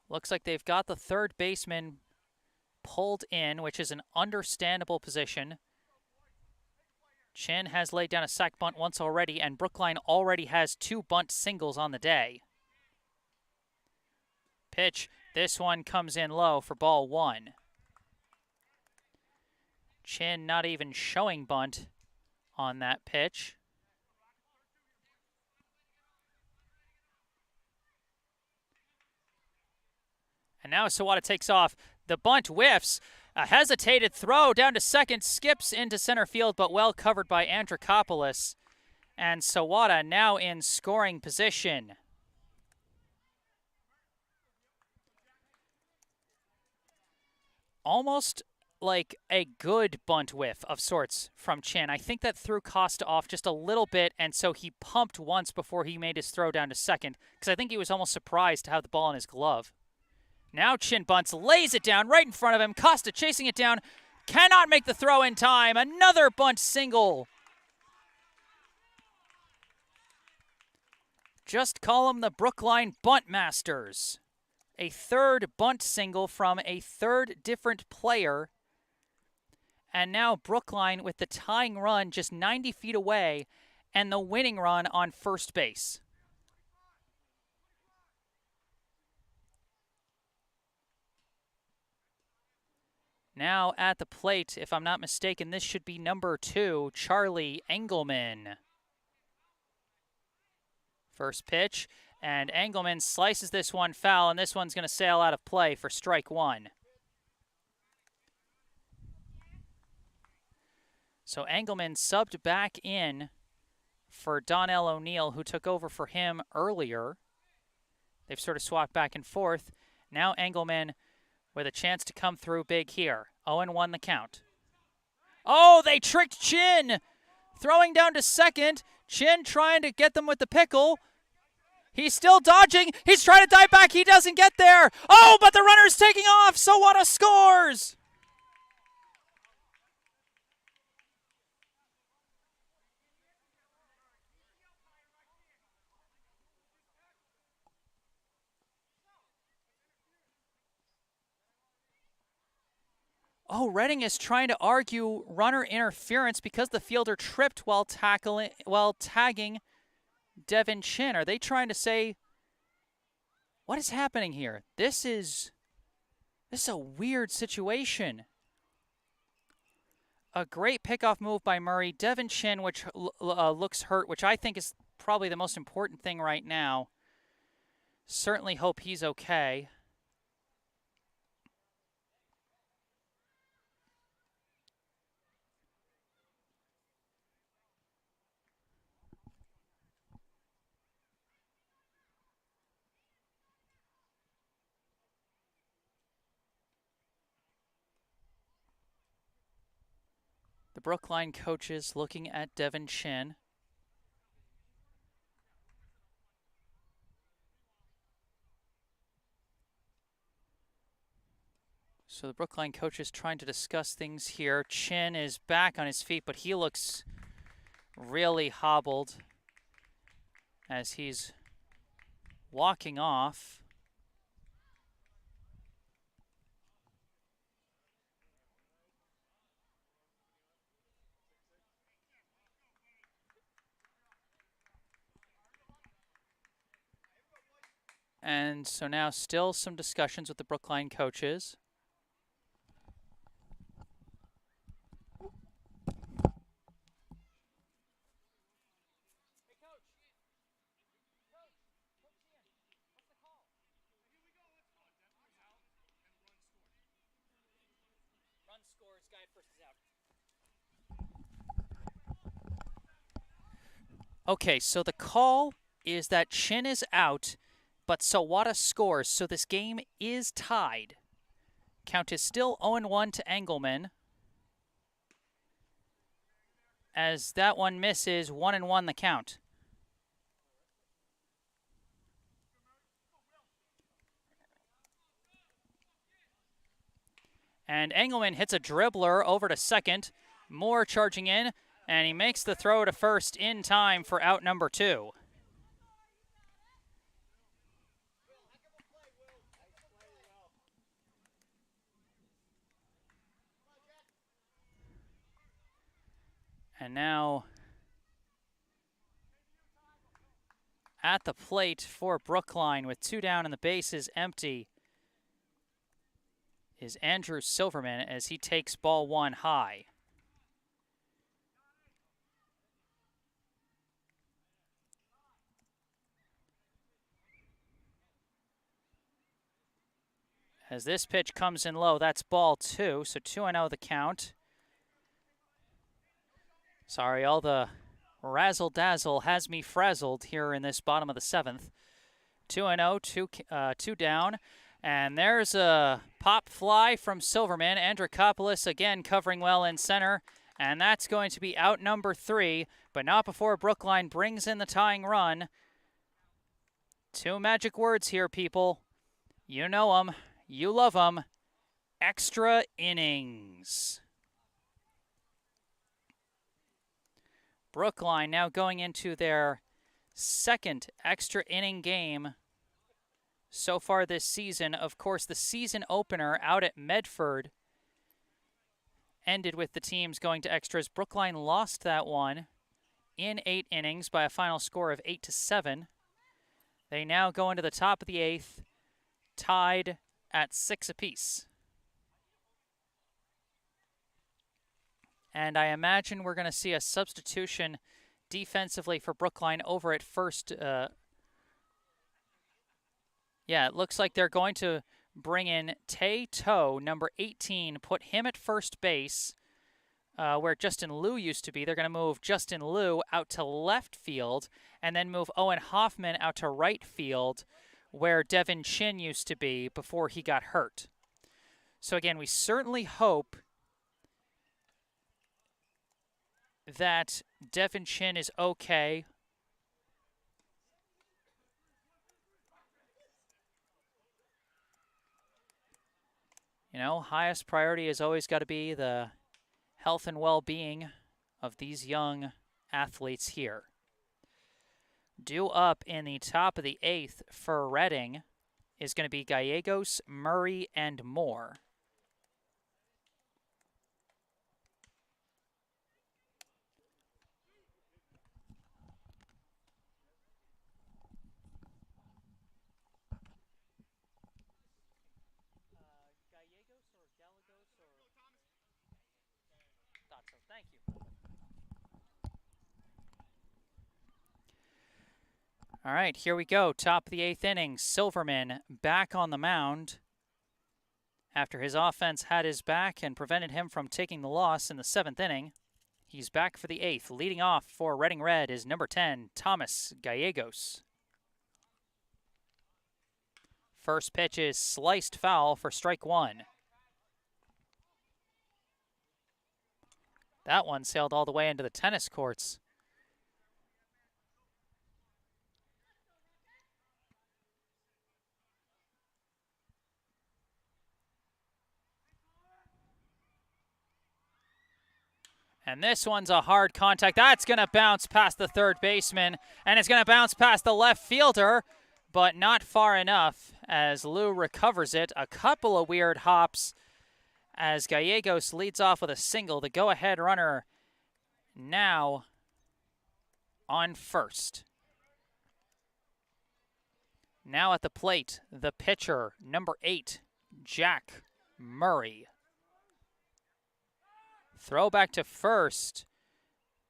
Looks like they've got the third baseman pulled in, which is an understandable position. Chin has laid down a sac bunt once already, and Brookline already has 2 bunt singles on the day. Pitch. This one comes in low for ball 1. Chin not even showing bunt on that pitch. And now Sawada takes off. The bunt whiffs. A hesitated throw down to second, skips into center field, but well covered by Andrikopoulos. And Sawada now in scoring position. Almost like a good bunt whiff of sorts from Chin. I think that threw Costa off just a little bit, and so he pumped once before he made his throw down to second, because I think he was almost surprised to have the ball in his glove. Now Chin bunts, lays it down right in front of him. Costa chasing it down, cannot make the throw in time. Another bunt single. Just call them the Brookline Bunt Masters. A third bunt single from a third different player. And now Brookline with the tying run just 90 feet away and the winning run on first base. Now at the plate, if I'm not mistaken, this should be number 2, Charlie Engelman. First pitch. And Engelman slices this one foul, and this one's going to sail out of play for strike 1. So Engelman subbed back in for Donnell O'Neill, who took over for him earlier. They've sort of swapped back and forth. Now Engelman with a chance to come through big here. 0-1 the count. Oh, they tricked Chin! Throwing down to second. Chin trying to get them with the pickle. He's still dodging. He's trying to dive back. He doesn't get there. Oh, but the runner's taking off. Sawada scores. Oh, Redding is trying to argue runner interference because the fielder tripped while tagging Devin Chin. Are they trying to say, what is happening here? This is a weird situation. a great pickoff move by Murray. Devin Chin, which looks hurt, which I think is probably the most important thing right now. Certainly hope he's okay. The Brookline coaches looking at Devin Chin. So the Brookline coaches trying to discuss things here. Chin is back on his feet, but he looks really hobbled as he's walking off. And so now still some discussions with the Brookline coaches. Okay, so the call is that Chin is out, but Sawada scores, so this game is tied. Count is still 0-1 to Engelman. As that one misses, 1-1 the count. And Engelman hits a dribbler over to second. Moore charging in, and he makes the throw to first in time for out number 2. And now at the plate for Brookline with 2 down and the bases empty is Andrew Silverman as he takes ball 1 high. As this pitch comes in low, that's ball 2, so 2-0 the count. Sorry, all the razzle-dazzle has me frazzled here in this bottom of the 7th. 2-0, 2 down. And there's a pop fly from Silverman. Andrikopoulos again covering well in center. And that's going to be out number 3, but not before Brookline brings in the tying run. 2 magic words here, people. You know them. You love them. Extra innings. Brookline now going into their second extra inning game so far this season. Of course, the season opener out at Medford ended with the teams going to extras. Brookline lost that one in 8 innings by a final score of 8-7. They now go into the top of the 8th, tied at 6 apiece. And I imagine we're going to see a substitution defensively for Brookline over at first. Yeah, it looks like they're going to bring in Tae To, number 18, put him at first base where Justin Liu used to be. They're going to move Justin Liu out to left field and then move Owen Hoffman out to right field where Devin Chin used to be before he got hurt. So again, we certainly hope that Devin Chin is okay. You know, highest priority has always got to be the health and well-being of these young athletes here. Due up in the top of the 8th for Reading is going to be Gallegos, Murray, and Moore. All right, here we go. Top of the 8th inning. Silverman back on the mound after his offense had his back and prevented him from taking the loss in the 7th inning. He's back for the 8th. Leading off for Reading Red is number 10, Thomas Gallegos. First pitch is sliced foul for strike 1. That one sailed all the way into the tennis courts. And this one's a hard contact. That's going to bounce past the third baseman, and it's going to bounce past the left fielder, but not far enough as Liu recovers it. A couple of weird hops as Gallegos leads off with a single. The go-ahead runner now on first. Now at the plate, the pitcher, number 8, Jack Murray. Throw back to first.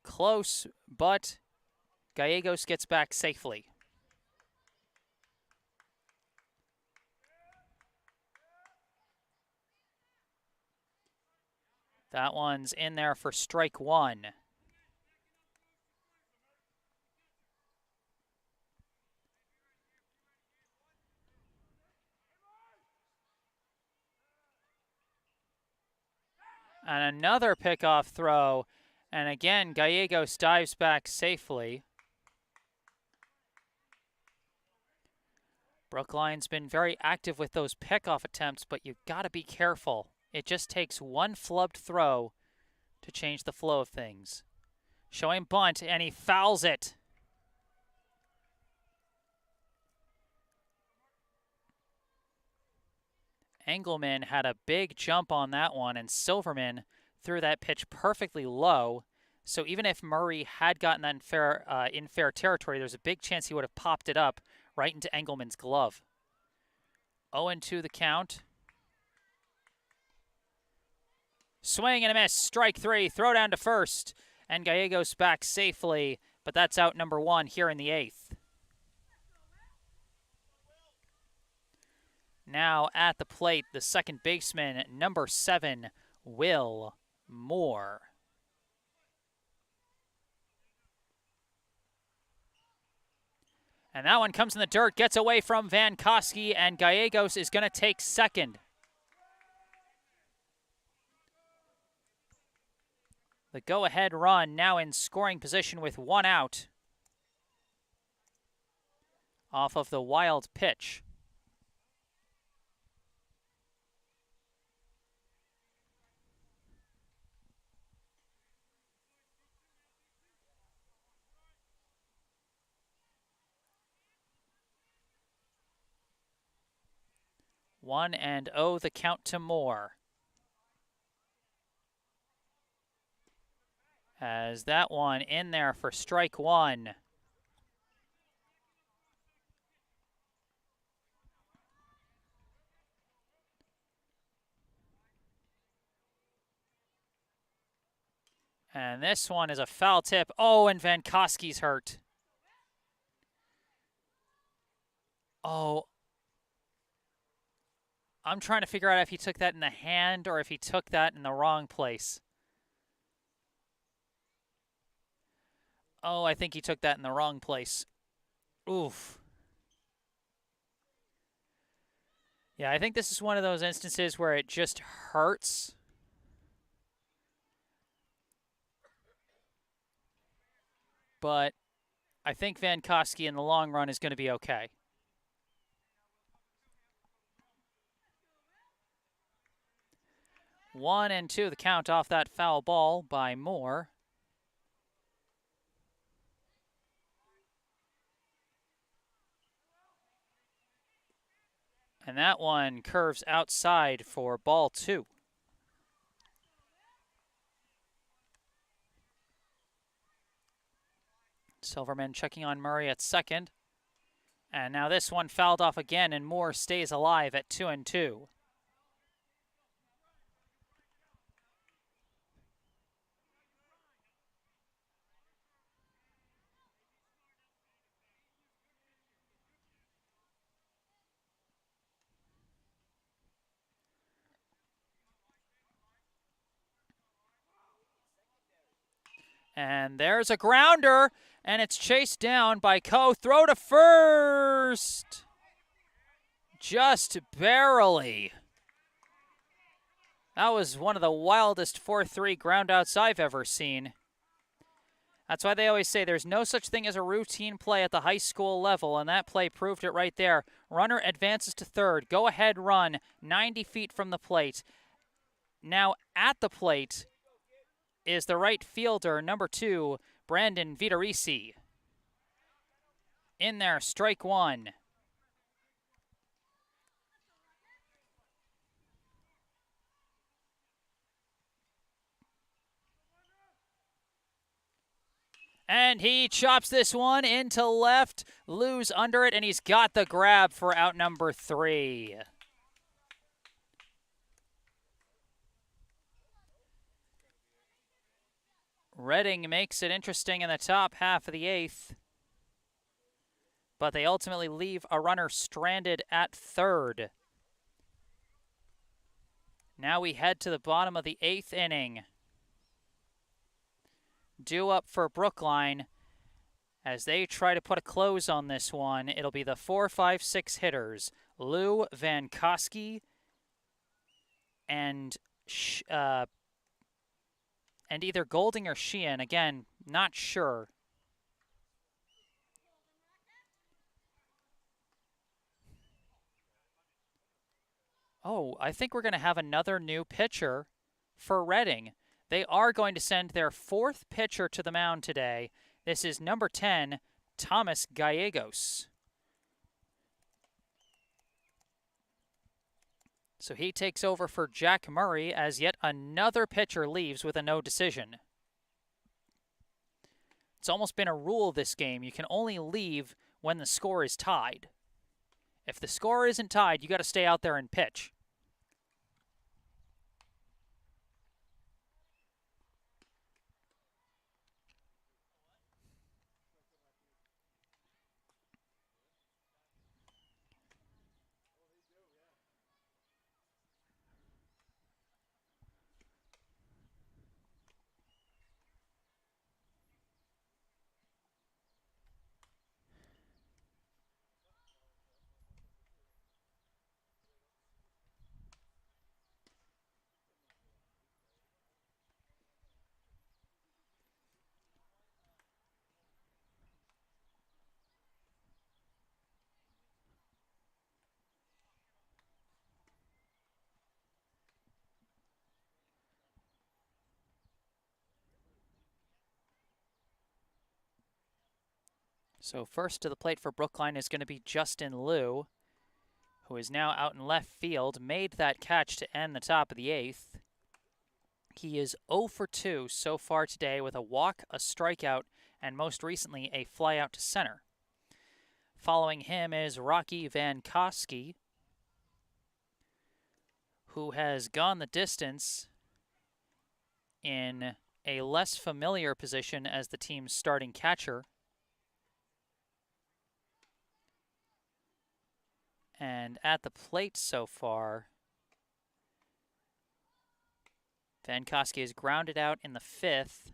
Close, but Gallegos gets back safely. That one's in there for strike 1. And another pickoff throw. And again, Gallegos dives back safely. Brookline's been very active with those pickoff attempts, but you've got to be careful. It just takes one flubbed throw to change the flow of things. Showing bunt, and he fouls it. Engelman had a big jump on that one, and Silverman threw that pitch perfectly low. So even if Murray had gotten that in fair territory, there's a big chance he would have popped it up right into Engelman's glove. 0-2 the count. Swing and a miss, strike 3, throw down to first, and Gallegos back safely, but that's out number 1 here in the 8th. Now at the plate, the second baseman, number 7, Will Moore. And that one comes in the dirt, gets away from Fantasia, and Gallegos is going to take second. The go-ahead run now in scoring position with 1 out off of the wild pitch. One and 0 the count to Moore. As that one in there for strike 1. And this one is a foul tip. Oh, and Fantaski's hurt. Oh. I'm trying to figure out if he took that in the hand or if he took that in the wrong place. Oh, I think he took that in the wrong place. Oof. Yeah, I think this is one of those instances where it just hurts. But I think Fantasia in the long run is going to be okay. One and 2 the count off that foul ball by Moore. And that one curves outside for ball 2. Silverman checking on Murray at second. And now this one fouled off again, and Moore stays alive at 2-2. And there's a grounder, and it's chased down by Coe. Throw to first. Just barely. That was one of the wildest 4-3 groundouts I've ever seen. That's why they always say there's no such thing as a routine play at the high school level, and that play proved it right there. Runner advances to third. Go-ahead run, 90 feet from the plate. Now at the plate is the right fielder, number 2, Brandon Vitorisi. In there, strike one. And he chops this one into left, Liu's under it, and he's got the grab for out number 3. Reading makes it interesting in the top half of the 8th, but they ultimately leave a runner stranded at third. Now we head to the bottom of the 8th inning. Due up for Brookline as they try to put a close on this one. It'll be the 4, 5, 6 hitters, Liu, Van Koski, and either Golding or Sheehan. Again, not sure. Oh, I think we're going to have another new pitcher for Reading. They are going to send their 4th pitcher to the mound today. This is number 10, Thomas Gallegos. So he takes over for Jack Murray as yet another pitcher leaves with a no decision. It's almost been a rule this game. You can only leave when the score is tied. If the score isn't tied, you got to stay out there and pitch. So first to the plate for Brookline is going to be Justin Liu, who is now out in left field, made that catch to end the top of the 8th. He is 0 for 2 so far today with a walk, a strikeout, and most recently a flyout to center. Following him is Rocky Van Koski, who has gone the distance in a less familiar position as the team's starting catcher. And at the plate so far, Van Koski is grounded out in the 5th.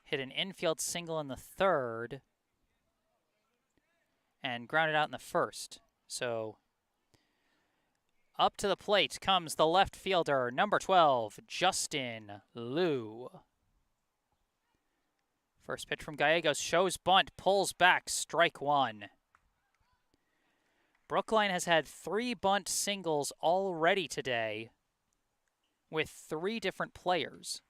Hit an infield single in the 3rd. And grounded out in the 1st. So up to the plate comes the left fielder, number 12, Justin Liu. First pitch from Gallegos, shows bunt, pulls back, strike one. Brookline has had 3 bunt singles already today with 3 different players.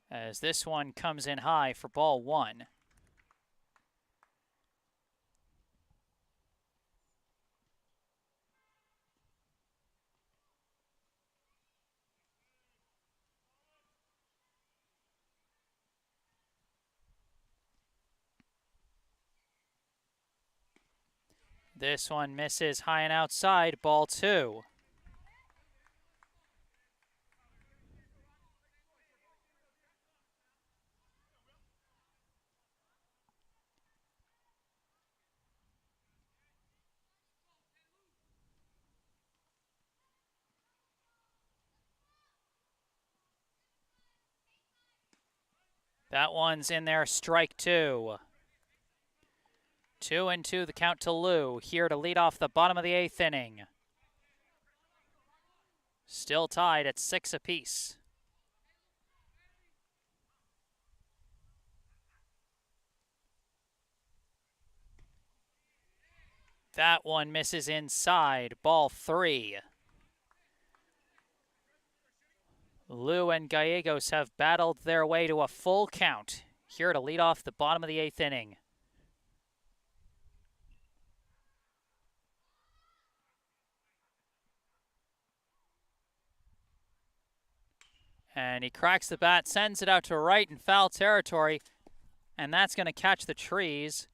As this one comes in high for ball 1. This one misses high and outside, ball 2. That one's in there, strike two. 2-2 the count to Liu, here to lead off the bottom of the 8th inning. Still tied at 6 apiece. That one misses inside, ball 3. Liu and Gallegos have battled their way to a full count, here to lead off the bottom of the 8th inning. And he cracks the bat, sends it out to right in foul territory, and that's going to catch the trees.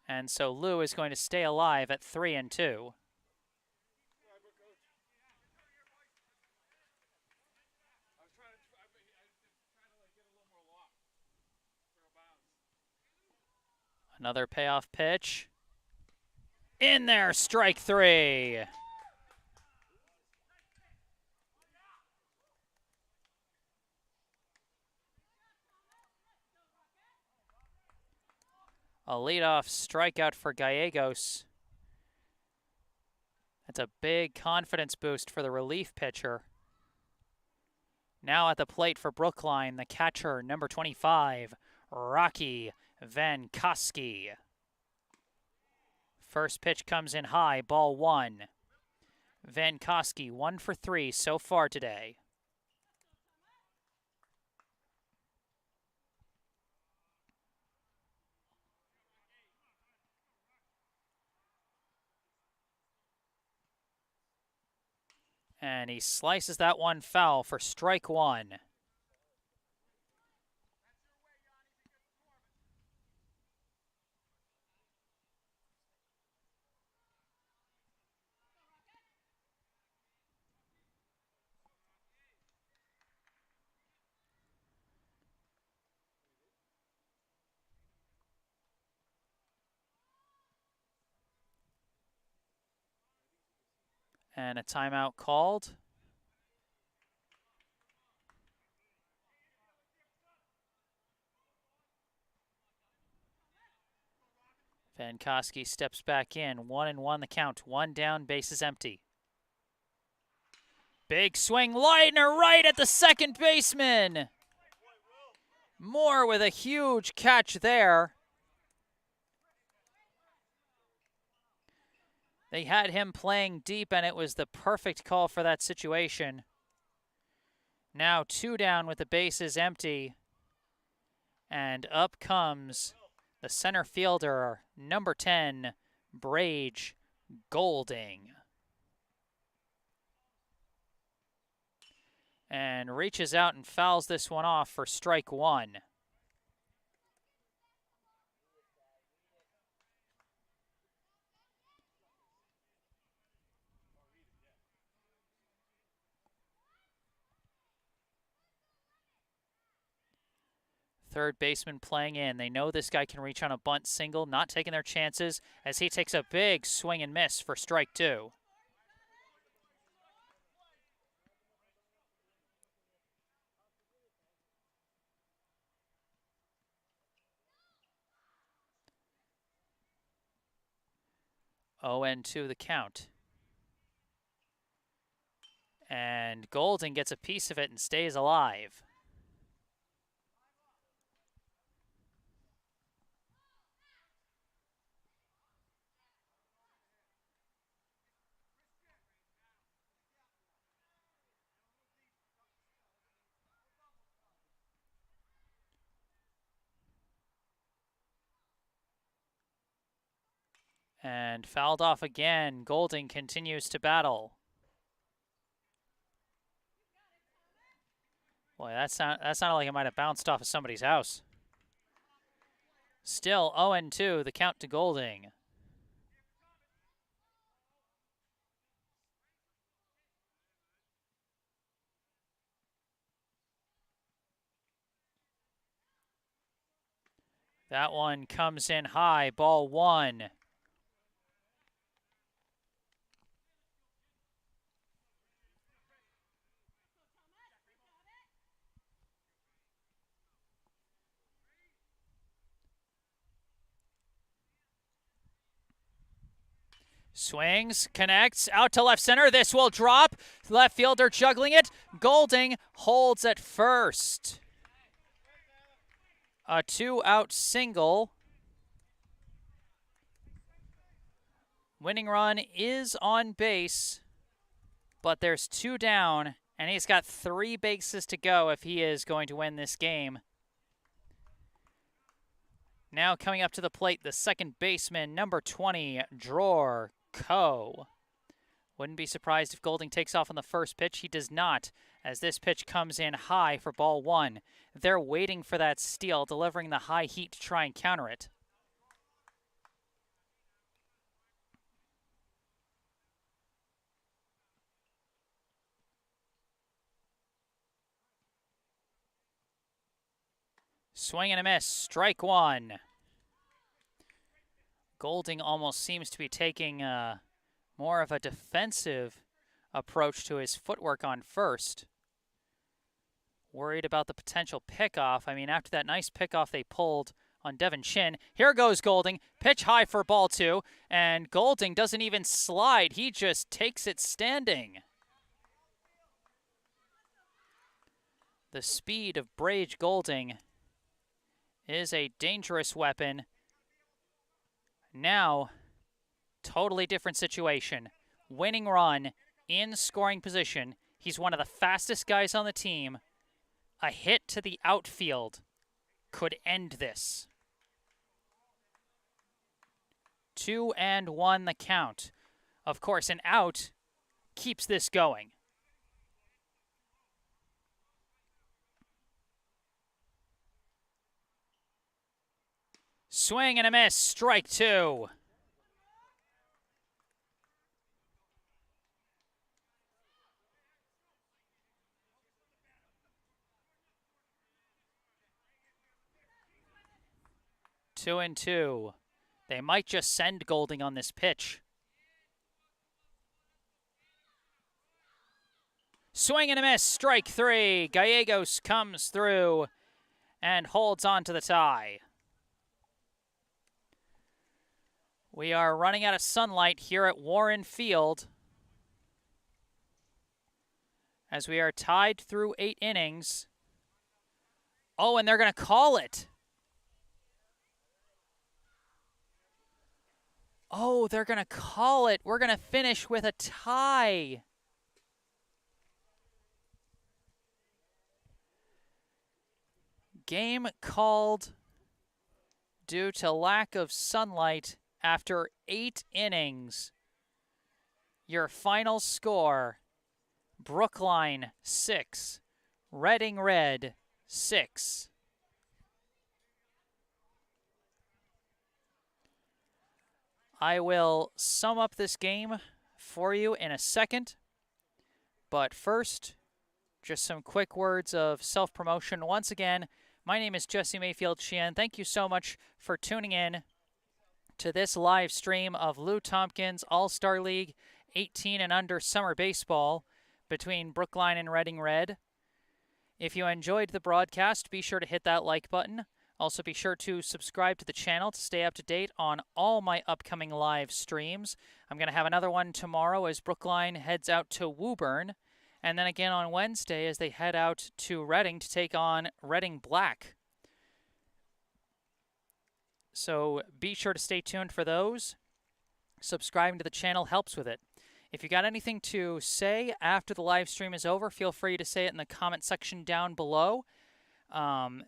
And so Liu is going to stay alive at 3-2. Another payoff pitch. In there, strike 3. A leadoff strikeout for Gallegos. That's a big confidence boost for the relief pitcher. Now at the plate for Brookline, the catcher, number 25, Rocky Vankoski. First pitch comes in high, ball 1. Vankoski 1 for 3 so far today. And he slices that one foul for strike 1. And a timeout called. Vankoski steps back in. 1-1 the count. 1 down, bases empty. Big swing, liner right at the second baseman. Moore with a huge catch there. They had him playing deep, and it was the perfect call for that situation. Now 2 down with the bases empty. And up comes the center fielder, number 10, Brage Golding. And reaches out and fouls this one off for strike 1. Third baseman playing in. They know this guy can reach on a bunt single, not taking their chances as he takes a big swing and miss for strike 2. Owen to the count. And Golding gets a piece of it and stays alive. And fouled off again. Golding continues to battle. Boy, that sounded like it might have bounced off of somebody's house. Still 0-2, the count to Golding. That one comes in high, ball 1. Swings, connects, out to left center. This will drop. Left fielder juggling it. Golding holds at first. A 2-out single. Winning run is on base, but there's 2 down, and he's got 3 bases to go if he is going to win this game. Now coming up to the plate, the second baseman, number 20, Dror Ko. Wouldn't be surprised if Golding takes off on the first pitch. He does not, as this pitch comes in high for ball 1. They're waiting for that steal, delivering the high heat to try and counter it. Swing and a miss, strike 1. Golding almost seems to be taking more of a defensive approach to his footwork on first. Worried about the potential pickoff. I mean, after that nice pickoff they pulled on Devin Chin. Here goes Golding. Pitch high for ball 2. And Golding doesn't even slide. He just takes it standing. The speed of Brage Golding is a dangerous weapon. Now, totally different situation. Winning run in scoring position. He's one of the fastest guys on the team. A hit to the outfield could end this. 2-1 the count. Of course, an out keeps this going. Swing and a miss, strike 2. Two and two. They might just send Golding on this pitch. Swing and a miss, strike 3. Gallegos comes through and holds on to the tie. We are running out of sunlight here at Warren Field as we are tied through 8 innings. Oh, and they're going to call it. Oh, they're going to call it. We're going to finish with a tie. Game called due to lack of sunlight after 8 innings. Your final score, Brookline 6, Reading Red 6. I will sum up this game for you in a second, but first, just some quick words of self-promotion. Once again, my name is Jesse Mayfield-Sheehan. Thank you so much for tuning in to this live stream of Lou Tompkins All-Star League 18 and under summer baseball between Brookline and Reading Red. If you enjoyed the broadcast, be sure to hit that like button. Also be sure to subscribe to the channel to stay up to date on all my upcoming live streams. I'm going to have another one tomorrow as Brookline heads out to Woburn, and then again on Wednesday as they head out to Reading to take on Reading Black. So be sure to stay tuned for those. Subscribing to the channel helps with it. If you got anything to say after the live stream is over, feel free to say it in the comment section down below.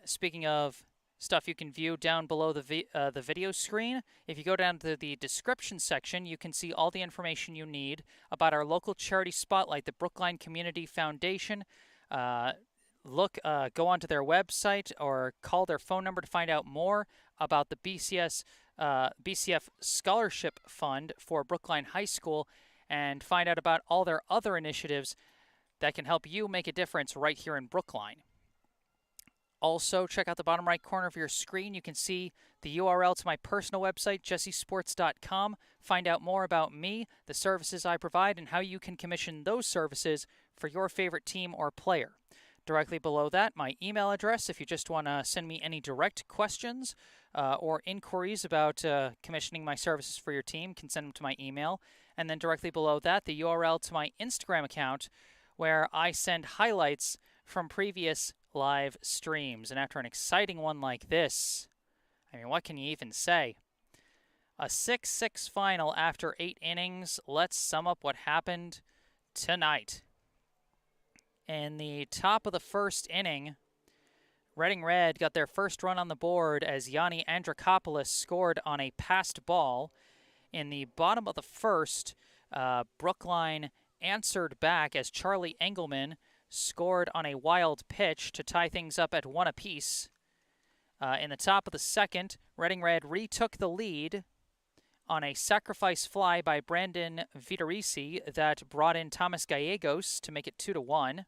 Speaking of stuff you can view down below the video screen, if you go down to the description section, you can see all the information you need about our local charity spotlight, the Brookline Community Foundation. Go onto their website or call their phone number to find out more about the BCF Scholarship Fund for Brookline High School and find out about all their other initiatives that can help you make a difference right here in Brookline. Also, check out the bottom right corner of your screen. You can see the URL to my personal website, jessesports.com. Find out more about me, the services I provide, and how you can commission those services for your favorite team or player. directly below that, my email address if you just want to send me any direct questions or inquiries about commissioning my services for your team, can send them to my email. And then directly below that, the URL to my Instagram account where I send highlights from previous live streams. And after an exciting one like this, I mean, what can you even say? A 6-6 final after 8 innings. Let's sum up what happened tonight. In the top of the first inning, Reading Red got their first run on the board as Yanni Andrikopoulos scored on a passed ball. In the bottom of the first, Brookline answered back as Charlie Engelman scored on a wild pitch to tie things up at 1 apiece. In the top of the second, Reading Red retook the lead on a sacrifice fly by Brandon Vitorisi that brought in Thomas Gallegos to make it 2-1.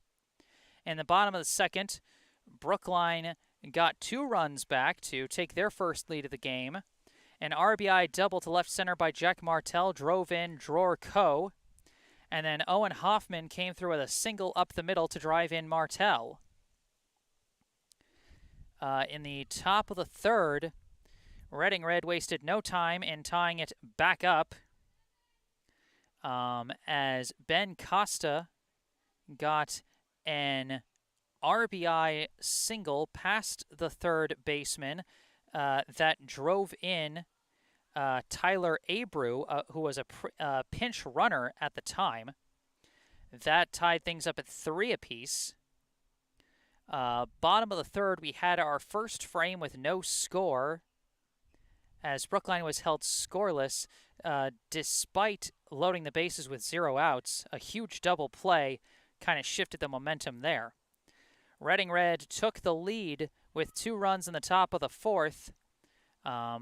In the bottom of the second, Brookline got 2 runs back to take their first lead of the game. An RBI double to left center by Jack Martell drove in Dror Coe. And then Owen Hoffman came through with a single up the middle to drive in Martell. In the top of the third, Reading Red wasted no time in tying it back up as Ben Costa got an RBI single past the third baseman that drove in Tyler Abreu, who was a pinch runner at the time. That tied things up at 3 apiece. Bottom of the third, we had our first frame with no score as Brookline was held scoreless despite loading the bases with 0 outs. A huge double play kind of shifted the momentum there. Reading Red took the lead with 2 runs in the top of the fourth. A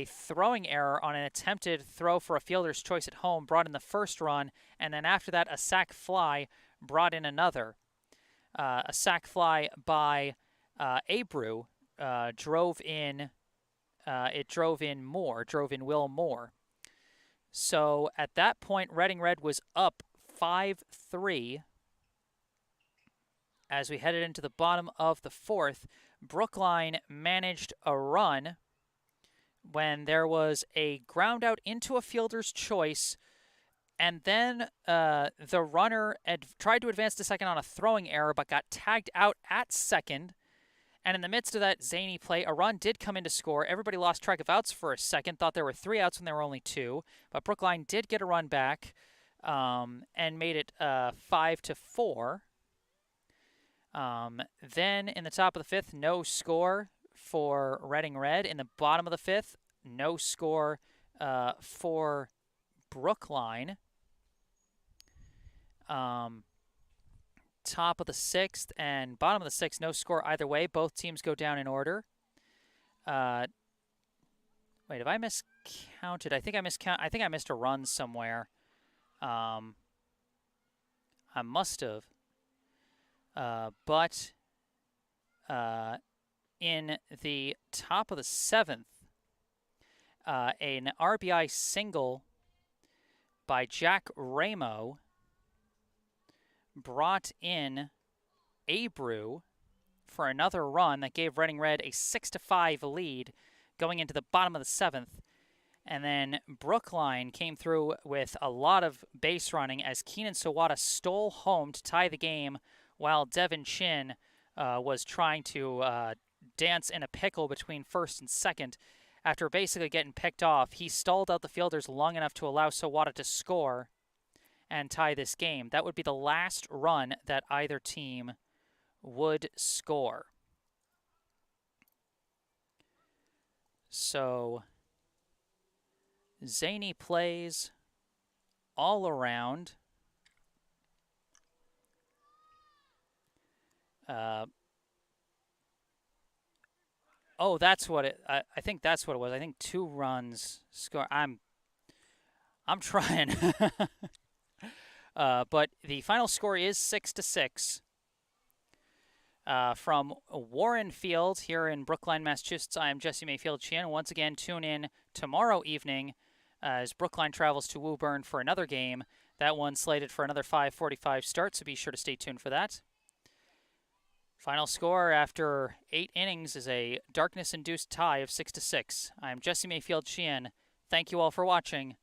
throwing error on an attempted throw for a fielder's choice at home brought in the first run, and then after that, a sac fly brought in another. A sac fly by Abreu drove in Will Moore. So at that point, Reading Red was up 5-3. As we headed into the bottom of the fourth, Brookline managed a run when there was a ground out into a fielder's choice, and then the runner tried to advance to second on a throwing error but got tagged out at second. And in the midst of that zany play, a run did come in to score. Everybody lost track of outs for a second, thought there were 3 outs when there were only 2. But Brookline did get a run back and made it 5-4. Then in the top of the fifth, no score for Reading Red. In the bottom of the fifth, no score for Brookline. Top of the sixth and bottom of the sixth, no score either way. Both teams go down in order. Wait, have I miscounted? I think I missed a run somewhere. I must have. But in the top of the seventh, an RBI single by Jack Ramo brought in Abreu for another run that gave Reading Red a 6-5 lead going into the bottom of the seventh. And then Brookline came through with a lot of base running as Keenan Sawada stole home to tie the game while Devin Chin was trying to dance in a pickle between first and second. After basically getting picked off, he stalled out the fielders long enough to allow Sawada to score and tie this game. That would be the last run that either team would score. So, zany plays all around. Oh, that's what it. I think that's what it was. I think 2 runs score. I'm trying. But the final score is 6-6. From Warren Field here in Brookline, Massachusetts, I am Jesse Mayfield-Sheehan. Once again, tune in tomorrow evening as Brookline travels to Woburn for another game. That one slated for another 5:45 start, so be sure to stay tuned for that. Final score after 8 innings is a darkness-induced tie of 6-6. I'm Jesse Mayfield-Sheehan. Thank you all for watching,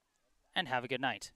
and have a good night.